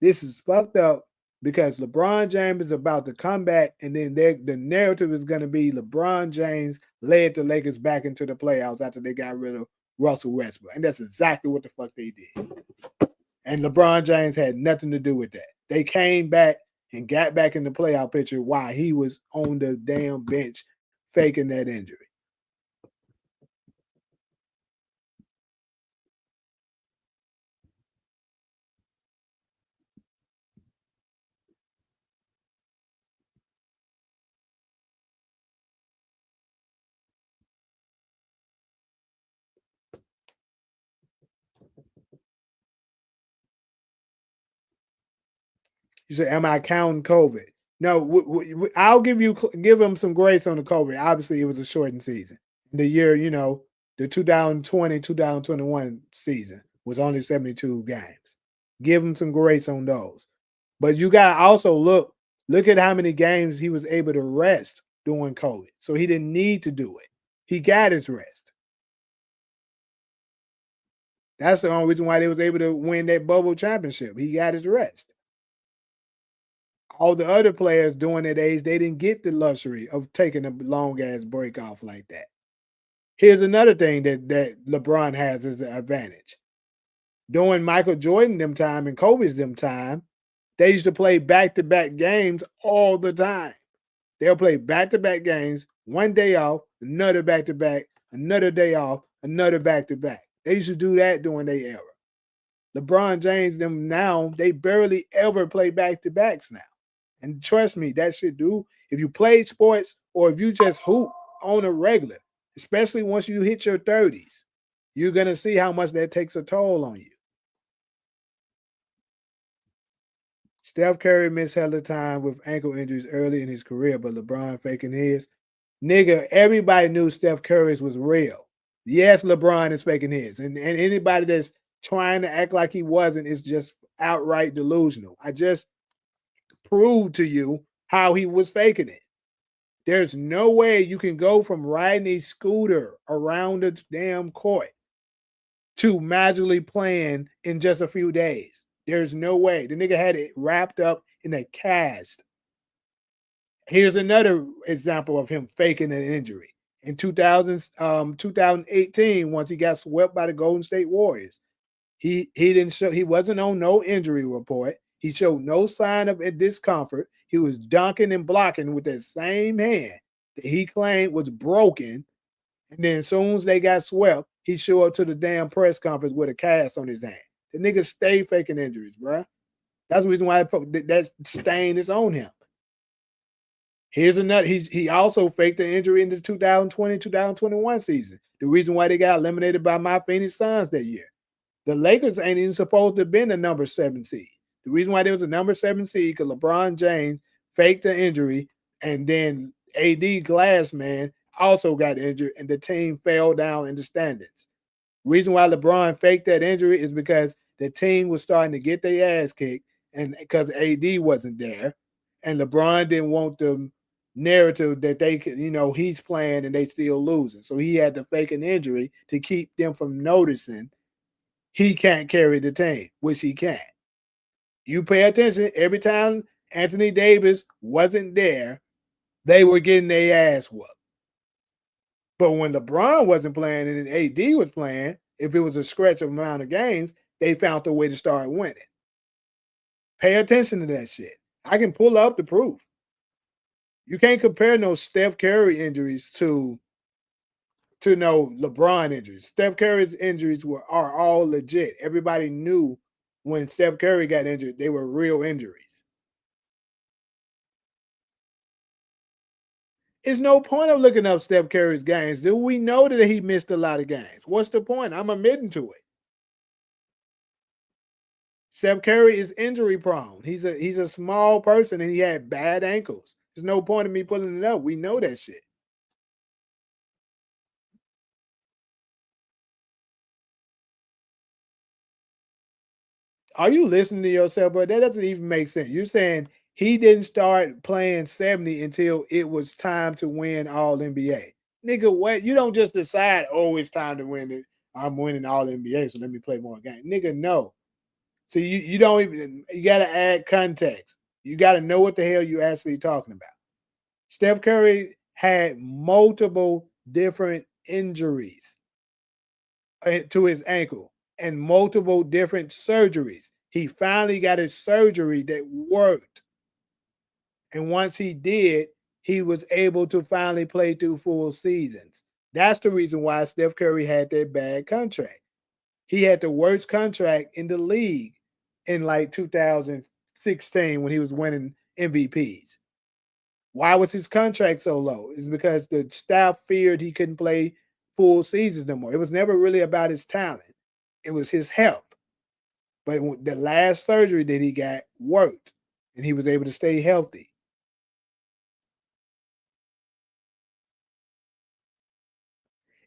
this is fucked up because LeBron James is about to come back, and then the narrative is going to be LeBron James led the Lakers back into the playoffs after they got rid of Russell Westbrook. And that's exactly what the fuck they did. And LeBron James had nothing to do with that. They came back and got back in the playoff picture while he was on the damn bench faking that injury. You say, "Am I counting COVID?" No, I'll give him some grace on the COVID. Obviously, it was a shortened season. The year, the 2020-2021 season was only 72 games. Give him some grace on those. But you got to also look at how many games he was able to rest during COVID. So he didn't need to do it. He got his rest. That's the only reason why they was able to win that bubble championship. He got his rest. All the other players during that age, they didn't get the luxury of taking a long ass break off like that. Here's another thing that LeBron has as an advantage. During Michael Jordan them time and Kobe's them time, they used to play back-to-back games all the time. They'll play back-to-back games, one day off, another back-to-back, another day off, another back-to-back. They used to do that during their era. LeBron James, them now, they barely ever play back-to-backs now. And trust me, that shit do. If you play sports or if you just hoop on a regular, especially once you hit your 30s, you're going to see how much that takes a toll on you. Steph Curry missed hella time with ankle injuries early in his career, but LeBron faking his. Nigga, everybody knew Steph Curry's was real. Yes, LeBron is faking his. And anybody that's trying to act like he wasn't is just outright delusional. I just proved to you how he was faking it. There's no way you can go from riding a scooter around the damn court to magically playing in just a few days. There's no way. The nigga had it wrapped up in a cast. Here's another example of him faking an injury. In 2018, once he got swept by the Golden State Warriors, he didn't show, he wasn't on no injury report. He showed no sign of discomfort. He was dunking and blocking with that same hand that he claimed was broken. And then as soon as they got swept, he showed up to the damn press conference with a cast on his hand. The nigga stay faking injuries, bruh. That's the reason why that stain is on him. Here's another. He also faked the injury in the 2020-2021 season. The reason why they got eliminated by my Phoenix Suns that year. The Lakers ain't even supposed to have been the number 7 seed. The reason why there was a number 7 seed because LeBron James faked the injury, and then AD Glass man also got injured, and the team fell down in the standings. Reason why LeBron faked that injury is because the team was starting to get their ass kicked, and because AD wasn't there, and LeBron didn't want the narrative that they could, he's playing and they still losing. So he had to fake an injury to keep them from noticing he can't carry the team, which he can't. You pay attention, every time Anthony Davis wasn't there, they were getting their ass whooped. But when LeBron wasn't playing and AD was playing, if it was a stretch of amount of games, they found a way to start winning. Pay attention to that shit. I can pull up the proof. You can't compare no Steph Curry injuries to no LeBron injuries. Steph Curry's injuries are all legit. Everybody knew when Steph Curry got injured, they were real injuries. It's no point of looking up Steph Curry's games. Do we know that he missed a lot of games? What's the point? I'm admitting to it. Steph Curry is injury prone. He's a small person and he had bad ankles. There's no point in me pulling it up. We know that shit. Are you listening to yourself, bro? That doesn't even make sense. You're saying he didn't start playing 70 until it was time to win All NBA. Nigga, what? You don't just decide, oh, it's time to win it. I'm winning All NBA, so let me play more games. Nigga, no. So you don't even, you got to add context. You got to know what the hell you're actually talking about. Steph Curry had multiple different injuries to his ankle and multiple different surgeries. He finally got his surgery that worked. And once he did, he was able to finally play through full seasons. That's the reason why Steph Curry had that bad contract. He had the worst contract in the league in like 2016 when he was winning MVPs. Why was his contract so low? It's because the staff feared he couldn't play full seasons no more. It was never really about his talent. It was his health. But the last surgery that he got worked, and he was able to stay healthy.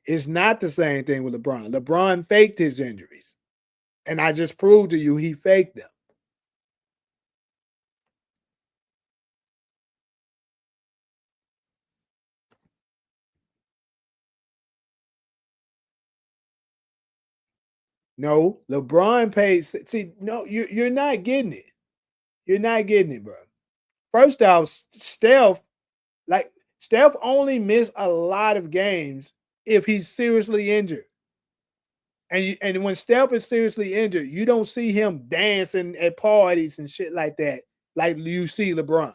It's not the same thing with LeBron. LeBron faked his injuries. And I just proved to you he faked them. No, LeBron paid. See, no, you're not getting it. You're not getting it, bro. First off, Steph only missed a lot of games if he's seriously injured. And when Steph is seriously injured, you don't see him dancing at parties and shit like that, like you see LeBron.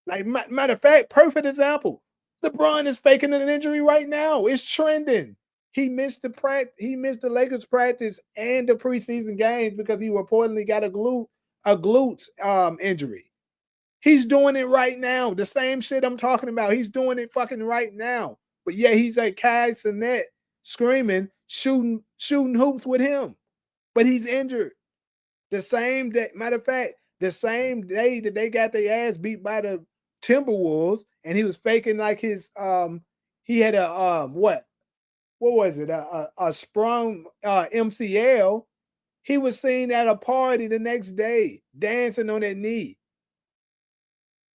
Like matter of fact, perfect example. LeBron is faking an injury right now. It's trending. He missed the Lakers practice and the preseason games because he reportedly got a glutes injury. He's doing it right now. The same shit I'm talking about. He's doing it fucking right now. But yeah, he's at Kai Sinet screaming, shooting hoops with him. But he's injured. The same day, matter of fact, the same day that they got their ass beat by the Timberwolves, and he was faking like his he had a what was it a sprung MCL. He was seen at a party the next day dancing on that knee.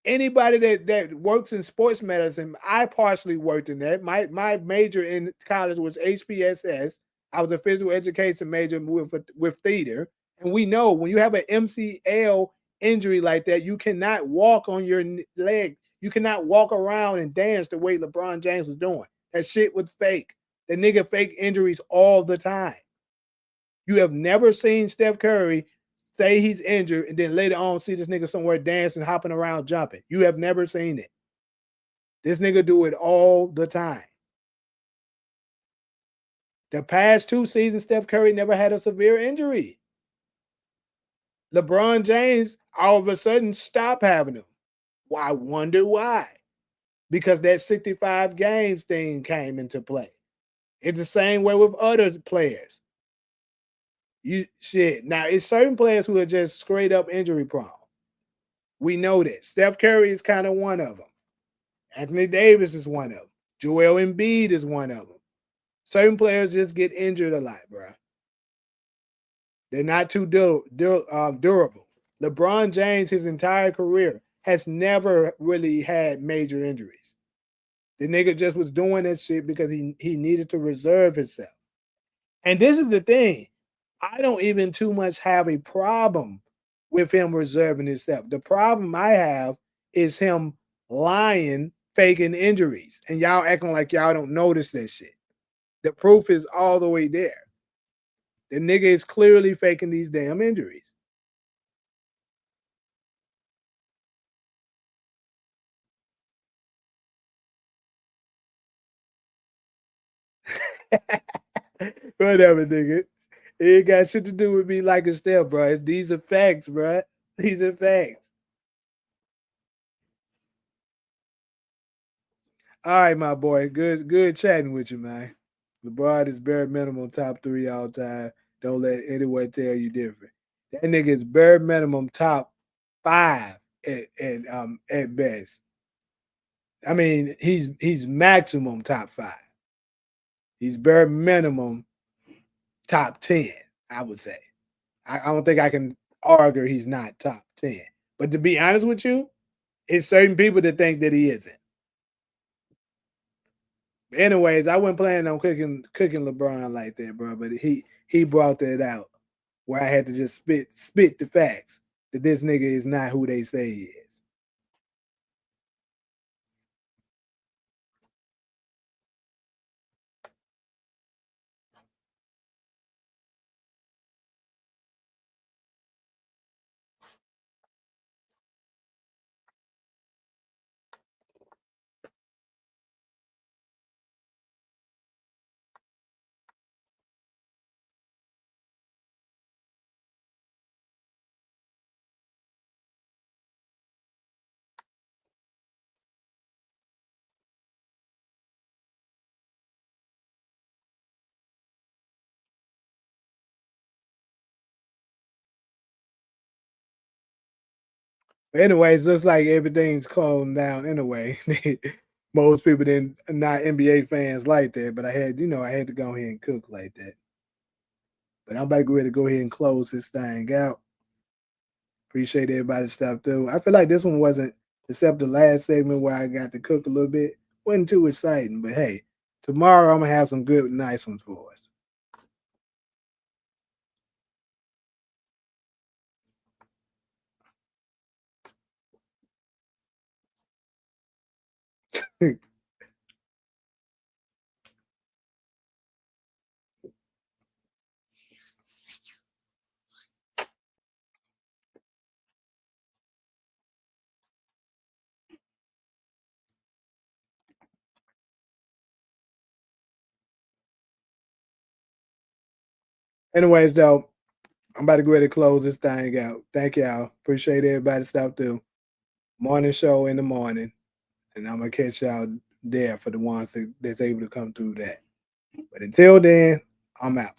Anybody that works in sports medicine, I partially worked in that. My major in college was HPSS. I was a physical education major with theater, and we know when you have an MCL injury like that, you cannot walk on your leg. You cannot walk around and dance the way LeBron James was doing. That shit was fake. The nigga fake injuries all the time. You have never seen Steph Curry say he's injured and then later on see this nigga somewhere dancing, hopping around, jumping. You have never seen it. This nigga do it all the time. The past 2 seasons, Steph Curry never had a severe injury. LeBron James all of a sudden stopped having them. Well, I wonder why. Because that 65 games thing came into play. It's the same way with other players. Now, it's certain players who are just straight up injury prone. We know that. Steph Curry is kind of one of them. Anthony Davis is one of them. Joel Embiid is one of them. Certain players just get injured a lot, bro. They're not too durable. LeBron James, his entire career, has never really had major injuries. The nigga just was doing that shit because he needed to reserve himself. And this is the thing. I don't even too much have a problem with him reserving himself. The problem I have is him lying, faking injuries, and y'all acting like y'all don't notice that shit. The proof is all the way there. The nigga is clearly faking these damn injuries. Whatever, nigga. It ain't got shit to do with me like a step, bro. These are facts, bro. These are facts. All right, my boy. Good chatting with you, man. LeBron is bare minimum top 3 all time. Don't let anyone tell you different. That nigga is bare minimum top 5 at best. I mean, he's maximum top 5. He's bare minimum top 10, I would say. I don't think I can argue he's not top 10. But to be honest with you, it's certain people that think that he isn't. Anyways, I wasn't planning on cooking LeBron like that, bro. But he brought that out where I had to just spit the facts that this nigga is not who they say he is. But anyways, looks like everything's closing down anyway. Most people didn't not NBA fans like that, but I had to go ahead and cook like that. But I'm about to go ahead and close this thing out. Appreciate everybody stopped through. I feel like this one wasn't, except the last segment where I got to cook a little bit, wasn't too exciting. But hey, tomorrow I'm gonna have some good, nice ones for us. Anyways, though, I'm about to go ahead and close this thing out. Thank y'all. Appreciate everybody stopped through. Morning show in the morning, and I'm gonna catch y'all there for the ones that's able to come through that. But until then, I'm out.